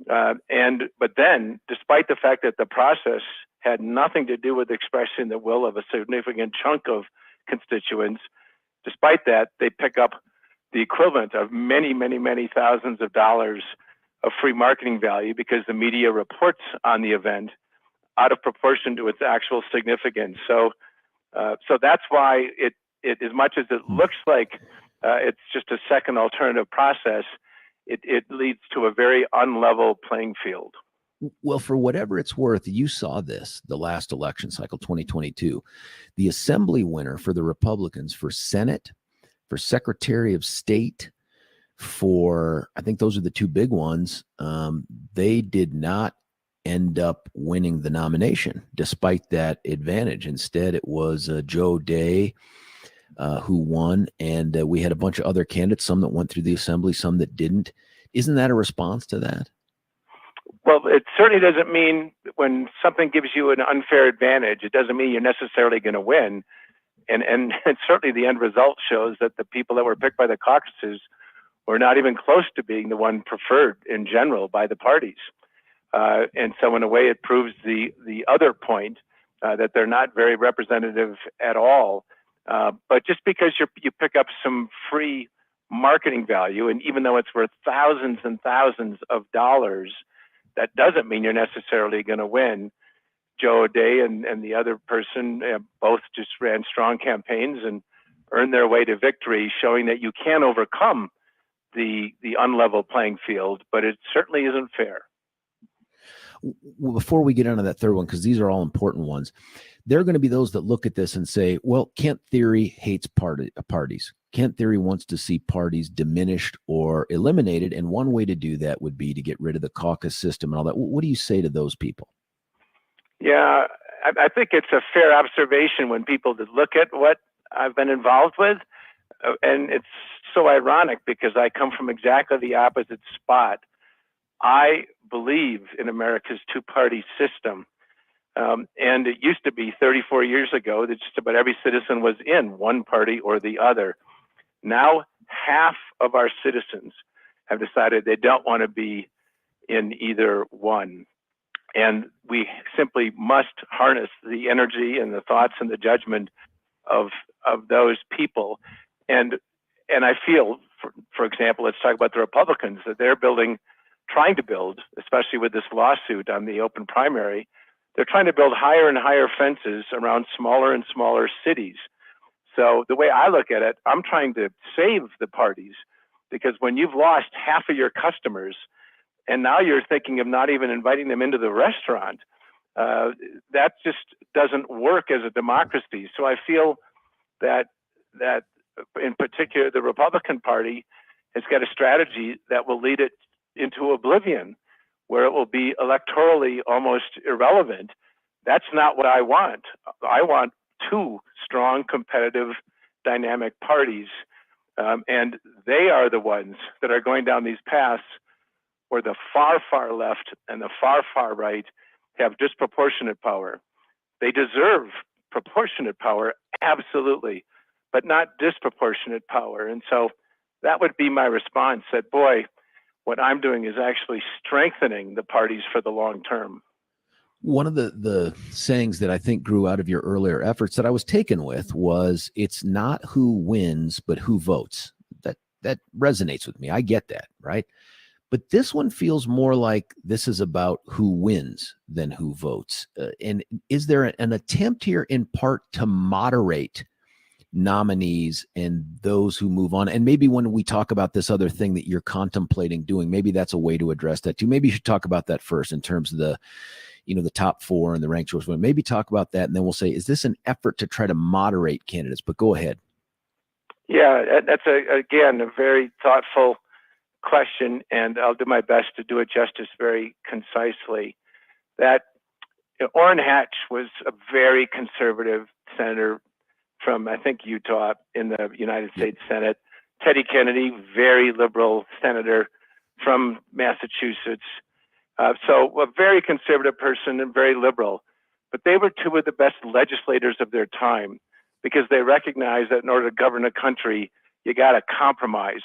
But then, despite the fact that the process had nothing to do with expressing the will of a significant chunk of constituents, despite that, they pick up the equivalent of many, many, many thousands of dollars of free marketing value because the media reports on the event out of proportion to its actual significance. So that's why it as much as it looks like it's just a second alternative process, it leads to a very unlevel playing field. Well, for whatever it's worth, you saw this the last election cycle, 2022. The assembly winner for the Republicans for Senate, for Secretary of State, for, I think those are the two big ones, they did not end up winning the nomination despite that advantage. Instead, it was Joe Day who won, and we had a bunch of other candidates, some that went through the assembly, some that didn't. Isn't that a response to that? Well, it certainly doesn't mean when something gives you an unfair advantage, it doesn't mean you're necessarily going to win. And certainly the end result shows that the people that were picked by the caucuses were not even close to being the one preferred in general by the parties. And so in a way, it proves the other point that they're not very representative at all. But just because you pick up some free marketing value, and even though it's worth thousands and thousands of dollars, that doesn't mean you're necessarily going to win. Joe O'Dea and the other person both just ran strong campaigns and earned their way to victory, showing that you can overcome the unlevel playing field, but it certainly isn't fair. Before we get into that third one, because these are all important ones, there are going to be those that look at this and say, well, Kent Theory hates parties. Kent Theory wants to see parties diminished or eliminated, and one way to do that would be to get rid of the caucus system and all that. What do you say to those people? Yeah, I think it's a fair observation when people look at what I've been involved with. And it's so ironic because I come from exactly the opposite spot. I believe in America's two-party system. And it used to be 34 years ago that just about every citizen was in one party or the other. Now, half of our citizens have decided they don't want to be in either one. And we simply must harness the energy and the thoughts and the judgment of those people. And I feel, for example, let's talk about the Republicans, that they're trying to build, especially with this lawsuit on the open primary, they're trying to build higher and higher fences around smaller and smaller cities. So the way I look at it, I'm trying to save the parties, because when you've lost half of your customers and now you're thinking of not even inviting them into the restaurant, that just doesn't work as a democracy. So I feel that in particular, the Republican Party has got a strategy that will lead it into oblivion, where it will be electorally almost irrelevant. That's not what I want. I want two strong, competitive, dynamic parties. And they are the ones that are going down these paths where the far, far left and the far, far right have disproportionate power. They deserve proportionate power, absolutely, but not disproportionate power. And so that would be my response, that, boy, what I'm doing is actually strengthening the parties for the long term. One of the sayings that I think grew out of your earlier efforts that I was taken with was, it's not who wins, but who votes. That resonates with me. I get that, right? But this one feels more like this is about who wins than who votes. And is there an attempt here in part to moderate nominees and those who move on? And maybe when we talk about this other thing that you're contemplating doing, maybe that's a way to address that too. Maybe you should talk about that first in terms of the top four and the ranked choice. Maybe talk about that, and then we'll say, is this an effort to try to moderate candidates? But go ahead. Yeah, that's again a very thoughtful question, and I'll do my best to do it justice very concisely. That Orrin Hatch was a very conservative senator from, I think, Utah in the United States Senate. Teddy Kennedy, very liberal senator from Massachusetts. So a very conservative person and very liberal. But they were two of the best legislators of their time. because they recognize that in order to govern a country, you got to compromise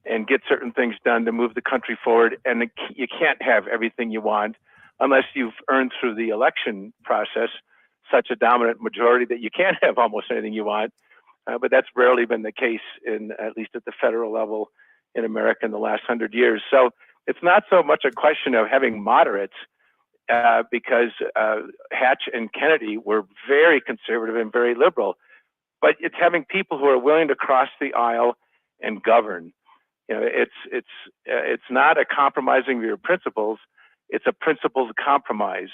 and get certain things done to move the country forward. And you can't have everything you want unless you've earned through the election process such a dominant majority that you can't have almost anything you want. But that's rarely been the case, at least at the federal level in America in the last 100 years. So it's not so much a question of having moderates, because Hatch and Kennedy were very conservative and very liberal, but it's having people who are willing to cross the aisle and govern. It's not a compromising of your principles; it's a principled compromise.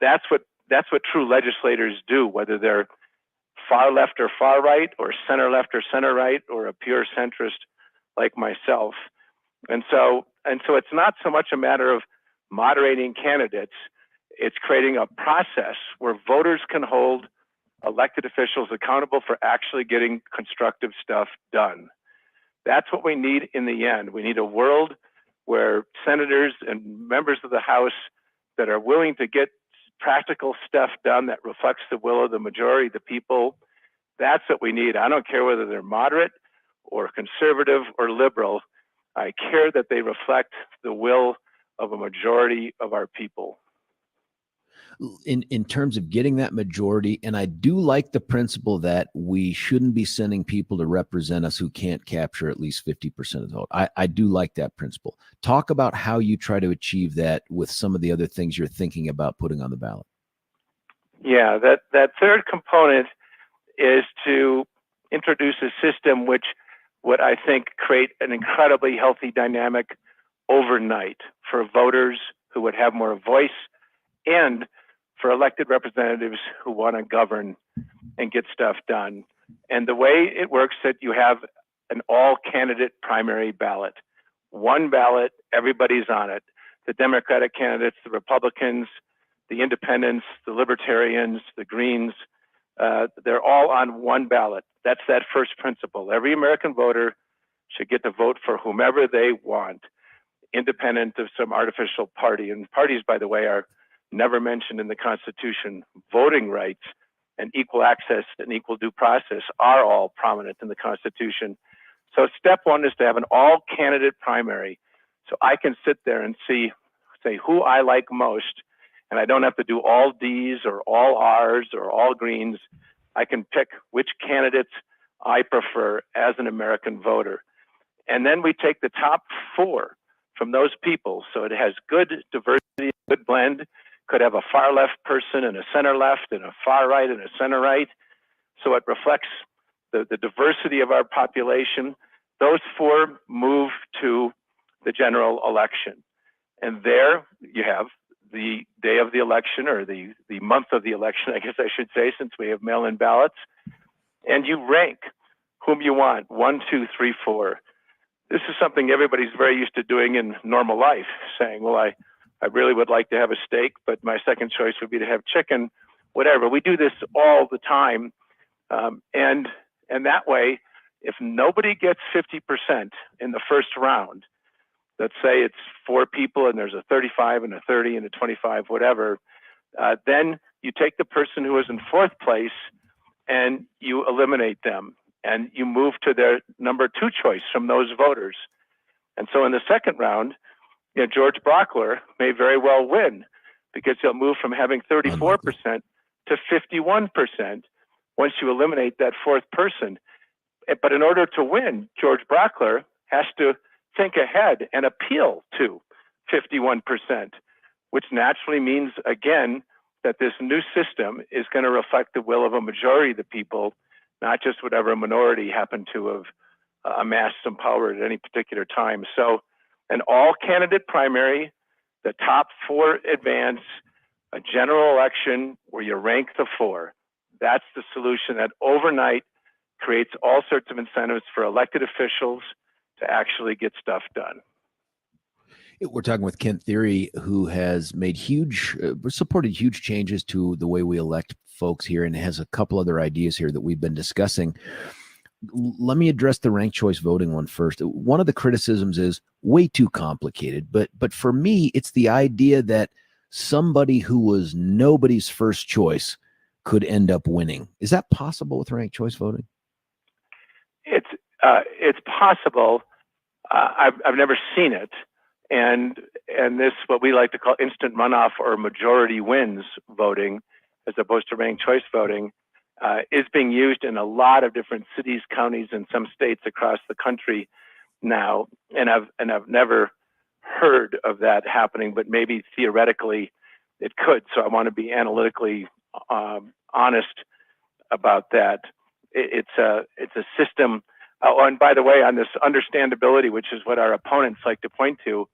That's what true legislators do, whether they're far left or far right, or center left or center right, or a pure centrist like myself. And so it's not so much a matter of moderating candidates. It's creating a process where voters can hold elected officials accountable for actually getting constructive stuff done. That's what we need in the end. We need a world where senators and members of the House that are willing to get practical stuff done that reflects the will of the majority of the people. That's what we need. I don't care whether they're moderate or conservative or liberal. I care that they reflect the will of a majority of our people. In terms of getting that majority, and I do like the principle that we shouldn't be sending people to represent us who can't capture at least 50% of the vote. I do like that principle. Talk about how you try to achieve that with some of the other things you're thinking about putting on the ballot. Yeah, that third component is to introduce a system which would, I think, create an incredibly healthy dynamic overnight for voters who would have more voice, and for elected representatives who want to govern and get stuff done. And the way it works is that you have an all-candidate primary ballot. One ballot, everybody's on it. The Democratic candidates, the Republicans, the Independents, the Libertarians, the Greens, they're all on one ballot. That's that first principle. Every American voter should get to vote for whomever they want, independent of some artificial party. And parties, by the way, are never mentioned in the Constitution. Voting rights and equal access and equal due process are all prominent in the Constitution. So step one is to have an all-candidate primary. So I can sit there and say who I like most, and I don't have to do all Ds or all Rs or all Greens. I can pick which candidates I prefer as an American voter. And then we take the top 4 from those people. So it has good diversity, good blend. Could have a far left person and a center left and a far right and a center right. So it reflects the diversity of our population. Those 4 move to the general election. And there you have the day of the election, or the month of the election, I guess I should say, since we have mail-in ballots. And you rank whom you want, 1, 2, 3, 4. This is something everybody's very used to doing in normal life, saying, well, I really would like to have a steak, but my second choice would be to have chicken, whatever. We do this all the time. And that way, if nobody gets 50% in the first round, let's say it's 4 people and there's a 35 and a 30 and a 25, whatever, then you take the person who is in 4th place and you eliminate them, and you move to their number 2 choice from those voters. And so in the second round, George Brauchler may very well win, because he'll move from having 34% to 51% once you eliminate that 4th person. But in order to win, George Brauchler has to think ahead and appeal to 51%, which naturally means, again, that this new system is going to reflect the will of a majority of the people, not just whatever minority happened to have amassed some power at any particular time. So an all-candidate primary, the top 4 advance, a general election where you rank the 4. That's the solution that overnight creates all sorts of incentives for elected officials to actually get stuff done. We're talking with Kent Thiry, who has made supported huge changes to the way we elect folks here, and has a couple other ideas here that we've been discussing. Let me address the ranked choice voting one first. One of the criticisms is way too complicated, but for me, it's the idea that somebody who was nobody's first choice could end up winning. Is that possible with ranked choice voting? It's possible. I've never seen it, and this, what we like to call instant runoff or majority wins voting, as opposed to ranked choice voting, is being used in a lot of different cities, counties, and some states across the country now. And I've never heard of that happening, but maybe theoretically it could. So I want to be analytically honest about that. It's a system. Oh, and by the way, on this understandability, which is what our opponents like to point to,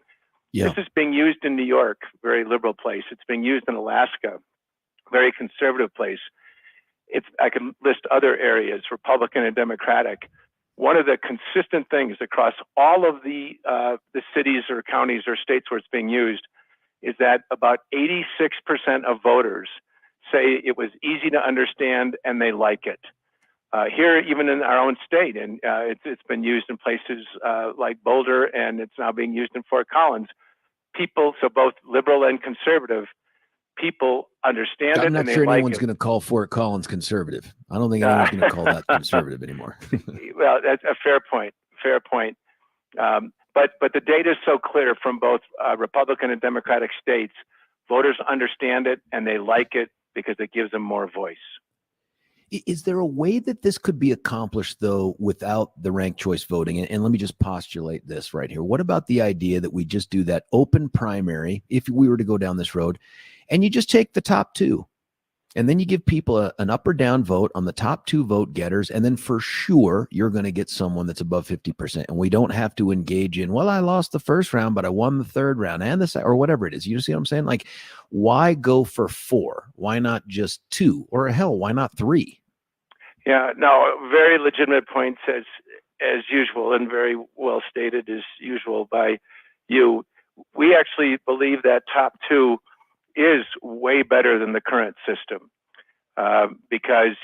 this is being used in New York, very liberal place. It's being used in Alaska, very conservative place. I can list other areas, Republican and Democratic. One of the consistent things across all of the cities or counties or states where it's being used is that about 86% of voters say it was easy to understand and they like it. Here, even in our own state, and it's been used in places like Boulder, and it's now being used in Fort Collins. People, so both liberal and conservative, people understand it. I'm not and sure they anyone's like going to call Fort Collins conservative. I don't think anyone's going to call that conservative anymore. Well, that's a fair point. Fair point. But the data is so clear from both Republican and Democratic states. Voters understand it and they like it because it gives them more voice. Is there a way that this could be accomplished, though, without the ranked choice voting? And let me just postulate this right here. What about the idea that we just do that open primary, if we were to go down this road, and you just take the top two, and then you give people an up or down vote on the top two vote getters, and then for sure you're going to get someone that's above 50%. And we don't have to engage in, well, I lost the first round, but I won the third round and the second, or whatever it is. You see what I'm saying? Like, why go for 4? Why not just 2? Or hell, why not 3? Yeah, no, very legitimate points as usual, and very well stated as usual by you. We actually believe that top 2 is way better than the current system because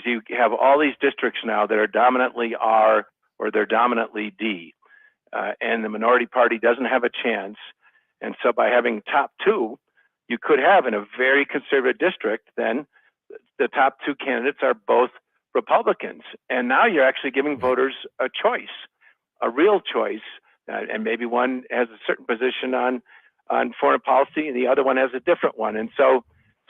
you have all these districts now that are dominantly R or they're dominantly D, and the minority party doesn't have a chance. And so by having top 2, you could have in a very conservative district, then the top 2 candidates are both Republicans. And now you're actually giving voters a choice, a real choice. And maybe one has a certain position on foreign policy and the other one has a different one. And so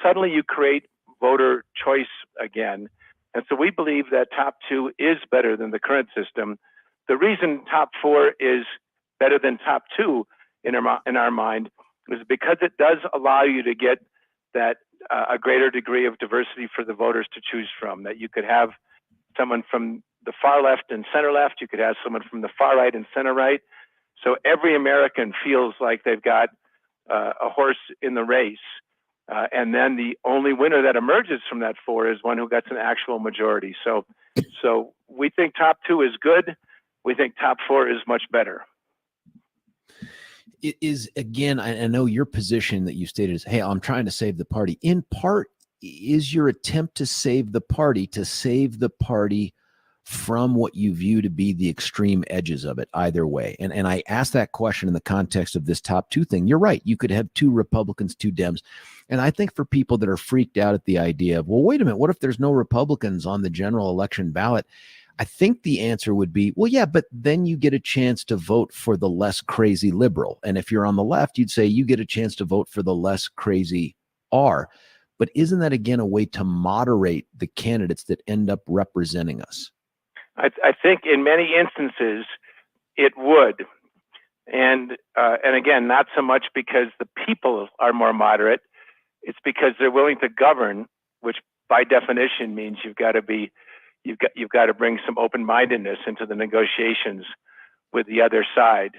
suddenly you create voter choice again. And so we believe that top 2 is better than the current system. The reason top 4 is better than top 2 in our mind is because it does allow you to get that a greater degree of diversity for the voters to choose from, that you could have someone from the far left and center left, you could have someone from the far right and center right. So every American feels like they've got a horse in the race. And then the only winner that emerges from that 4 is one who gets an actual majority. So we think top 2 is good. We think top 4 is much better. It is, again, I know your position that you stated is, hey, I'm trying to save the party. In part, is your attempt to save the party from what you view to be the extreme edges of it either way? And I asked that question in the context of this top 2 thing. You're right. You could have 2 Republicans, 2 Dems. And I think for people that are freaked out at the idea of, well, wait a minute, what if there's no Republicans on the general election ballot? I think the answer would be, well, yeah, but then you get a chance to vote for the less crazy liberal. And if you're on the left, you'd say you get a chance to vote for the less crazy R. But isn't that, again, a way to moderate the candidates that end up representing us? I think in many instances it would. And again, not so much because the people are more moderate. It's because they're willing to govern, which by definition means you've got to bring some open-mindedness into the negotiations with the other side.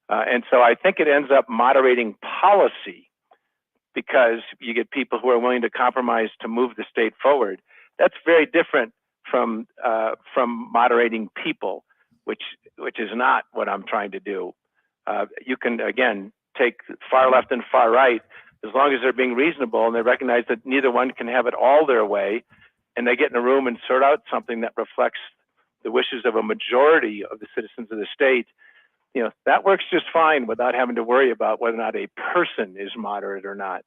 And so I think it ends up moderating policy because you get people who are willing to compromise to move the state forward. That's very different from moderating people, which is not what I'm trying to do. You can, again, take far left and far right as long as they're being reasonable and they recognize that neither one can have it all their way, and they get in a room and sort out something that reflects the wishes of a majority of the citizens of the state. You know, that works just fine without having to worry about whether or not a person is moderate or not.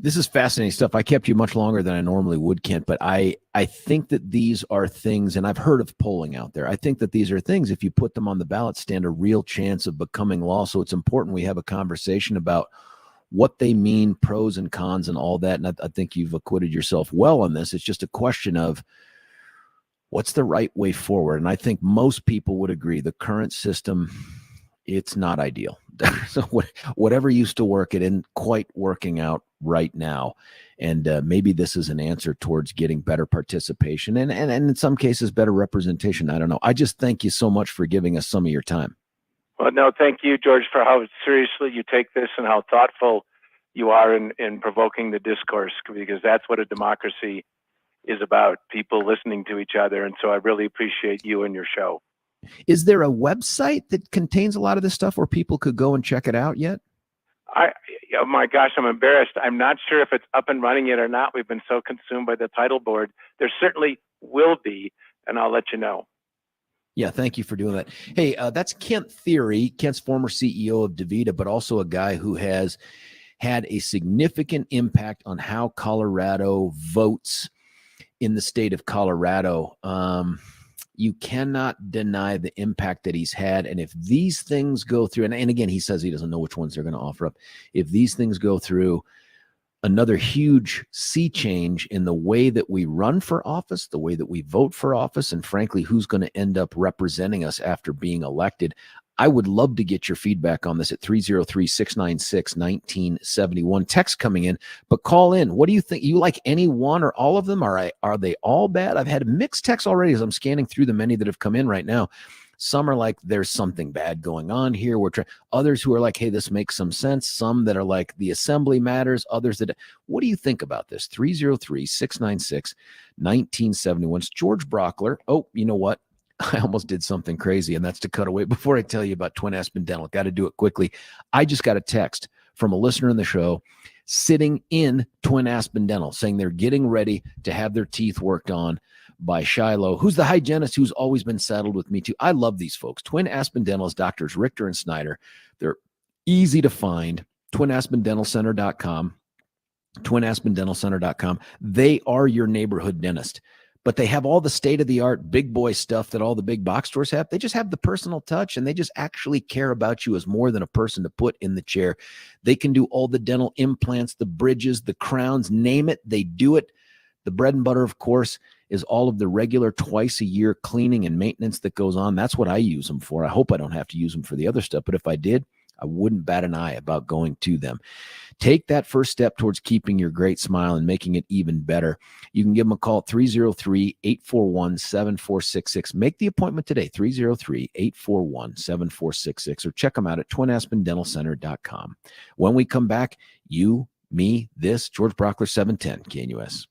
This is fascinating stuff. I kept you much longer than I normally would, Kent, but I think that these are things, and I've heard of polling out there. I think that these are things, if you put them on the ballot, stand a real chance of becoming law. So it's important we have a conversation about what they mean, pros and cons and all that. And I think you've acquitted yourself well on this. It's just a question of what's the right way forward. And I think most people would agree the current system, it's not ideal. So whatever used to work, it isn't quite working out right now. And maybe this is an answer towards getting better participation and in some cases, better representation. I don't know. I just thank you so much for giving us some of your time. Well, no, thank you, George, for how seriously you take this and how thoughtful you are in provoking the discourse, because that's what a democracy is about, people listening to each other. And so I really appreciate you and your show. Is there a website that contains a lot of this stuff where people could go and check it out yet? Oh my gosh, I'm embarrassed. I'm not sure if it's up and running yet or not. We've been so consumed by the title board. There certainly will be, and I'll let you know. Yeah, thank you for doing that. Hey, that's Kent Thiry, Kent's former CEO of DaVita, but also a guy who has had a significant impact on how Colorado votes in the state of Colorado. You cannot deny the impact that he's had. And if these things go through, and again, he says he doesn't know which ones they're going to offer up. If these things go through, another huge sea change in the way that we run for office, the way that we vote for office, and frankly, who's going to end up representing us after being elected. I would love to get your feedback on this at 303-696-1971. Text coming in, but call in. What do you think? You like any one or all of them? Are they all bad? I've had mixed texts already as I'm scanning through the many that have come in right now. Some are like, there's something bad going on here. Others who are like, hey, this makes some sense. Some that are like, the assembly matters. Others that, what do you think about this? 303-696-1971. It's George Brauchler. Oh, you know what? I almost did something crazy, and that's to cut away before I tell you about Twin Aspen Dental. Got to do it quickly. I just got a text from a listener in the show sitting in Twin Aspen Dental saying they're getting ready to have their teeth worked on by Shiloh, who's the hygienist who's always been saddled with me too. I love these folks. Twin Aspen Dental is Doctors Richter and Snyder. They're easy to find. TwinAspenDentalCenter.com. TwinAspenDentalCenter.com. They are your neighborhood dentist. But they have all the state-of-the-art big boy stuff that all the big box stores have. They just have the personal touch, and they just actually care about you as more than a person to put in the chair. They can do all the dental implants, the bridges, the crowns, name it, they do it. The bread and butter, of course, is all of the regular twice-a-year cleaning and maintenance that goes on. That's what I use them for. I hope I don't have to use them for the other stuff, but if I did, I wouldn't bat an eye about going to them. Take that first step towards keeping your great smile and making it even better. You can give them a call at 303-841-7466. Make the appointment today, 303-841-7466, or check them out at TwinAspenDentalCenter.com. When we come back, you, me, this, George Brauchler, 710 KNUS.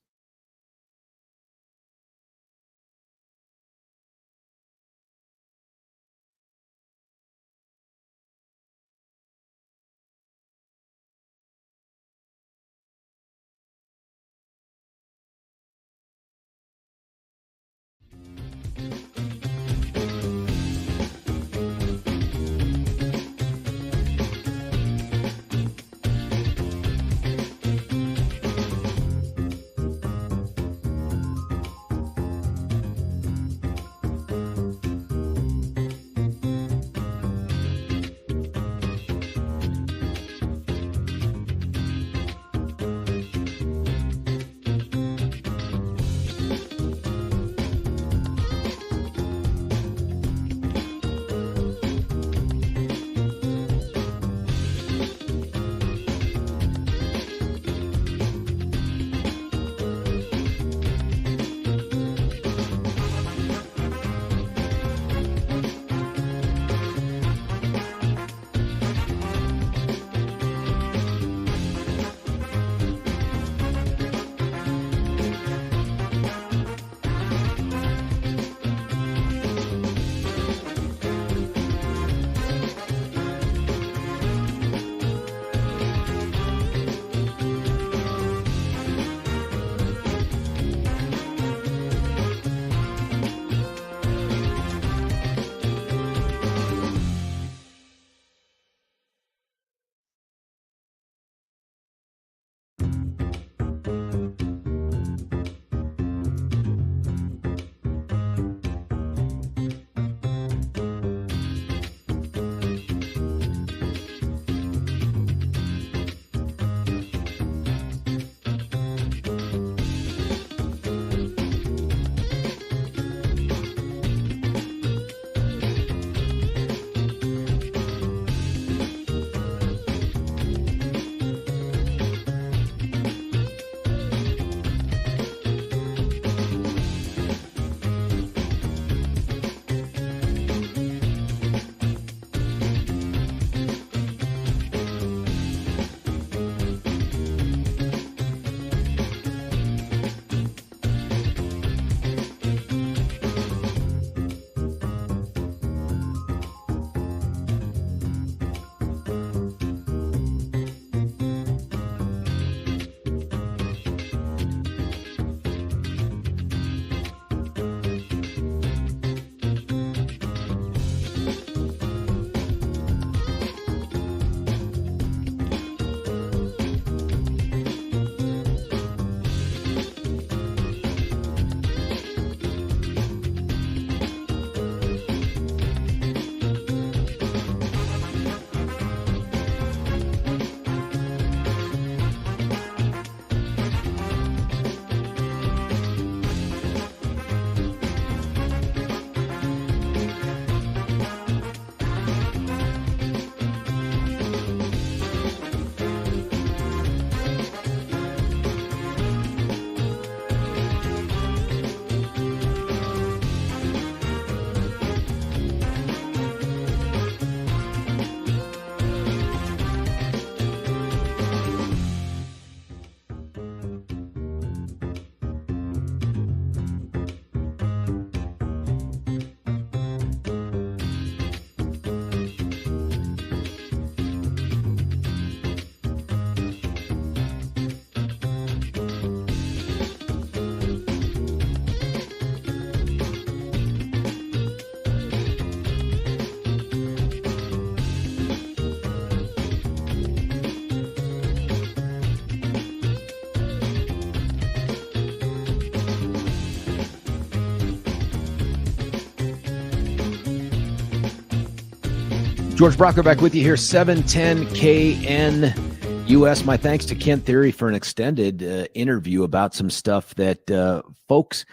George Brauchler back with you here, 710 KNUS. My thanks to Ken Theory for an extended interview about some stuff that folks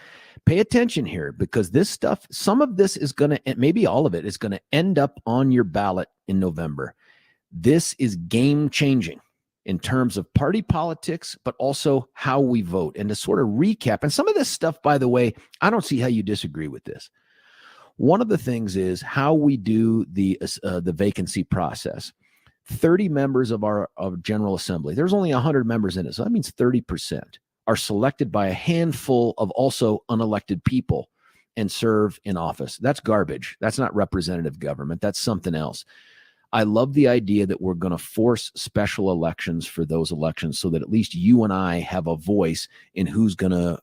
pay attention here, because this stuff, some of this is going to, maybe all of it is going to end up on your ballot in November. This is game changing in terms of party politics, but also how we vote. And to sort of recap, and some of this stuff, by the way, I don't see how you disagree with this. One of the things is how we do the vacancy process. 30 members of our General Assembly, there's only 100 members in it, so that means 30% are selected by a handful of also unelected people and serve in office. That's garbage. That's not representative government. That's something else. I love the idea that we're going to force special elections for those elections so that at least you and I have a voice in who's going to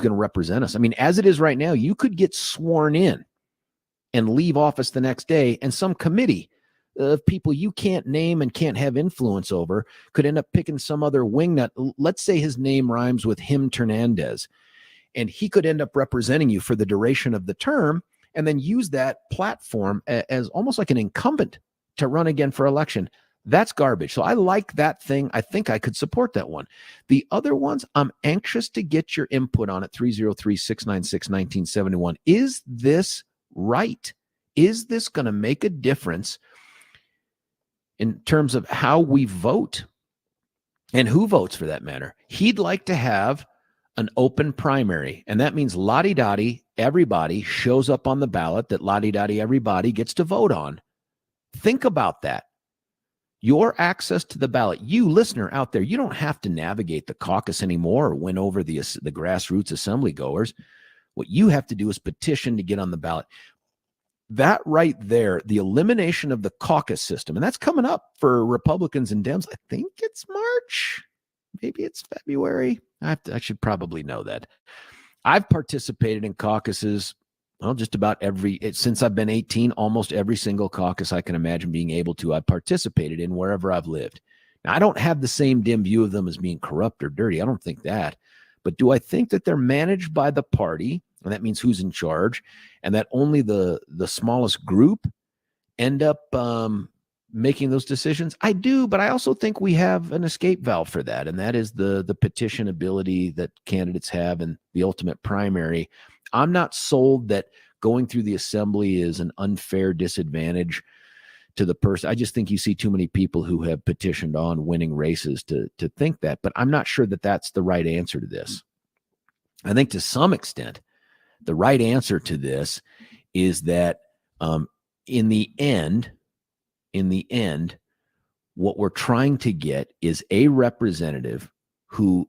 represent us. I mean, as it is right now, you could get sworn in and leave office the next day, and some committee of people you can't name and can't have influence over could end up picking some other wingnut. Let's say his name rhymes with him Hernandez, and he could end up representing you for the duration of the term, and then use that platform as almost like an incumbent to run again for election. That's garbage. So I like that thing. I think I could support that one. The other ones, I'm anxious to get your input on it. 303-696-1971. Is this right? Is this going to make a difference in terms of how we vote and who votes, for that matter? He'd like to have an open primary, and that means la-di-da-di, everybody shows up on the ballot that la-di-da-di everybody gets to vote on. Think about that. Your access to the ballot, you listener out there, you don't have to navigate the caucus anymore or win over the grassroots assembly goers. What you have to do is petition to get on the ballot. That right there, the elimination of the caucus system, and that's coming up for Republicans and Dems. I think it's March. Maybe it's February. I should probably know that. I've participated in caucuses, well, just about since I've been 18, almost every single caucus I can imagine being able to, I've participated in wherever I've lived. Now, I don't have the same dim view of them as being corrupt or dirty. I don't think that. But do I think that they're managed by the party, and that means who's in charge, and that only the smallest group end up making those decisions? I do, but I also think we have an escape valve for that, and that is the petition ability that candidates have in the ultimate primary. I'm not sold that going through the assembly is an unfair disadvantage to the person. I just think you see too many people who have petitioned on winning races to think that, but I'm not sure that that's the right answer to this. I think to some extent, the right answer to this is that in the end, what we're trying to get is a representative who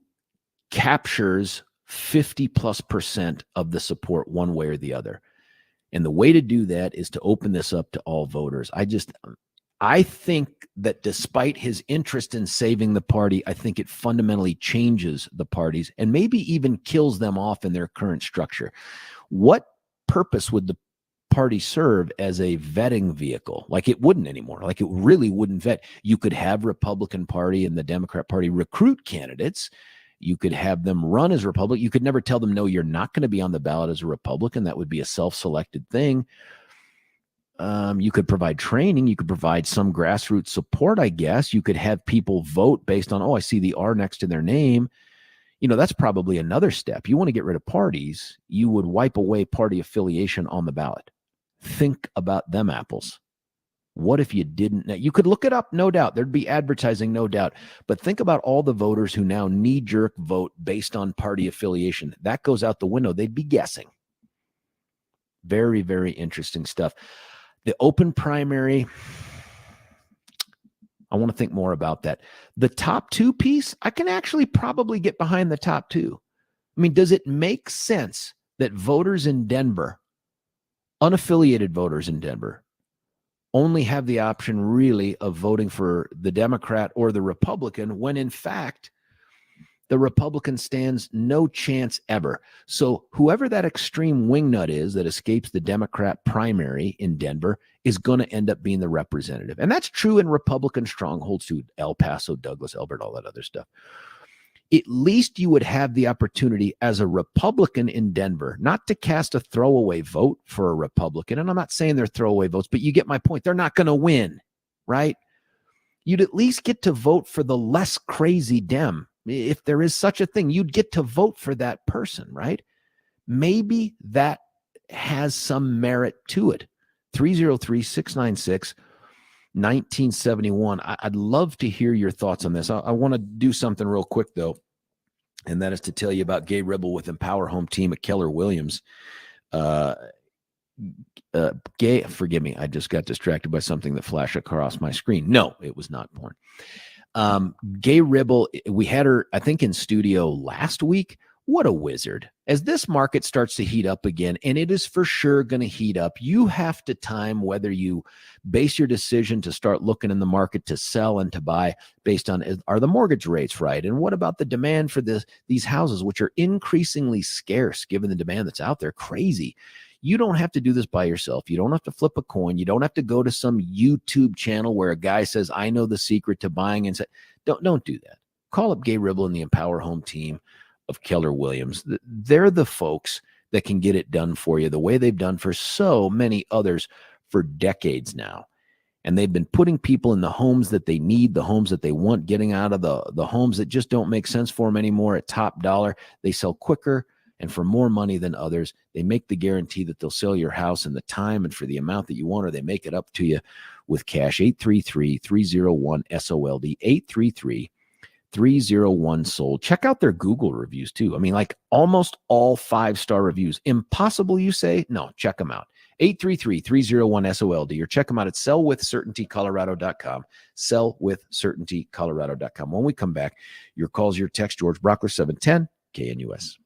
captures 50+% of the support one way or the other. And the way to do that is to open this up to all voters. I think that despite his interest in saving the party, I think it fundamentally changes the parties and maybe even kills them off in their current structure. What purpose would the party serve as a vetting vehicle? Like, it wouldn't anymore. Like, it really wouldn't vet. You could have Republican Party and the Democrat Party recruit candidates. You could have them run as Republican. You could never tell them, no, you're not going to be on the ballot as a Republican. That would be a self-selected thing. You could provide training. You could provide some grassroots support, I guess. You could have people vote based on, I see the R next to their name. That's probably another step. You want to get rid of parties, you would wipe away party affiliation on the ballot. Think about them apples. What if you didn't? Now, you could look it up, no doubt. There'd be advertising, no doubt. But think about all the voters who now knee-jerk vote based on party affiliation. That goes out the window. They'd be guessing. Very, very interesting stuff. The open primary, I want to think more about that. The top two piece, I can actually probably get behind the top two. I mean, does it make sense that voters in Denver, unaffiliated voters in Denver, only have the option really of voting for the Democrat or the Republican when in fact the Republican stands no chance ever? So whoever that extreme wingnut is that escapes the Democrat primary in Denver is going to end up being the representative. And that's true in Republican strongholds too, El Paso, Douglas, Elbert, all that other stuff. at least you would have the opportunity as a Republican in Denver not to cast a throwaway vote for a Republican. And I'm not saying they're throwaway votes, but you get my point. They're not going to win, right? You'd at least get to vote for the less crazy Dem. If there is such a thing, you'd get to vote for that person, right? Maybe that has some merit to it. 303-696-1971. I'd love to hear your thoughts on this. I want to do something real quick, though, and that is to tell you about Gay Ribble with Empower Home Team at Keller Williams. Forgive me, I just got distracted by something that flashed across my screen. No, it was not porn. Gay Ribble, we had her, I think, in studio last week. What a wizard. As this market starts to heat up again, and it is for sure going to heat up, you have to time whether you base your decision to start looking in the market to sell and to buy based on, are the mortgage rates right? And what about the demand for these houses, which are increasingly scarce given the demand that's out there? Crazy. You don't have to do this by yourself. You don't have to flip a coin. You don't have to go to some YouTube channel where a guy says, I know the secret to buying, and say, don't do that. Call up Gay Ribble and the Empower Home Team of Keller Williams. They're the folks that can get it done for you the way they've done for so many others for decades now. And they've been putting people in the homes that they need, the homes that they want, getting out of the homes that just don't make sense for them anymore at top dollar. They sell quicker and for more money than others. They make the guarantee that they'll sell your house in the time and for the amount that you want, or they make it up to you with cash. 833-301-SOLD, 833-301-SOLD. Check out their Google reviews too. I mean, like almost all 5-star reviews. Impossible, you say? No, check them out. 833-301-SOLD, or check them out at sellwithcertaintycolorado.com, sellwithcertaintycolorado.com. When we come back, your calls, your text, George Brauchler, 710 KNUS.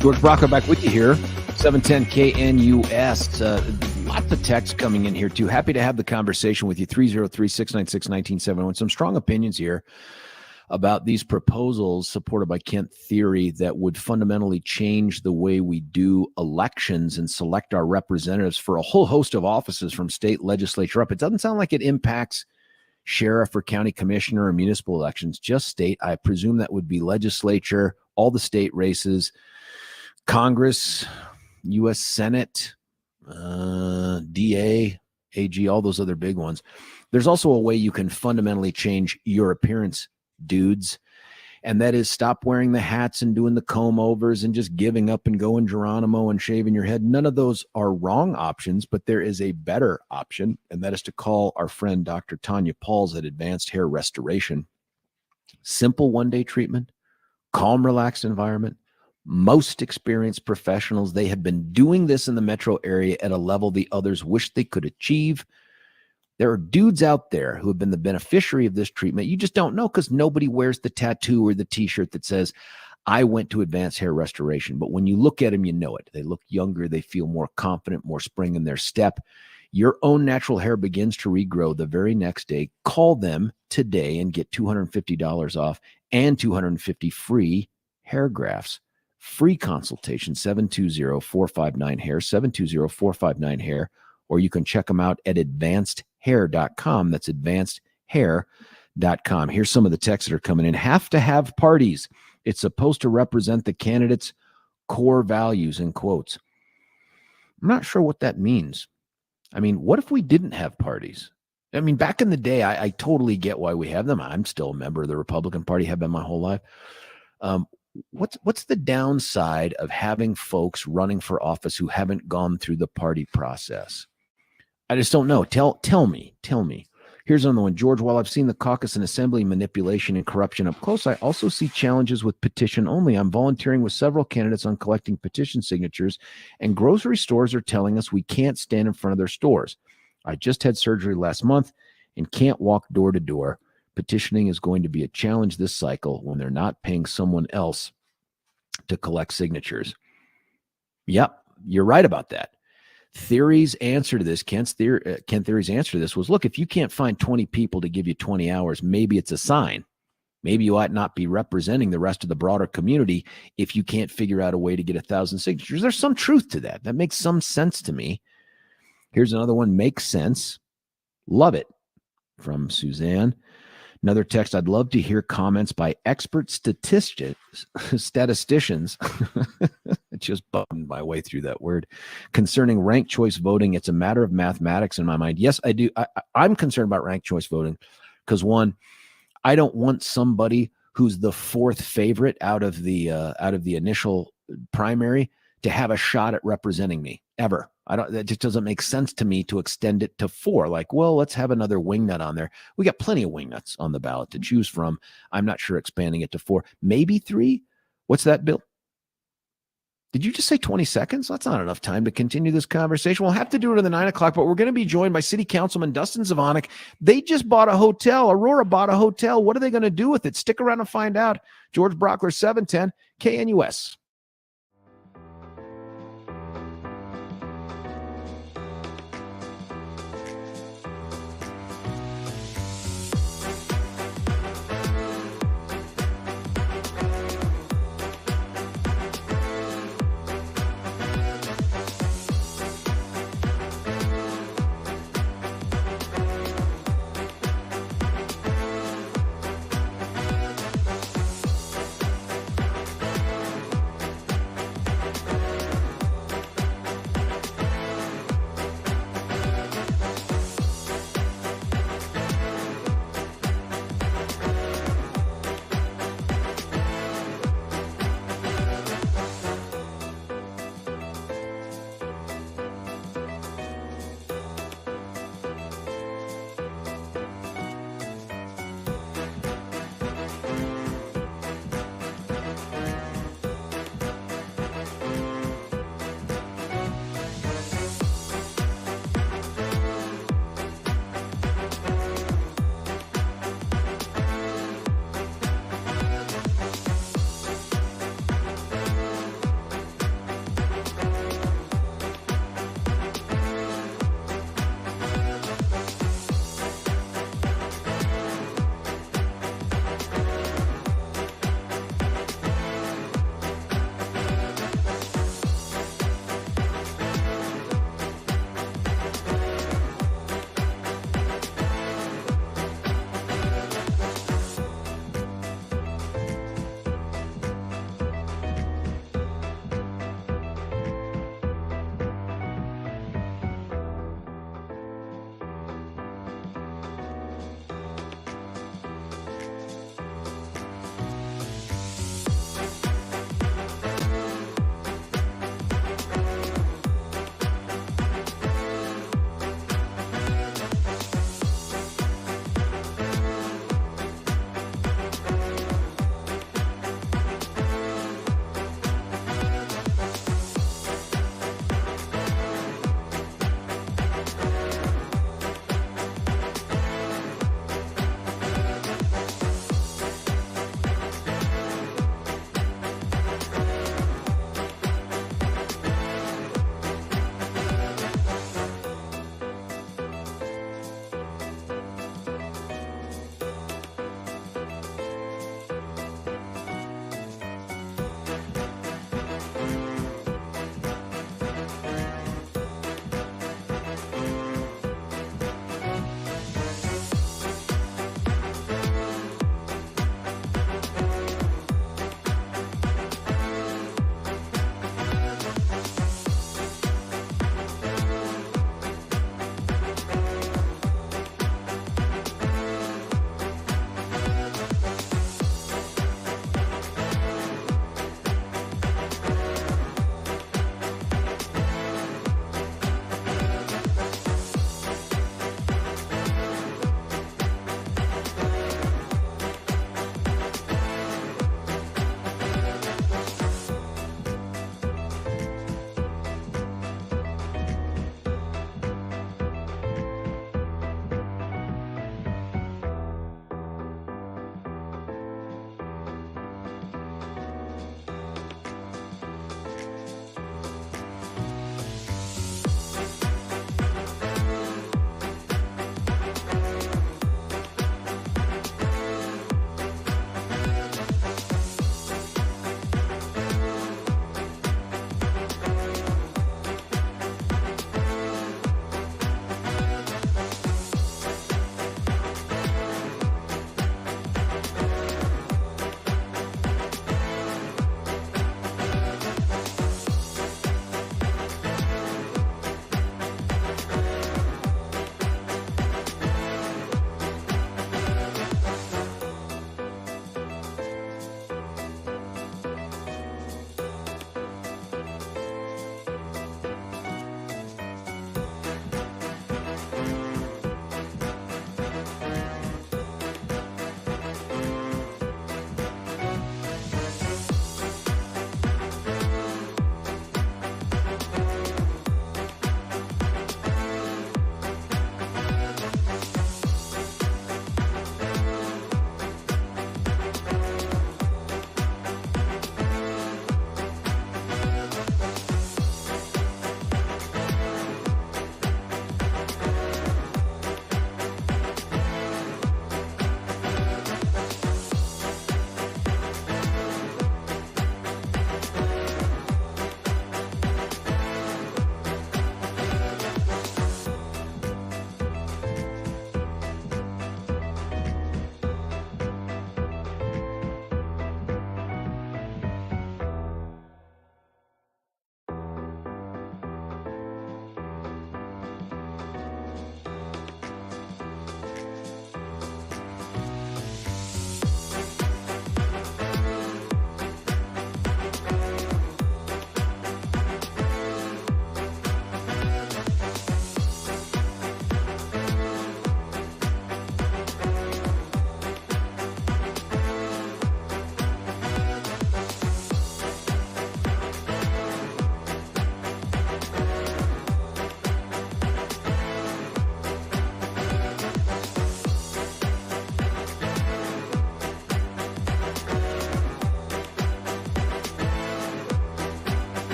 George Brauchler back with you here, 710 KNUS. Lots of text coming in here, too. Happy to have the conversation with you, 303-696-1971. Some strong opinions here about these proposals supported by Kent Theory that would fundamentally change the way we do elections and select our representatives for a whole host of offices from state legislature up. It doesn't sound like it impacts sheriff or county commissioner or municipal elections, just state. I presume that would be legislature, all the state races, Congress, U.S. Senate, DA, AG, all those other big ones. There's also a way you can fundamentally change your appearance, dudes, and that is stop wearing the hats and doing the comb overs and just giving up and going Geronimo and shaving your head. None of those are wrong options, but there is a better option, and that is to call our friend Dr. Tanya Pauls at Advanced Hair Restoration. Simple one-day treatment, calm, relaxed environment. Most experienced professionals. They have been doing this in the metro area at a level the others wish they could achieve. There are dudes out there who have been the beneficiary of this treatment. You just don't know because nobody wears the tattoo or the t-shirt that says, I went to Advanced Hair Restoration. But when you look at them, you know it. They look younger. They feel more confident, more spring in their step. Your own natural hair begins to regrow the very next day. Call them today and get $250 off and 250 free hair grafts. Free consultation, 720-459-HAIR, 720-459-HAIR, or you can check them out at advancedhair.com. That's advancedhair.com. Here's some of the texts that are coming in. Have to have parties. It's supposed to represent the candidate's core values, in quotes. I'm not sure what that means. I mean, what if we didn't have parties? I mean, back in the day, I totally get why we have them. I'm still a member of the Republican Party, have been my whole life. What's the downside of having folks running for office who haven't gone through the party process? I just don't know. Tell me. Here's another one. George, while I've seen the caucus and assembly manipulation and corruption up close, I also see challenges with petition only. I'm volunteering with several candidates on collecting petition signatures, and grocery stores are telling us we can't stand in front of their stores. I just had surgery last month and can't walk door to door. Petitioning is going to be a challenge this cycle when they're not paying someone else to collect signatures. Yep, you're right about that. Theory's answer to this, Kent Theory's answer to this was, look, if you can't find 20 people to give you 20 hours, maybe it's a sign. Maybe you ought not be representing the rest of the broader community if you can't figure out a way to get 1,000 signatures. There's some truth to that. That makes some sense to me. Here's another one. Makes sense. Love it. From Suzanne. Another text, I'd love to hear comments by expert statisticians. Just bummed my way through that word. Concerning ranked choice voting, it's a matter of mathematics in my mind. Yes, I do. I'm concerned about ranked choice voting because, one, I don't want somebody who's the fourth favorite out of the initial primary to have a shot at representing me ever. That just doesn't make sense to me to extend it to 4. Like, well, let's have another wingnut on there. We got plenty of wingnuts on the ballot to choose from. I'm not sure expanding it to 4, maybe 3. What's that, Bill? Did you just say 20 seconds? That's not enough time to continue this conversation. We'll have to do it in the 9 o'clock, but we're going to be joined by City Councilman Dustin Zvonek. They just bought a hotel. Aurora bought a hotel. What are they going to do with it? Stick around and find out. George Brauchler, 710 KNUS.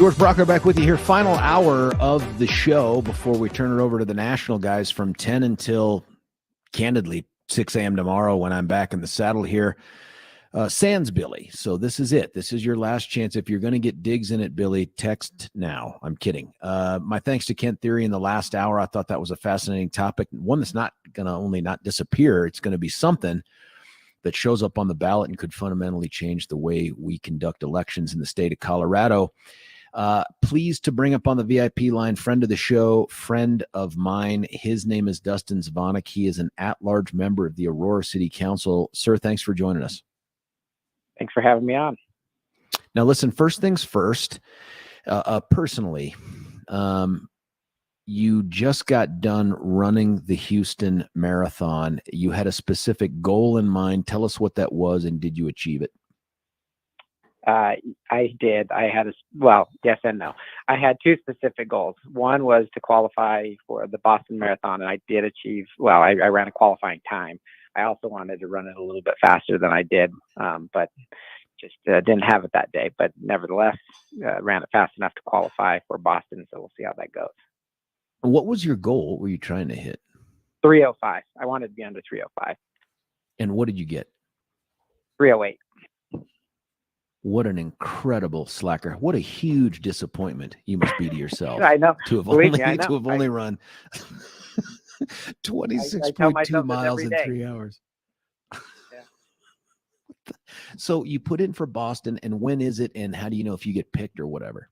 George Brauchler back with you here. Final hour of the show before we turn it over to the national guys from 10 until, candidly, 6 a.m. tomorrow when I'm back in the saddle here. Sans Billy. So this is it. This is your last chance. If you're going to get digs in it, Billy, text now. I'm kidding. My thanks to Kent Theory in the last hour. I thought that was a fascinating topic. One that's not going to only not disappear. It's going to be something that shows up on the ballot and could fundamentally change the way we conduct elections in the state of Colorado. Pleased to bring up on the VIP line, friend of the show, friend of mine. His name is Dustin Zvonek. He is an at-large member of the Aurora City Council. Sir, thanks for joining us. Thanks for having me on. Now, listen, first things first, personally, you just got done running the Houston Marathon. You had a specific goal in mind. Tell us what that was, and did you achieve it? I did. Yes and no. I had two specific goals. One was to qualify for the Boston Marathon, and I did achieve, I ran a qualifying time. I also wanted to run it a little bit faster than I did, but just didn't have it that day. But nevertheless, ran it fast enough to qualify for Boston, so we'll see how that goes. What was your goal? What were you trying to hit? 3:05. I wanted to be under 3:05. And what did you get? 3:08. What an incredible slacker. What a huge disappointment you must be to yourself. I know. To have only run 26.2 miles in 3 hours. Yeah. So you put in for Boston, and when is it, and how do you know if you get picked or whatever?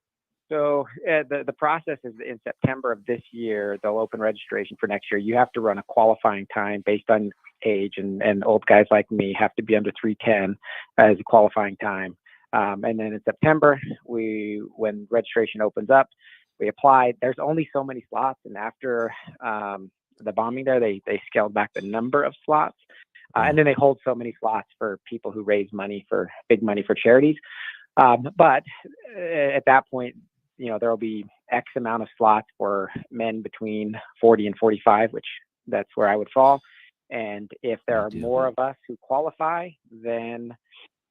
So the process is in September of this year. They'll open registration for next year. You have to run a qualifying time based on age, and old guys like me have to be under 3:10 as a qualifying time. And then in September, when registration opens up, we apply. There's only so many slots, and after the bombing there, they scaled back the number of slots, and then they hold so many slots for people who raise big money for charities. But at that point, there will be X amount of slots for men between 40 and 45, which that's where I would fall. And if there are more of us who qualify, then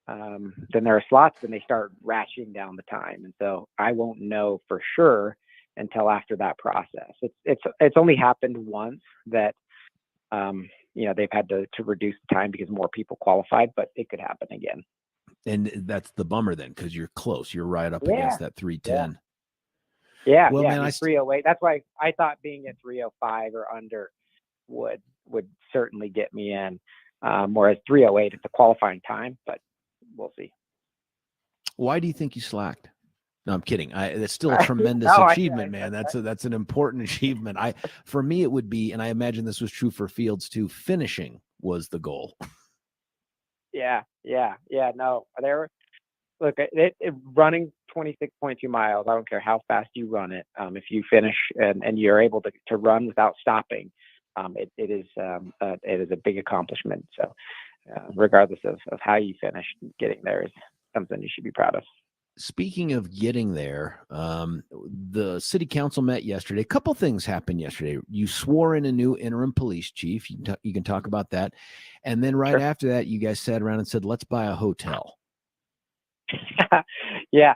there are slots, and they start ratcheting down the time. And so I won't know for sure until after that process. It's only happened once that, they've had to reduce the time because more people qualified, but it could happen again. And that's the bummer then, because you're close. You're right up against that 3:10. Yeah. Well, man, 3:08. That's why I thought being at 3:05 or under would certainly get me in. Whereas 3:08, it's a qualifying time, but we'll see. Why do you think you slacked? No, I'm kidding. That's still a tremendous achievement, man. That's an important achievement. For me, it would be, and I imagine this was true for Fields too, finishing was the goal. Yeah. No, running 26.2 miles. I don't care how fast you run it. If you finish and you're able to run without stopping, it is a big accomplishment. So, regardless of how you finish, getting there is something you should be proud of. Speaking of getting there, the city council met yesterday. A couple things happened yesterday. You swore in a new interim police chief. You can talk about that. And then after that, you guys sat around and said, let's buy a hotel. Yeah.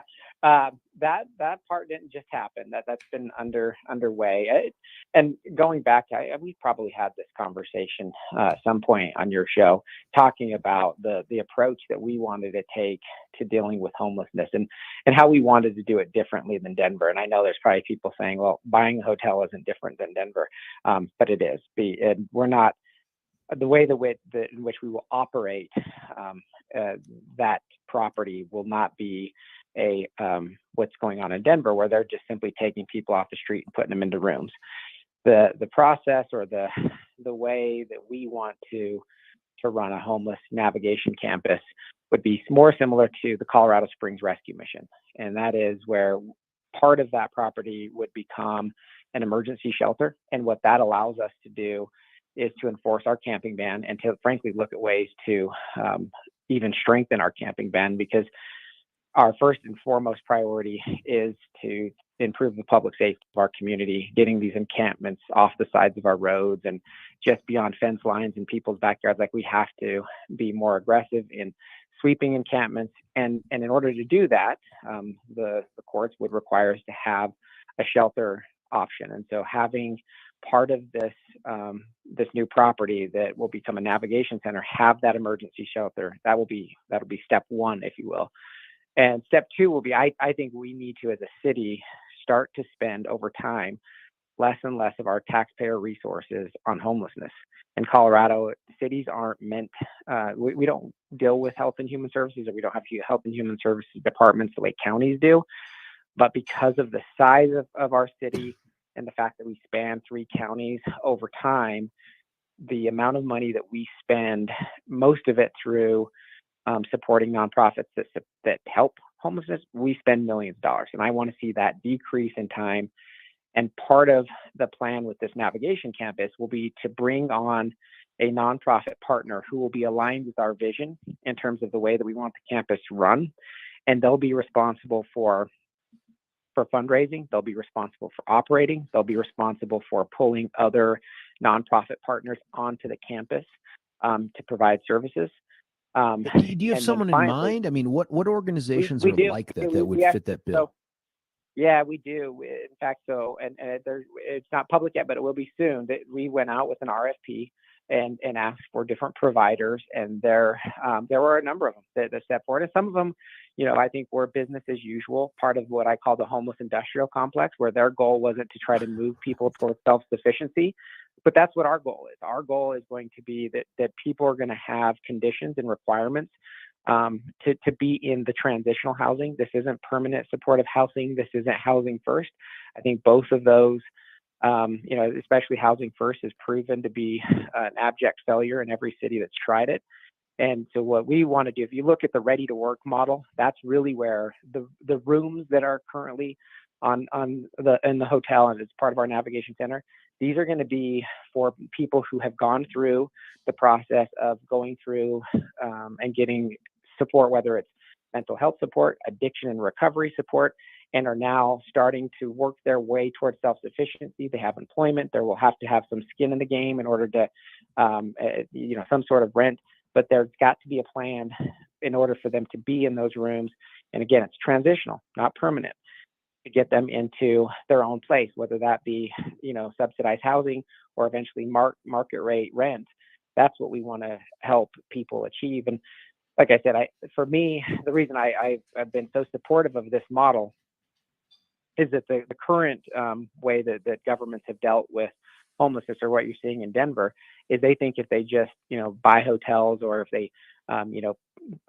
That part didn't just happen. That's been underway. And going back, we probably had this conversation at some point on your show, talking about the approach that we wanted to take to dealing with homelessness and how we wanted to do it differently than Denver. And I know there's probably people saying, well, buying a hotel isn't different than Denver, but it is. And we're not. The way in which we will operate that property will not be what's going on in Denver, where they're just simply taking people off the street and putting them into rooms. The process or the way that we want to run a homeless navigation campus would be more similar to the Colorado Springs Rescue Mission, and that is where part of that property would become an emergency shelter. And what that allows us to do is to enforce our camping ban and to frankly look at ways to even strengthen our camping ban, because our first and foremost priority is to improve the public safety of our community, getting these encampments off the sides of our roads and just beyond fence lines in people's backyards. Like, we have to be more aggressive in sweeping encampments, and in order to do that, the courts would require us to have a shelter option. And so having part of this this new property that will become a navigation center have that emergency shelter. That'll be step one, if you will. And step two will be, I think we need to, as a city, start to spend over time less and less of our taxpayer resources on homelessness. In Colorado, cities aren't meant, we don't deal with health and human services, or we don't have health and human services departments the way counties do. But because of the size of our city and the fact that we span 3 counties over time, the amount of money that we spend, most of it through supporting nonprofits that help homelessness, we spend millions of dollars. And I want to see that decrease in time. And part of the plan with this navigation campus will be to bring on a nonprofit partner who will be aligned with our vision in terms of the way that we want the campus run. And they'll be responsible for fundraising. They'll be responsible for operating. They'll be responsible for pulling other nonprofit partners onto the campus to provide services. Do you have someone in mind? I mean, what organizations are like that would fit that bill? So, yeah, we do. In fact, and it's not public yet, but it will be soon. That we went out with an RFP and asked for different providers, and there were a number of them that stepped forward. And some of them, I think were business as usual, part of what I call the homeless industrial complex, where their goal wasn't to try to move people towards self-sufficiency, but that's what our goal is. Our goal is going to be that people are going to have conditions and requirements to be in the transitional housing. This isn't permanent supportive housing. This isn't housing first. I think both of those, especially housing first, has proven to be an abject failure in every city that's tried it. And so what we want to do, if you look at the ready to work model, that's really where the rooms that are currently in the hotel and as part of our navigation center, these are going to be for people who have gone through the process of going through and getting support, whether it's mental health support, addiction and recovery support, and are now starting to work their way towards self-sufficiency. They have employment. They will have to have some skin in the game in order to, some sort of rent. But there's got to be a plan in order for them to be in those rooms. And again, it's transitional, not permanent, to get them into their own place, whether that be, subsidized housing or eventually market rate rent. That's what we want to help people achieve. And like I said, for me, the reason I've been so supportive of this model is that the current way that governments have dealt with homelessness, or what you're seeing in Denver, is they think if they just, buy hotels, or if they,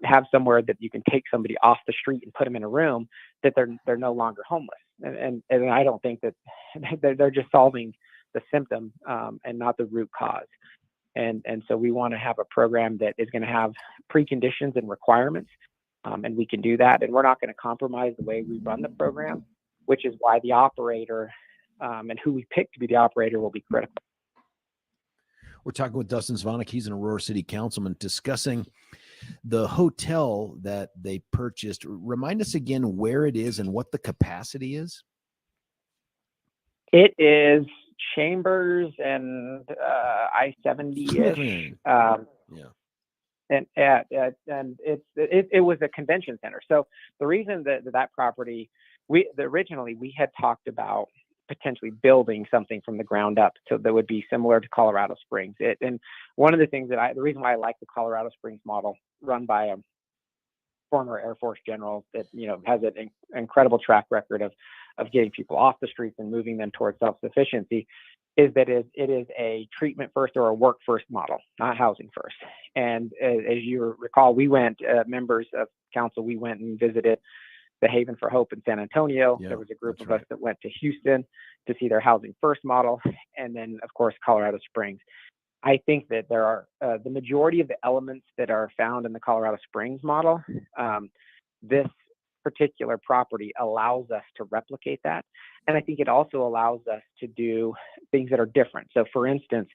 have somewhere that you can take somebody off the street and put them in a room, that they're no longer homeless. And I don't think that they're just solving the symptom and not the root cause. And so we want to have a program that is going to have preconditions and requirements, and we can do that. And we're not going to compromise the way we run the program, which is why the operator and who we pick to be the operator will be critical. We're talking with Dustin Zvonek. He's an Aurora City councilman, discussing the hotel that they purchased. Remind us again where it is and what the capacity is. It is Chambers and I-70-ish. And it was a convention center. So the reason that property, originally we had talked about potentially building something from the ground up that would be similar to Colorado Springs. And one of the things the reason why I like the Colorado Springs model, run by a former Air Force general that, has an incredible track record of getting people off the streets and moving them towards self-sufficiency, is that it is a treatment first or a work first model, not housing first. And as you recall, we went, members of council, we went and visited the Haven for Hope in San Antonio. There was a group of us that went to Houston to see their housing first model, and then of course Colorado Springs. I think that there are the majority of the elements that are found in the Colorado Springs model. This particular property allows us to replicate that, and I think it also allows us to do things that are different. So, for instance,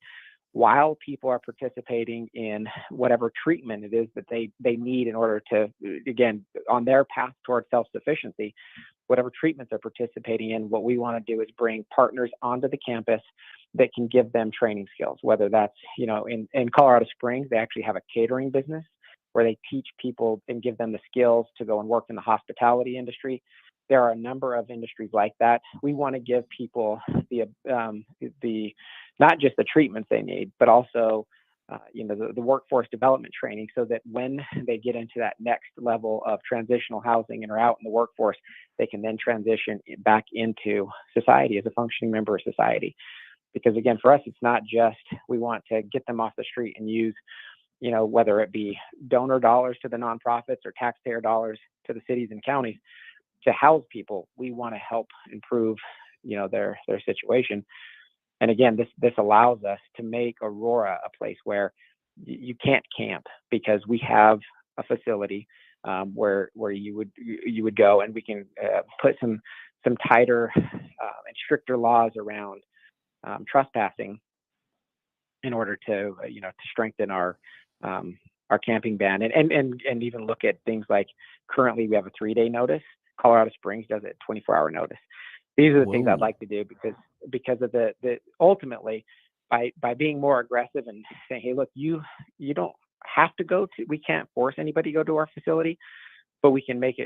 while people are participating in whatever treatment it is that they need in order to, again, on their path towards self-sufficiency, whatever treatments they're participating in, what we want to do is bring partners onto the campus that can give them training skills, whether that's, in Colorado Springs, they actually have a catering business where they teach people and give them the skills to go and work in the hospitality industry. There are a number of industries like that. We want to give people the not just the treatments they need, but also the workforce development training, so that when they get into that next level of transitional housing and are out in the workforce, they can then transition back into society as a functioning member of society. Because again, for us, it's not just we want to get them off the street and use, whether it be donor dollars to the nonprofits or taxpayer dollars to the cities and counties to house people. We want to help improve, their situation. And again, this allows us to make Aurora a place where you can't camp, because we have a facility where you would go, and we can put some tighter and stricter laws around trespassing in order to strengthen our camping ban, and even look at things like, currently we have a 3-day notice. Colorado Springs does it 24-hour notice. These are the things I'd like to do, because of the ultimately, by being more aggressive and saying, hey, look, you don't have to we can't force anybody to go to our facility, but we can make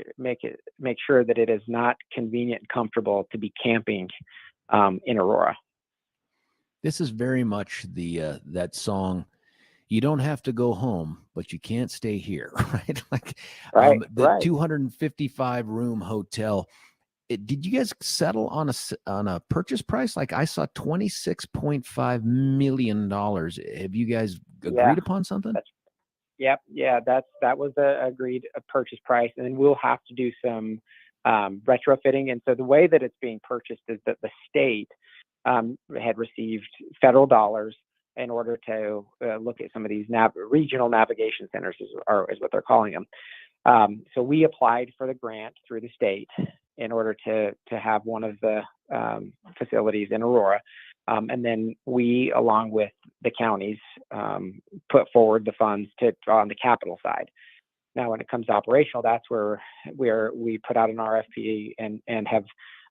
sure that it is not convenient and comfortable to be camping in Aurora. This is very much that song, you don't have to go home, but you can't stay here, right? The 255 room hotel. Did you guys settle on a purchase price? Like, I saw $26.5 million. Have you guys agreed upon something? Yep. Yeah, that was the agreed purchase price, and then we'll have to do some retrofitting. And so the way that it's being purchased is that the state had received federal dollars in order to look at some of these regional navigation centers, is what they're calling them. So we applied for the grant through the state in order to have one of the facilities in Aurora. And then we, along with the counties, put forward the funds on the capital side. Now, when it comes to operational, that's where we put out an RFP and have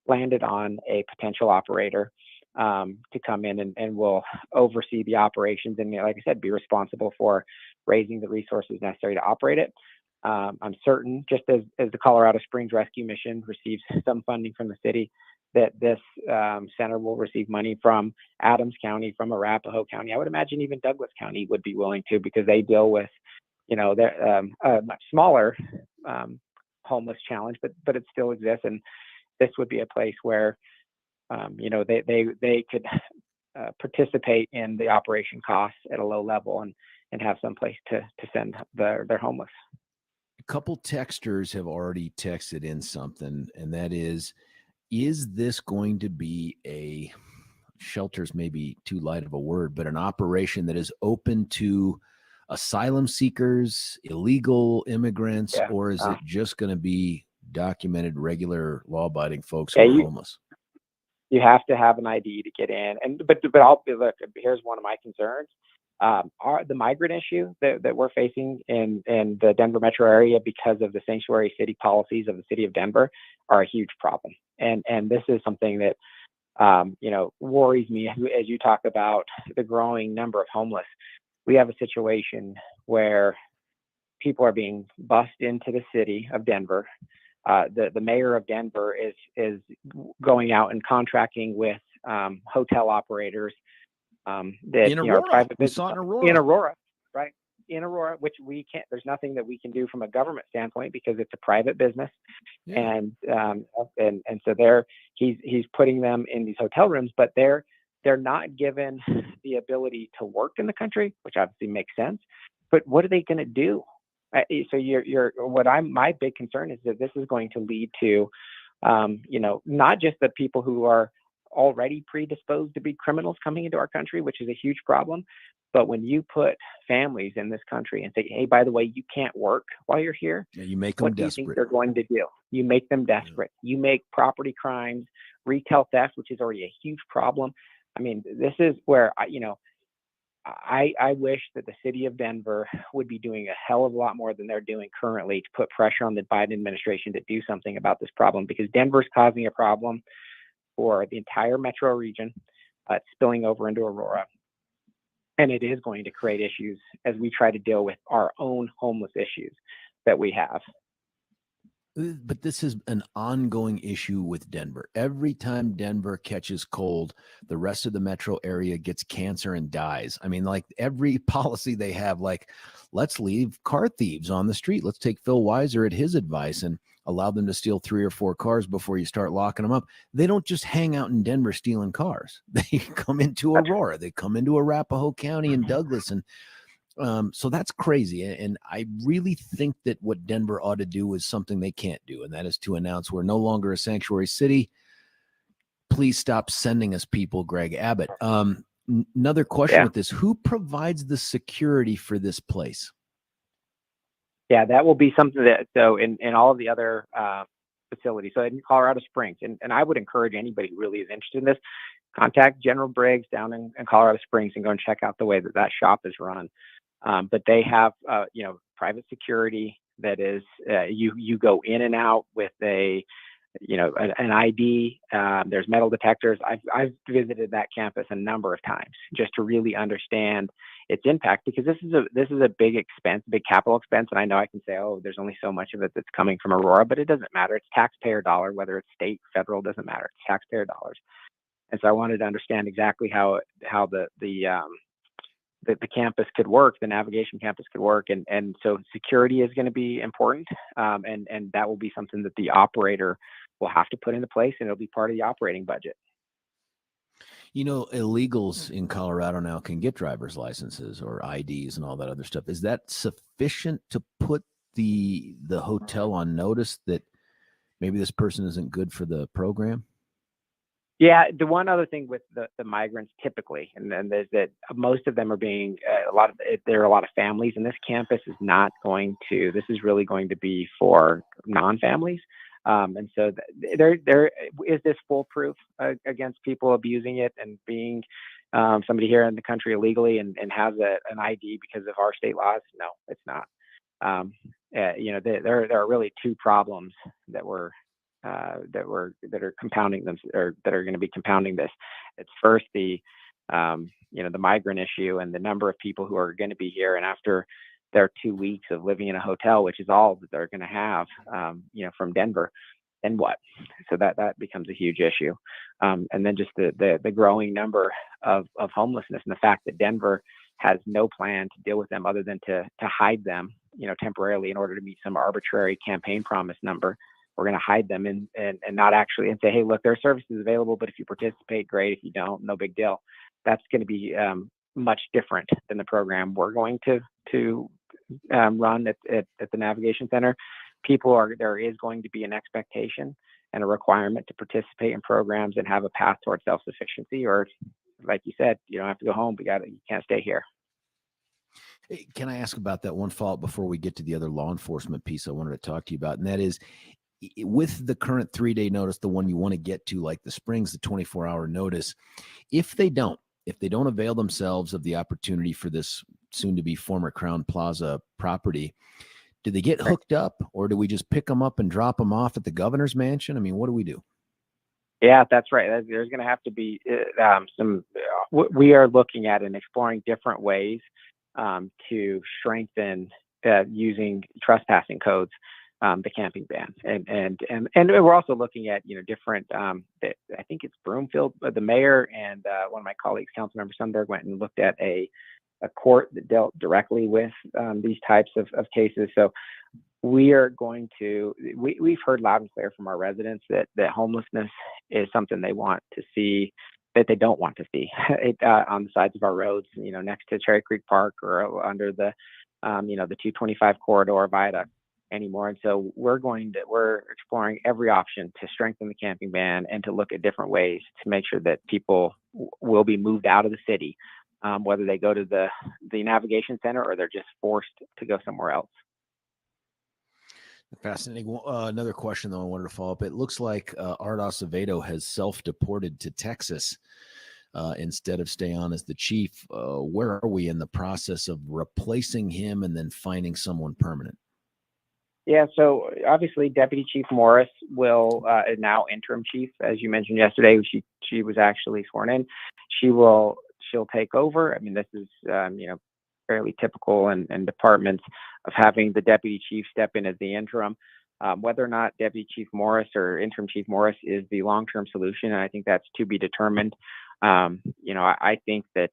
landed on a potential operator to come in and will oversee the operations, and, like I said, be responsible for raising the resources necessary to operate it. I'm certain, just as the Colorado Springs Rescue Mission receives some funding from the city, that this center will receive money from Adams County, from Arapahoe County. I would imagine even Douglas County would be willing to, because they deal with, a much smaller homeless challenge, but it still exists. And this would be a place where, they could participate in the operation costs at a low level and have some place to send their homeless. A couple texters have already texted in something, and that is this going to be shelter's maybe too light of a word, but an operation that is open to asylum seekers, illegal immigrants, or is it just going to be documented, regular, law-abiding folks who are homeless? You have to have an ID to get in, but look, here's one of my concerns. The migrant issue that we're facing in the Denver metro area because of the sanctuary city policies of the city of Denver are a huge problem. And this is something that, worries me as you talk about the growing number of homeless. We have a situation where people are being bussed into the city of Denver. The mayor of Denver is going out and contracting with hotel operators that are private business in Aurora, right? In Aurora, which we can't. There's nothing that we can do from a government standpoint because it's a private business, and so he's putting them in these hotel rooms, but they're not given the ability to work in the country, which obviously makes sense. But what are they going to do? So my big concern is that this is going to lead to, not just the people who are already predisposed to be criminals coming into our country, which is a huge problem, but when you put families in this country and say, hey, by the way, you can't work while you're here, you make them what desperate. Do you think they're going to do? You make them desperate. You make property crimes, retail theft, which is already a huge problem. I mean, this is where I wish that the city of Denver would be doing a hell of a lot more than they're doing currently to put pressure on the Biden administration to do something about this problem, because Denver's causing a problem for the entire metro region. It's spilling over into Aurora. And it is going to create issues as we try to deal with our own homeless issues that we have. But this is an ongoing issue with Denver. Every time Denver catches cold, the rest of the metro area gets cancer and dies. I mean, like every policy they have, like, let's leave car thieves on the street. Let's take Phil Weiser at his advice and allow them to steal 3 or 4 cars before you start locking them up. They don't just hang out in Denver stealing cars. They come into Aurora. They come into Arapahoe County and Douglas, and so that's crazy. And I really think that what Denver ought to do is something they can't do, and that is to announce we're no longer a sanctuary city. Please stop sending us people, Greg Abbott. Another question with this: who provides the security for this place? Yeah, that will be something that, so in all of the other facilities, so in Colorado Springs, and I would encourage anybody who really is interested in this, contact General Briggs down in Colorado Springs and go and check out the way that shop is run. But they have, private security that is, you go in and out with an ID. There's metal detectors. I've visited that campus a number of times just to really understand its impact, because this is a big expense, big capital expense. And I know I can say, oh, there's only so much of it that's coming from Aurora, but it doesn't matter. It's taxpayer dollar, whether it's state, federal, doesn't matter. It's taxpayer dollars. And so I wanted to understand exactly how the campus could work, the navigation campus could work. And so security is going to be important. And that will be something that the operator will have to put into place, and it'll be part of the operating budget. You know, illegals in Colorado now can get driver's licenses or IDs and all that other stuff. Is that sufficient to put the hotel on notice that maybe this person isn't good for the program? Yeah, the one other thing with the migrants typically, and then there's that most of them are being there are a lot of families, and this campus is not going to. This is really going to be for non-families, and so there is this foolproof against people abusing it and being somebody here in the country illegally and has an ID because of our state laws. No, it's not. There are really 2 problems that are compounding them, or that are going to be compounding this. It's first the migrant issue and the number of people who are going to be here, and after their 2 weeks of living in a hotel, which is all that they're going to have, from Denver, then what? So that becomes a huge issue. And then just the growing number of homelessness, and the fact that Denver has no plan to deal with them other than to hide them, temporarily in order to meet some arbitrary campaign promise number. We're going to hide them and not actually, and say, hey, look, there are services available, but if you participate, great. If you don't, no big deal. That's going to be much different than the program we're going to run at the Navigation Center. There is going to be an expectation and a requirement to participate in programs and have a path towards self-sufficiency, or like you said, you don't have to go home, but you can't stay here. Can I ask about that one follow-up before we get to the other law enforcement piece I wanted to talk to you about? And that is, with the current 3-day notice, the one you want to get to, like the Springs, the 24-hour notice, if they don't avail themselves of the opportunity for this soon-to-be former Crown Plaza property, do they get hooked up, or do we just pick them up and drop them off at the governor's mansion? I mean, what do we do? Yeah, that's right. There's going to have to be we are looking at and exploring different ways to strengthen using trespassing codes, the camping ban, and we're also looking at different. I think it's Broomfield, the mayor and one of my colleagues, Councilmember Sundberg, went and looked at a court that dealt directly with these types of cases. So we are going to. We've heard loud and clear from our residents that homelessness is something they want to see, that they don't want to see on the sides of our roads, next to Cherry Creek Park or under the 225 corridor viaduct anymore. And so we're exploring every option to strengthen the camping ban and to look at different ways to make sure that people will be moved out of the city, whether they go to the Navigation Center or they're just forced to go somewhere else. Fascinating. Another question, though, I wanted to follow up. It looks like Art Acevedo has self-deported to Texas instead of stay on as the chief. Where are we in the process of replacing him and then finding someone permanent? Yeah, so obviously Deputy Chief Morris is now interim chief, as you mentioned yesterday. She was actually sworn in. she'll take over. I mean, this is, fairly typical in departments of having the deputy chief step in as the interim. Whether or not Deputy Chief Morris or Interim Chief Morris is the long-term solution, and I think that's to be determined. I think that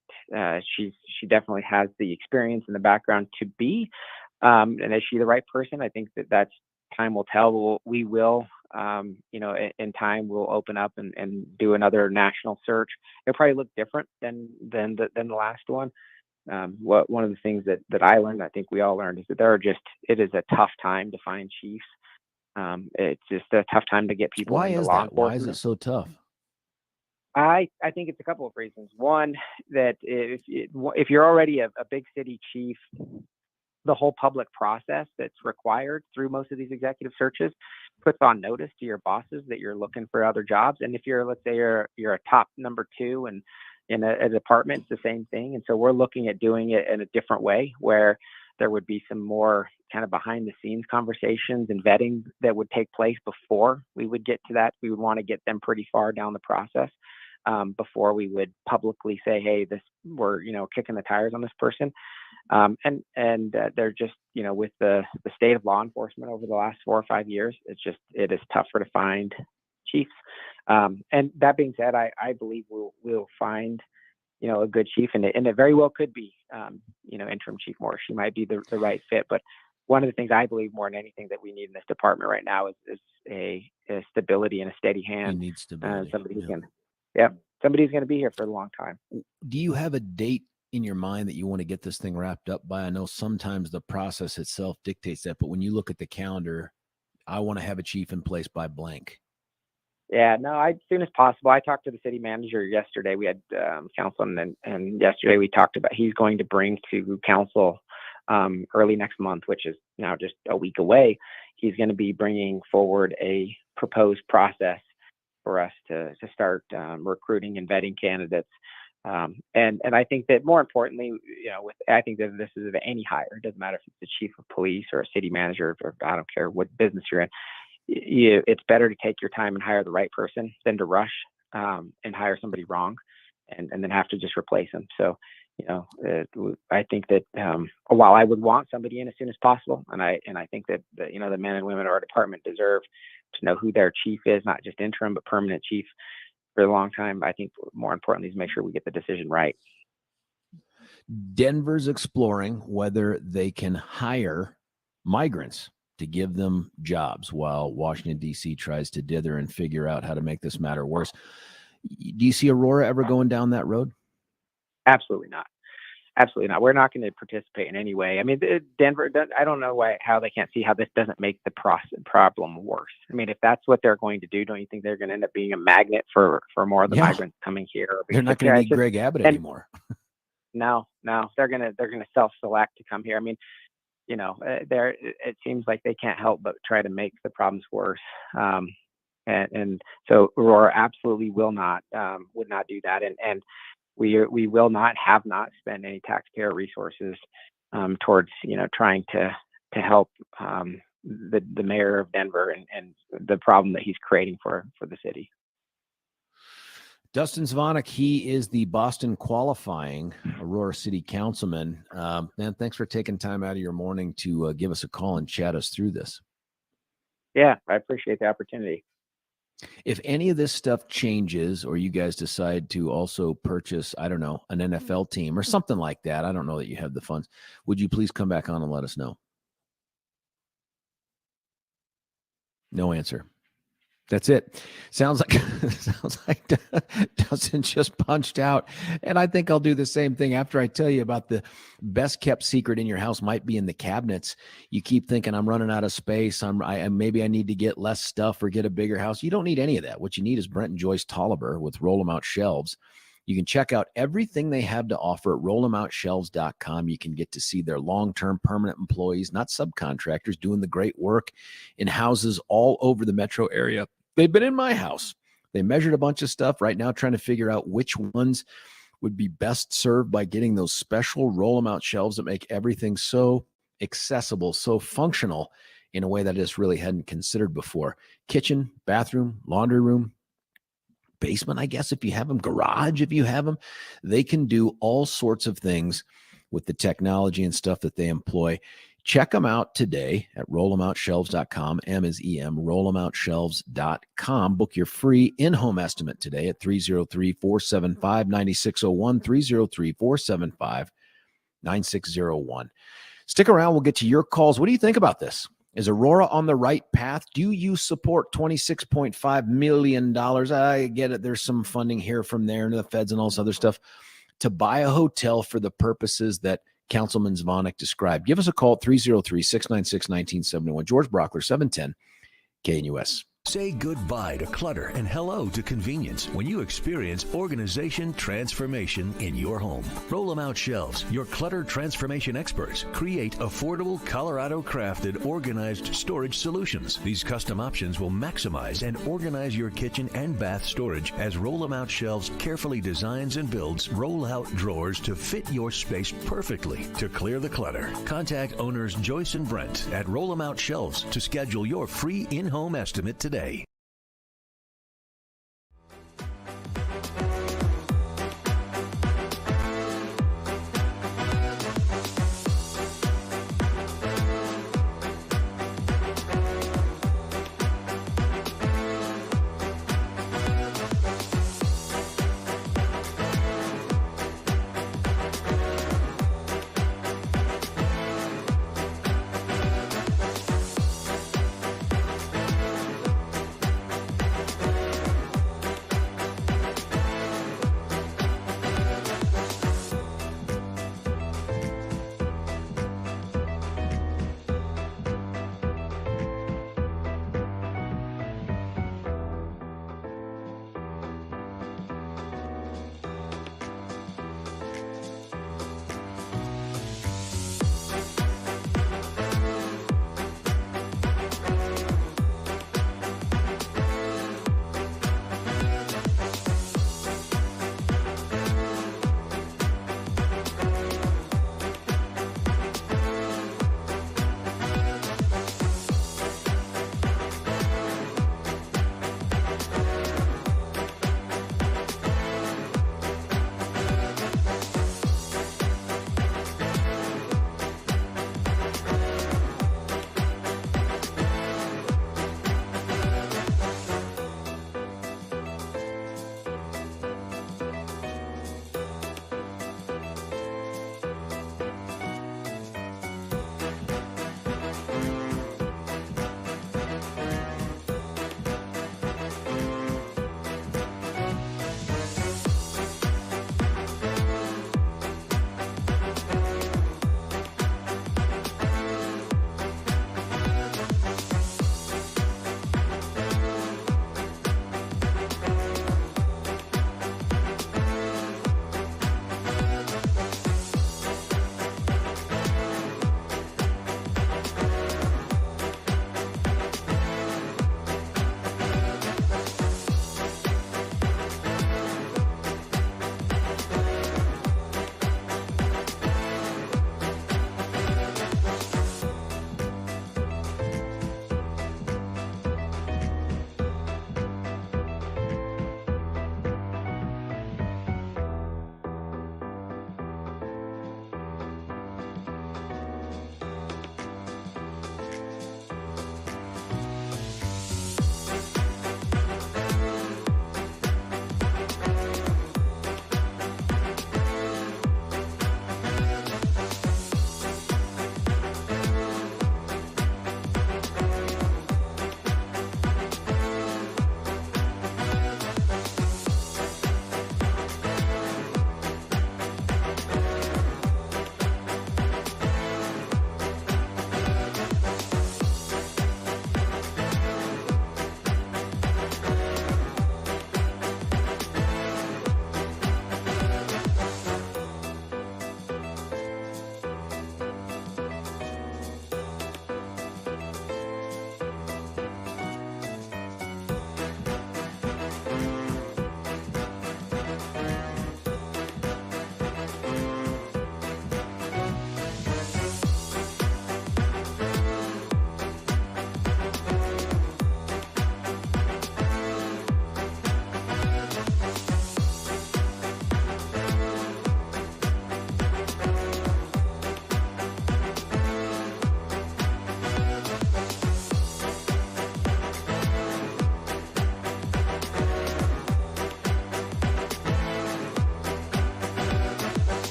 she definitely has the experience and the background to be, and is she the right person? I think that's time will tell. We will, in time we'll open up and do another national search. It'll probably look different than the last one. One of the things that I learned, I think we all learned, is that it is a tough time to find chiefs. It's just a tough time to get people into law enforcement. Why is it so tough? I think it's a couple of reasons. One, that if you're already a big city chief, the whole public process that's required through most of these executive searches puts on notice to your bosses that you're looking for other jobs. And if let's say you're a top number 2 and in a department, it's the same thing. And so we're looking at doing it in a different way, where there would be some more kind of behind the scenes conversations and vetting that would take place before we would get to that. We would want to get them pretty far down the process before we would publicly say, hey, we're kicking the tires on this person. And they're just, with the state of law enforcement over the last 4 or 5 years, it is tougher to find chiefs. And that being said, I believe we'll find a good chief, and it very well could be Interim Chief Morris. She might be the right fit. But one of the things I believe more than anything that we need in this department right now is a stability and a steady hand. You need stability. Somebody who's going to be here for a long time. Do you have a date in your mind that you want to get this thing wrapped up by? I know sometimes the process itself dictates that, but when you look at the calendar, I want to have a chief in place by blank. Yeah, no, as soon as possible. I talked to the city manager yesterday. We had council, and yesterday we talked about he's going to bring to council early next month, which is now just a week away. He's going to be bringing forward a proposed process for us to start recruiting and vetting candidates. And I think that more importantly, I think that this is any hire. It doesn't matter if it's the chief of police or a city manager, or I don't care what business you're in. It's better to take your time and hire the right person than to rush and hire somebody wrong and then have to just replace them. So, I think that while I would want somebody in as soon as possible, and I think that the men and women of our department deserve to know who their chief is, not just interim but permanent chief for a long time. I think more importantly is make sure we get the decision right. Denver's exploring whether they can hire migrants to give them jobs while Washington, D.C. tries to dither and figure out how to make this matter worse. Do you see Aurora ever going down that road? Absolutely not. Absolutely not. We're not going to participate in any way. I mean, Denver, I don't know how they can't see how this doesn't make the problem worse. I mean, if that's what they're going to do, don't you think they're going to end up being a magnet for more of the migrants coming here? They're not going to need Greg Abbott anymore. No, they're going to self-select to come here. I mean, it seems like they can't help but try to make the problems worse. And so Aurora absolutely would not do that. And we will not, have not spent any taxpayer resources towards, trying to help the mayor of Denver and the problem that he's creating for the city. Dustin Zvonek, he is the Boston qualifying Aurora City Councilman. Man, thanks for taking time out of your morning to give us a call and chat us through this. Yeah, I appreciate the opportunity. If any of this stuff changes or you guys decide to also purchase, I don't know, an NFL team or something like that, I don't know that you have the funds, would you please come back on and let us know? No answer. That's it. Sounds like Dustin just punched out. And I think I'll do the same thing after I tell you about the best kept secret in your house might be in the cabinets. You keep thinking I'm running out of space. Maybe I need to get less stuff or get a bigger house. You don't need any of that. What you need is Brent and Joyce Tolliver with Roll 'em Out Shelves. You can check out everything they have to offer at rollemoutshelves.com. You can get to see their long-term permanent employees, not subcontractors, doing the great work in houses all over the metro area. They've been in my house. They measured a bunch of stuff right now, trying to figure out which ones would be best served by getting those special roll them out shelves that make everything so accessible, so functional in a way that I just really hadn't considered before. Kitchen, bathroom, laundry room, basement, I guess, if you have them, garage, if you have them. They can do all sorts of things with the technology and stuff that they employ. Check them out today at rollemoutshelves.com. M is EM, rollemoutshelves.com. Book your free in-home estimate today at 303-475-9601, 303-475-9601. Stick around. We'll get to your calls. What do you think about this? Is Aurora on the right path? Do you support $26.5 million? I get it. There's some funding here from there and the feds and all this other stuff to buy a hotel for the purposes that Councilman Zvonek described. Give us a call at 303-696-1971. George Brauchler, 710 KNUS. Say goodbye to clutter and hello to convenience when you experience organization transformation in your home. Roll 'em Out Shelves, your clutter transformation experts, create affordable Colorado-crafted organized storage solutions. These custom options will maximize and organize your kitchen and bath storage as Roll 'em Out Shelves carefully designs and builds roll-out drawers to fit your space perfectly. To clear the clutter, contact owners Joyce and Brent at Roll 'em Out Shelves to schedule your free in-home estimate today.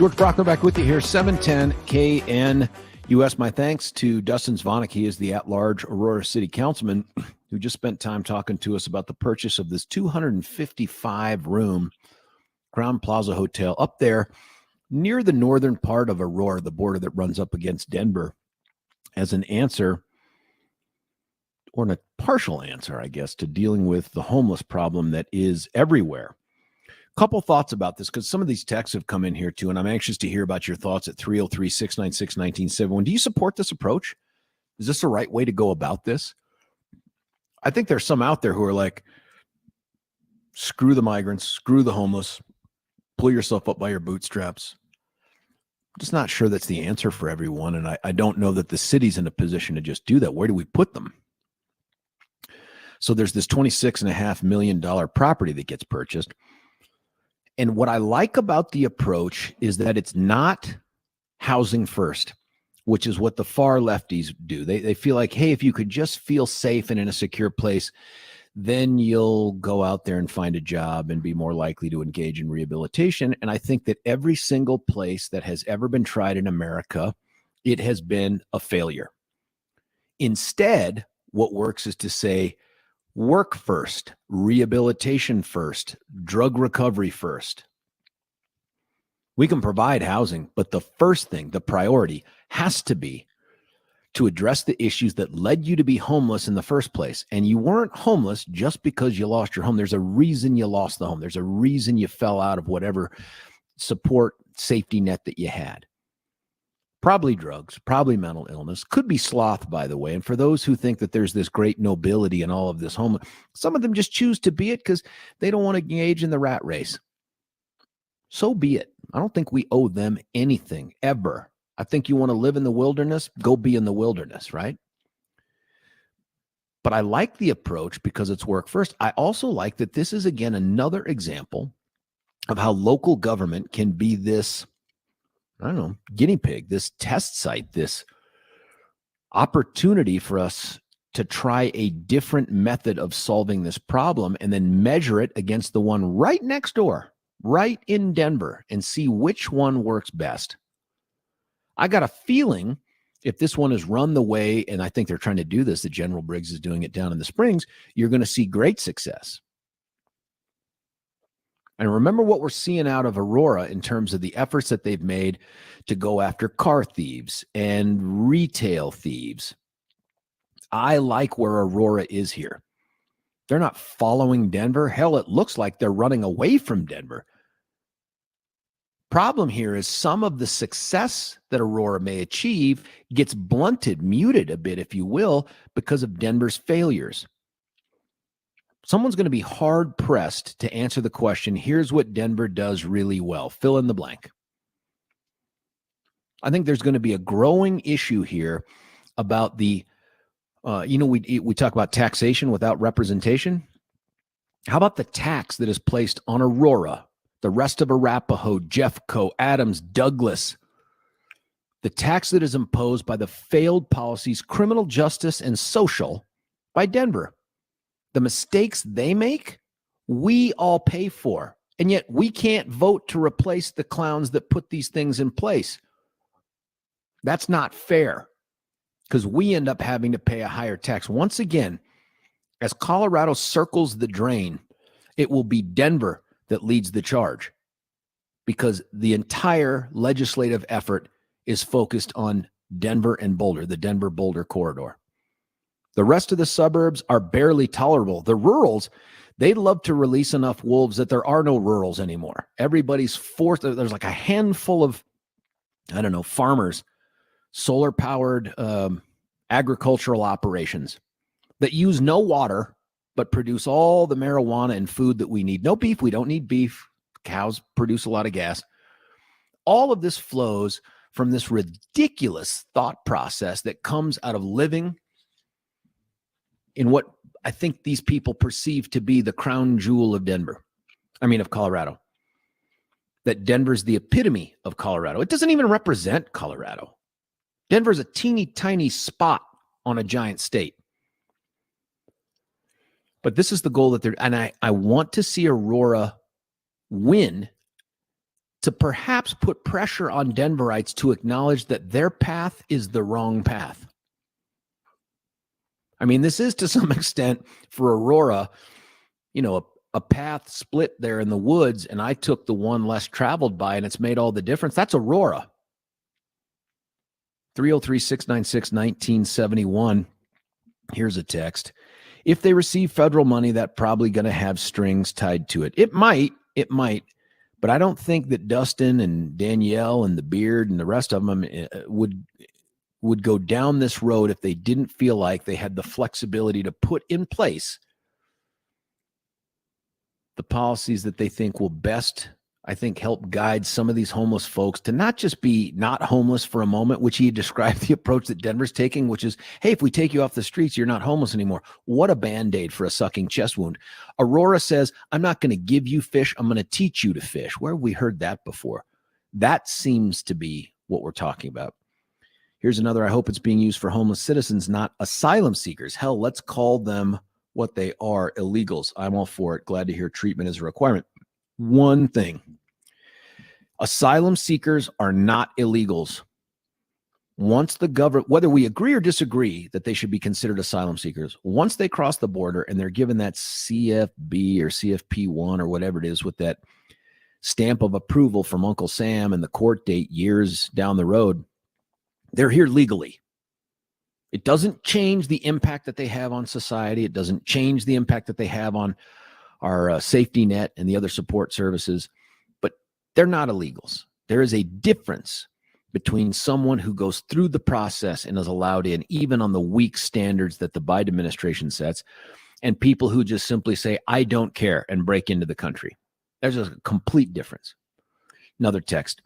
George Brauchler back with you here, 710 KNUS. My thanks to Dustin Zvonek. He is the at-large Aurora City Councilman who just spent time talking to us about the purchase of this 255-room Crown Plaza Hotel up there near the northern part of Aurora, the border that runs up against Denver, as an answer, or a partial answer, I guess, to dealing with the homeless problem that is everywhere. Couple thoughts about this, because some of these texts have come in here too, and I'm anxious to hear about your thoughts at 303-696-1971. Do you support this approach? Is this the right way to go about this? I think there's some out there who are like, screw the migrants, screw the homeless, pull yourself up by your bootstraps. I'm just not sure that's the answer for everyone, and I don't know that the city's in a position to just do that. Where do we put them? So there's this $26.5 million property that gets purchased. And what I like about the approach is that it's not housing first, which is what the far lefties do. They feel like, hey, if you could just feel safe and in a secure place, then you'll go out there and find a job and be more likely to engage in rehabilitation. And I think that every single place that has ever been tried in America, it has been a failure. Instead, what works is to say, work first, rehabilitation first, drug recovery first. We can provide housing, but the first thing, the priority, has to be to address the issues that led you to be homeless in the first place. And you weren't homeless just because you lost your home. There's a reason you lost the home. There's a reason you fell out of whatever support safety net that you had. Probably drugs, probably mental illness, could be sloth, by the way. And for those who think that there's this great nobility in all of this homeless, some of them just choose to be it because they don't want to engage in the rat race. So be it. I don't think we owe them anything, ever. I think you want to live in the wilderness, go be in the wilderness, right? But I like the approach because it's work first. I also like that this is, again, another example of how local government can be this, I don't know, guinea pig, this test site, this opportunity for us to try a different method of solving this problem and then measure it against the one right next door, right in Denver, and see which one works best. I got a feeling if this one is run the way, and I think they're trying to do this, that General Briggs is doing it down in the Springs, you're going to see great success. And remember what we're seeing out of Aurora in terms of the efforts that they've made to go after car thieves and retail thieves. I like where Aurora is here. They're not following Denver. Hell, it looks like they're running away from Denver. Problem here is some of the success that Aurora may achieve gets blunted, muted a bit, if you will, because of Denver's failures. Someone's going to be hard-pressed to answer the question, here's what Denver does really well. Fill in the blank. I think there's going to be a growing issue here about the, we talk about taxation without representation. How about the tax that is placed on Aurora, the rest of Arapahoe, Jeffco, Adams, Douglas? The tax that is imposed by the failed policies, criminal justice and social, by Denver. The mistakes they make, we all pay for. And yet we can't vote to replace the clowns that put these things in place. That's not fair because we end up having to pay a higher tax. Once again, as Colorado circles the drain, it will be Denver that leads the charge because the entire legislative effort is focused on Denver and Boulder, the Denver-Boulder corridor. The rest of the suburbs are barely tolerable. The rurals, they'd love to release enough wolves that there are no rurals anymore. Everybody's forced. There's like a handful of, farmers, solar-powered agricultural operations that use no water but produce all the marijuana and food that we need. No beef. We don't need beef. Cows produce a lot of gas. All of this flows from this ridiculous thought process that comes out of living in what I think these people perceive to be the crown jewel of of Colorado. That Denver's the epitome of Colorado. It doesn't even represent Colorado. Denver's a teeny tiny spot on a giant state. But this is the goal that and I want to see Aurora win to perhaps put pressure on Denverites to acknowledge that their path is the wrong path. I mean, this is to some extent for Aurora, a path split there in the woods, and I took the one less traveled by, and it's made all the difference. That's Aurora. 303-696-1971. Here's a text. If they receive federal money, that's probably going to have strings tied to it. It might, but I don't think that Dustin and Danielle and the Beard and the rest of them would go down this road if they didn't feel like they had the flexibility to put in place the policies that they think will best, I think, help guide some of these homeless folks to not just be not homeless for a moment, which he described the approach that Denver's taking, which is, hey, if we take you off the streets, you're not homeless anymore. What a Band-Aid for a sucking chest wound. Aurora says, I'm not going to give you fish. I'm going to teach you to fish. Where have we heard that before? That seems to be what we're talking about. Here's another. I hope it's being used for homeless citizens, not asylum seekers. Hell, let's call them what they are, illegals. I'm all for it. Glad to hear treatment is a requirement. One thing. Asylum seekers are not illegals. Once the government, whether we agree or disagree that they should be considered asylum seekers, once they cross the border and they're given that CFB or CFP1 or whatever it is with that stamp of approval from Uncle Sam and the court date years down the road, they're here legally. It doesn't change the impact that they have on society. It doesn't change the impact that they have on our safety net and the other support services, but they're not illegals. There is a difference between someone who goes through the process and is allowed in, even on the weak standards that the Biden administration sets, and people who just simply say, I don't care, and break into the country. There's a complete difference. Another text.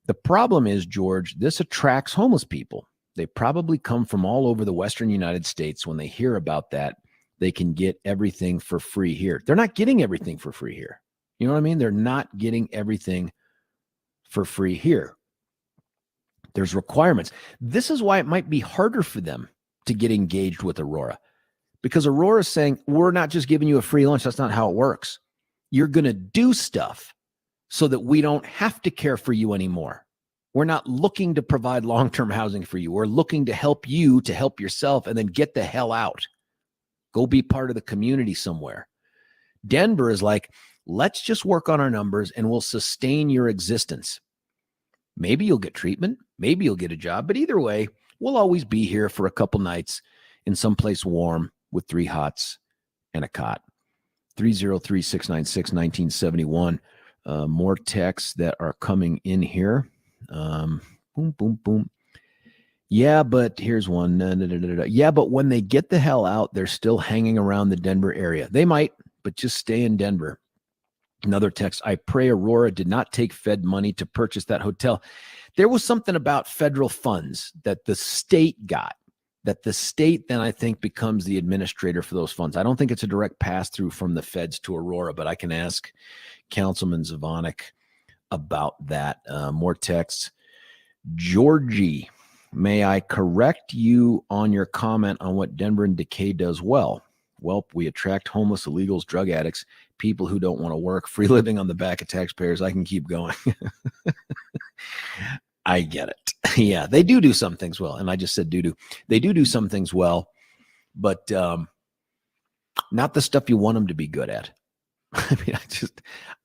The problem is, George, this attracts homeless people. They probably come from all over the Western United States. When they hear about that, they can get everything for free here. They're not getting everything for free here. You know what I mean? They're not getting everything for free here. There's requirements. This is why it might be harder for them to get engaged with Aurora, because Aurora is saying, we're not just giving you a free lunch. That's not how it works. You're going to do stuff so that we don't have to care for you anymore. We're not looking to provide long-term housing for you. We're looking to help you to help yourself and then get the hell out. Go be part of the community somewhere. Denver is like, let's just work on our numbers and we'll sustain your existence. Maybe you'll get treatment. Maybe you'll get a job. But either way, we'll always be here for a couple nights in someplace warm with 3 hots and a cot. 303-696-1971. More texts that are coming in here. Boom, boom, boom. Yeah, but here's one. Yeah, but when they get the hell out, they're still hanging around the Denver area. They might, but just stay in Denver. Another text. I pray Aurora did not take Fed money to purchase that hotel. There was something about federal funds that the state got, that the state then I think becomes the administrator for those funds. I don't think it's a direct pass through from the feds to Aurora, but I can ask Councilman Zvonek about that. More texts. Georgie, may I correct you on your comment on what Denver and Decay does well? Well, we attract homeless, illegals, drug addicts, people who don't want to work, free living on the back of taxpayers. I can keep going. I get it. Yeah, they do some things well. And I just said do. They do some things well, but not the stuff you want them to be good at. I mean,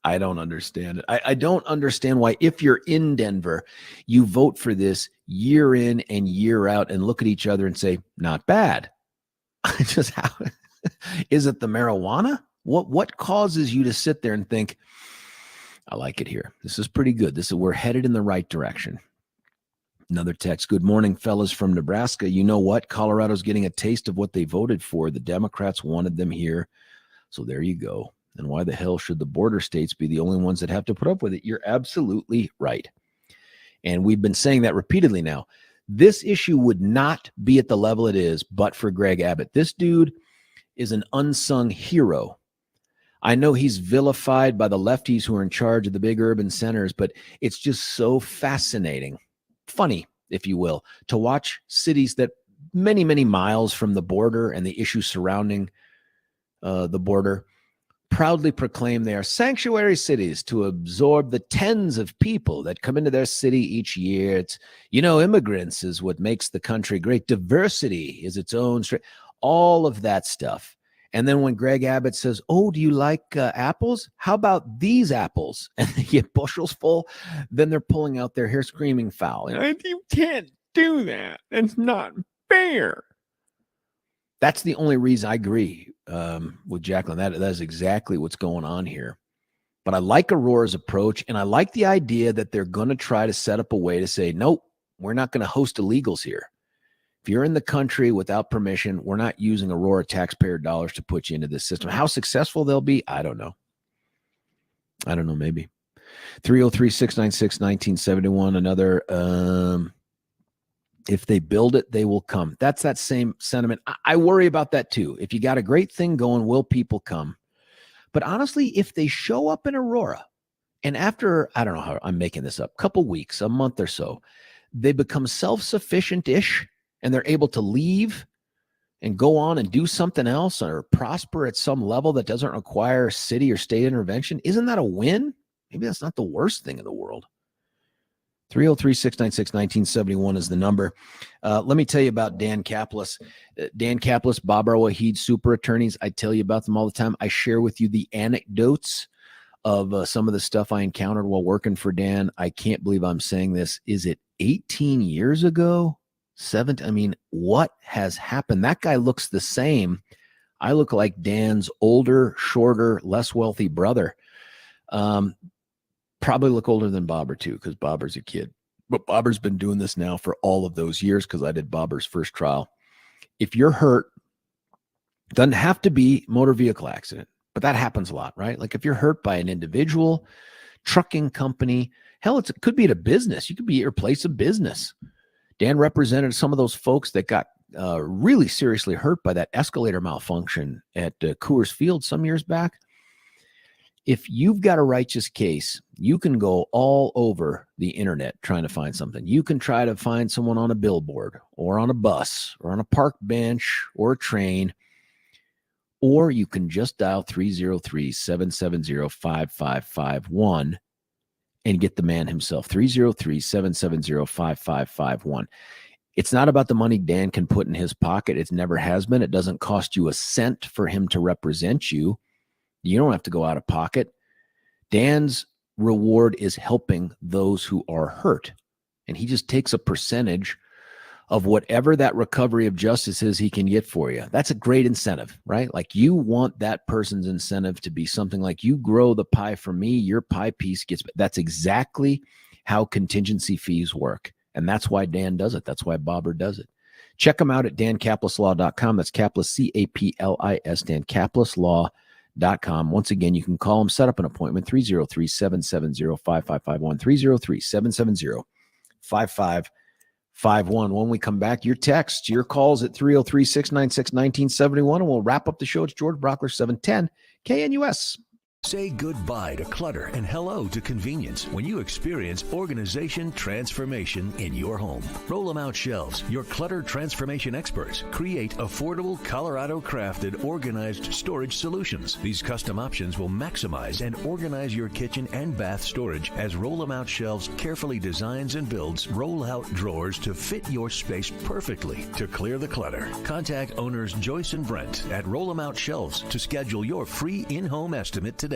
I don't understand it. I don't understand why, if you're in Denver, you vote for this year in and year out and look at each other and say, not bad. Just how is it the marijuana? What causes you to sit there and think, I like it here. This is pretty good. We're headed in the right direction. Another text. Good morning, fellas from Nebraska. You know what? Colorado's getting a taste of what they voted for. The Democrats wanted them here. So there you go. And why the hell should the border states be the only ones that have to put up with it? You're absolutely right. And we've been saying that repeatedly now. This issue would not be at the level it is but for Greg Abbott. This dude is an unsung hero. I know he's vilified by the lefties who are in charge of the big urban centers, but it's just so fascinating, funny, if you will, to watch cities that many, many miles from the border and the issues surrounding the border proudly proclaim they are sanctuary cities to absorb the tens of people that come into their city each year. It's, immigrants is what makes the country great. Diversity is its own strength. All of that stuff. And then when Greg Abbott says, "Oh, do you like apples? How about these apples?" and they get bushels full, then they're pulling out their hair screaming foul. You can't do that. That's not fair. That's the only reason I agree with Jacqueline. That is exactly what's going on here. But I like Aurora's approach, and I like the idea that they're going to try to set up a way to say, nope, we're not going to host illegals here. If you're in the country without permission, we're not using Aurora taxpayer dollars to put you into this system. How successful they'll be, I don't know. Maybe. 303-696-1971, another... if they build it, they will come. That's that same sentiment. I worry about that too. If you got a great thing going, will people come? But honestly, if they show up in Aurora and after, I don't know how I'm making this up, couple weeks, a month or so, they become self-sufficient-ish and they're able to leave and go on and do something else or prosper at some level that doesn't require city or state intervention, isn't that a win? Maybe that's not the worst thing in the world. 303-696-1971 is the number. Let me tell you about Dan Kaplis. Dan Kaplis, Bob R. Wahid, super attorneys. I tell you about them all the time. I share with you the anecdotes of some of the stuff I encountered while working for Dan. I can't believe I'm saying this. Is it 18 years ago? 17? I mean, what has happened? That guy looks the same. I look like Dan's older, shorter, less wealthy brother. Probably look older than Bobber too, because Bobber's a kid. But Bobber's been doing this now for all of those years because I did Bobber's first trial. If you're hurt, doesn't have to be motor vehicle accident, but that happens a lot, right? Like if you're hurt by an individual, trucking company, hell, it could be at a business. You could be at your place of business. Dan represented some of those folks that got really seriously hurt by that escalator malfunction at Coors Field some years back. If you've got a righteous case, you can go all over the internet trying to find something. You can try to find someone on a billboard or on a bus or on a park bench or a train, or you can just dial 303-770-5551 and get the man himself, 303-770-5551. It's not about the money Dan can put in his pocket. It never has been. It doesn't cost you a cent for him to represent you. You don't have to go out of pocket. Dan's reward is helping those who are hurt. And he just takes a percentage of whatever that recovery of justice is he can get for you. That's a great incentive, right? Like you want that person's incentive to be something like you grow the pie for me, your pie piece gets. That's exactly how contingency fees work. And that's why Dan does it. That's why Bobber does it. Check him out at dankapleslaw.com. That's Kaplis, C-A-P-L-I-S, dankapleslaw.com. Once again, you can call him, set up an appointment, 303-770-5551, 303-770-5551. When we come back, your texts, your calls at 303-696-1971, and we'll wrap up the show. It's George Brauchler, 710 KNUS. Say goodbye to clutter and hello to convenience when you experience organization transformation in your home. Roll 'em Out Shelves, your clutter transformation experts, create affordable Colorado-crafted organized storage solutions. These custom options will maximize and organize your kitchen and bath storage as Roll 'em Out Shelves carefully designs and builds roll-out drawers to fit your space perfectly. To clear the clutter, contact owners Joyce and Brent at Roll 'em Out Shelves to schedule your free in-home estimate today.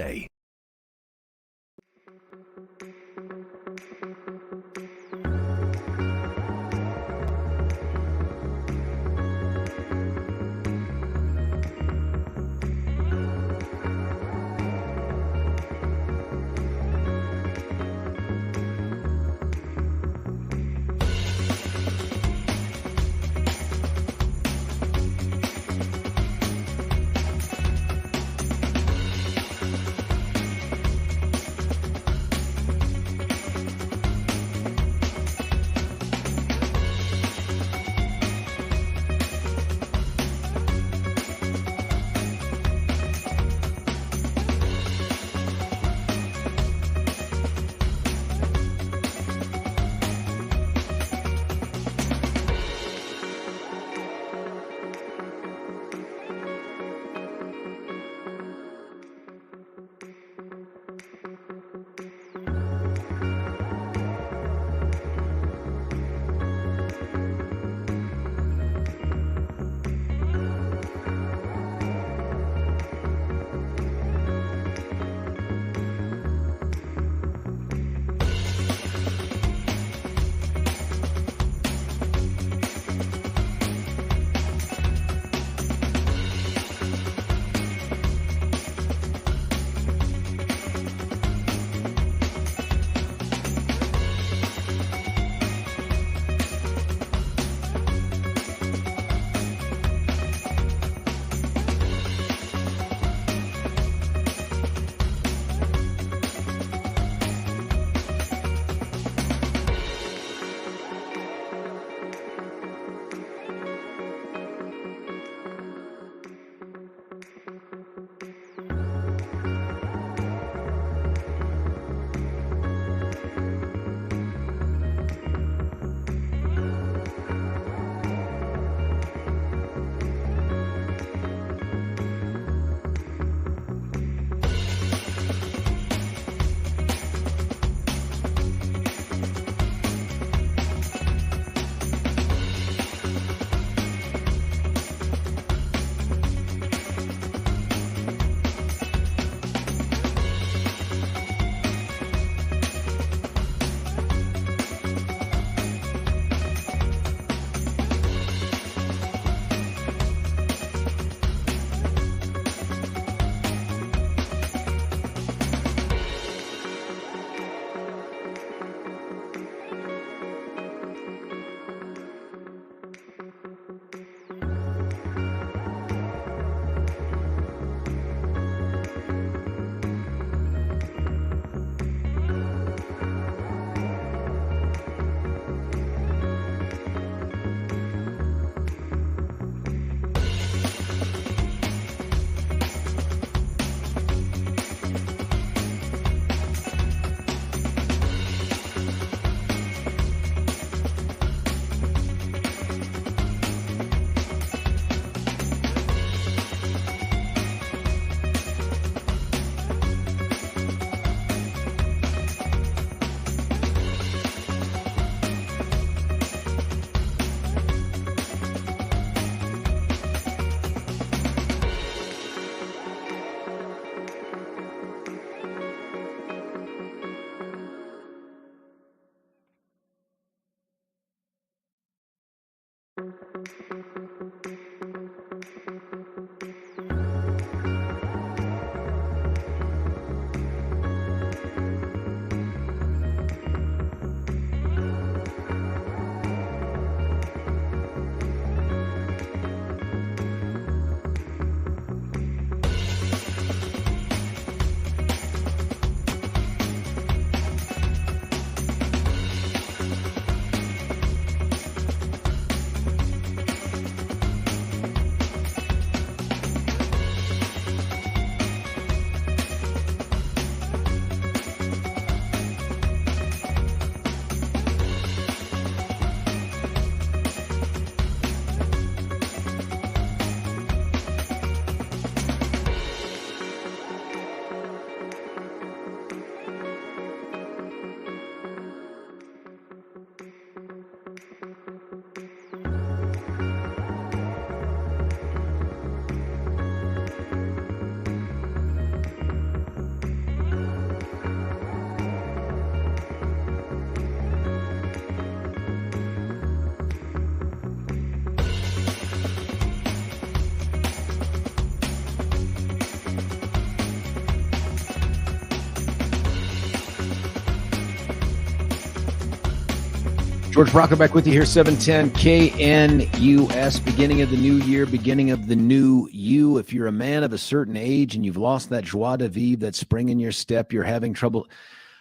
George Brauchler back with you here, 710 KNUS, beginning of the new year, beginning of the new you. If you're a man of a certain age and you've lost that joie de vivre, that spring in your step, you're having trouble.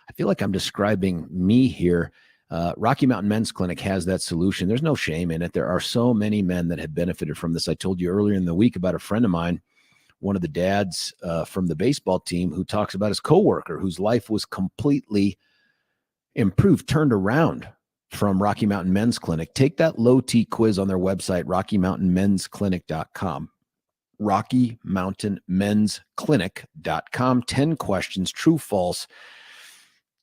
I feel like I'm describing me here. Rocky Mountain Men's Clinic has that solution. There's no shame in it. There are so many men that have benefited from this. I told you earlier in the week about a friend of mine, one of the dads from the baseball team, who talks about his coworker whose life was completely improved, turned around from Rocky Mountain Men's Clinic. Take that low T quiz on their website, RockyMountainMen'sClinic.com. RockyMountainMen'sClinic.com. 10 questions, true, false.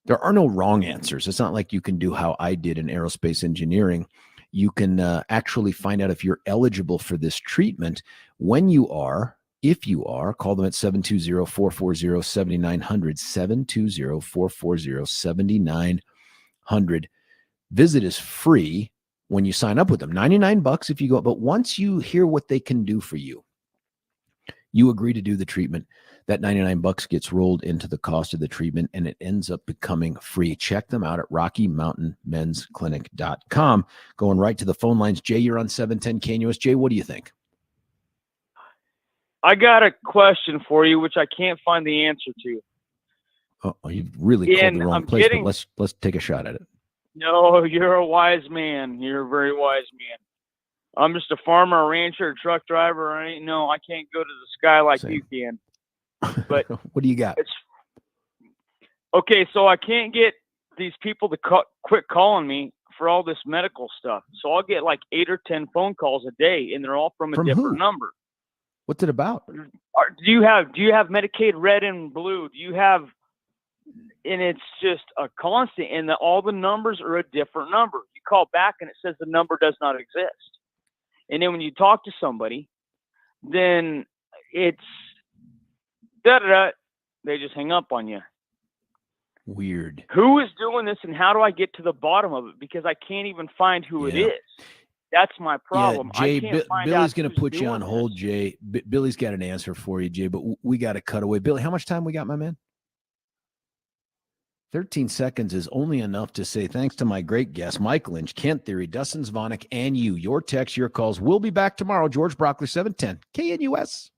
There are no wrong answers. It's not like you can do how I did in aerospace engineering. You can actually find out if you're eligible for this treatment. When you are, if you are, call them at 720-440-7900, 720-440-7900. Visit is free when you sign up with them. $99 if you go, but once you hear what they can do for you, you agree to do the treatment. That $99 gets rolled into the cost of the treatment, and it ends up becoming free. Check them out at RockyMountainMen'sClinic.com. Going right to the phone lines. Jay, you're on 710 KNUS. Jay, what do you think? I got a question for you, which I can't find the answer to. Oh, you've really called the wrong place, but let's take a shot at it. No, you're a wise man. You're a very wise man. I'm just a farmer, a rancher, a truck driver. I can't go to the sky like Same. you can. But what do you got? Okay, so I can't get these people to quit calling me for all this medical stuff. So I'll get like 8 or 10 phone calls a day, and they're all from a different number. What's it about? Do you have Medicaid Red and Blue? Do you have? And it's just a constant, and all the numbers are a different number. You call back, and it says the number does not exist. And then when you talk to somebody, then it's they just hang up on you. Weird. Who is doing this, and how do I get to the bottom of it? Because I can't even find who it is. That's my problem. Yeah, Jay, I can't find Billy's going to put you on hold, Jay. Billy's got an answer for you, Jay, but we got to cut away. Billy, how much time we got, my man? 13 seconds is only enough to say thanks to my great guests, Mike Lynch, Kent Theory, Dustin Zvonik, and you. Your texts, your calls. We'll be back tomorrow. George Brauchler, 710 KNUS.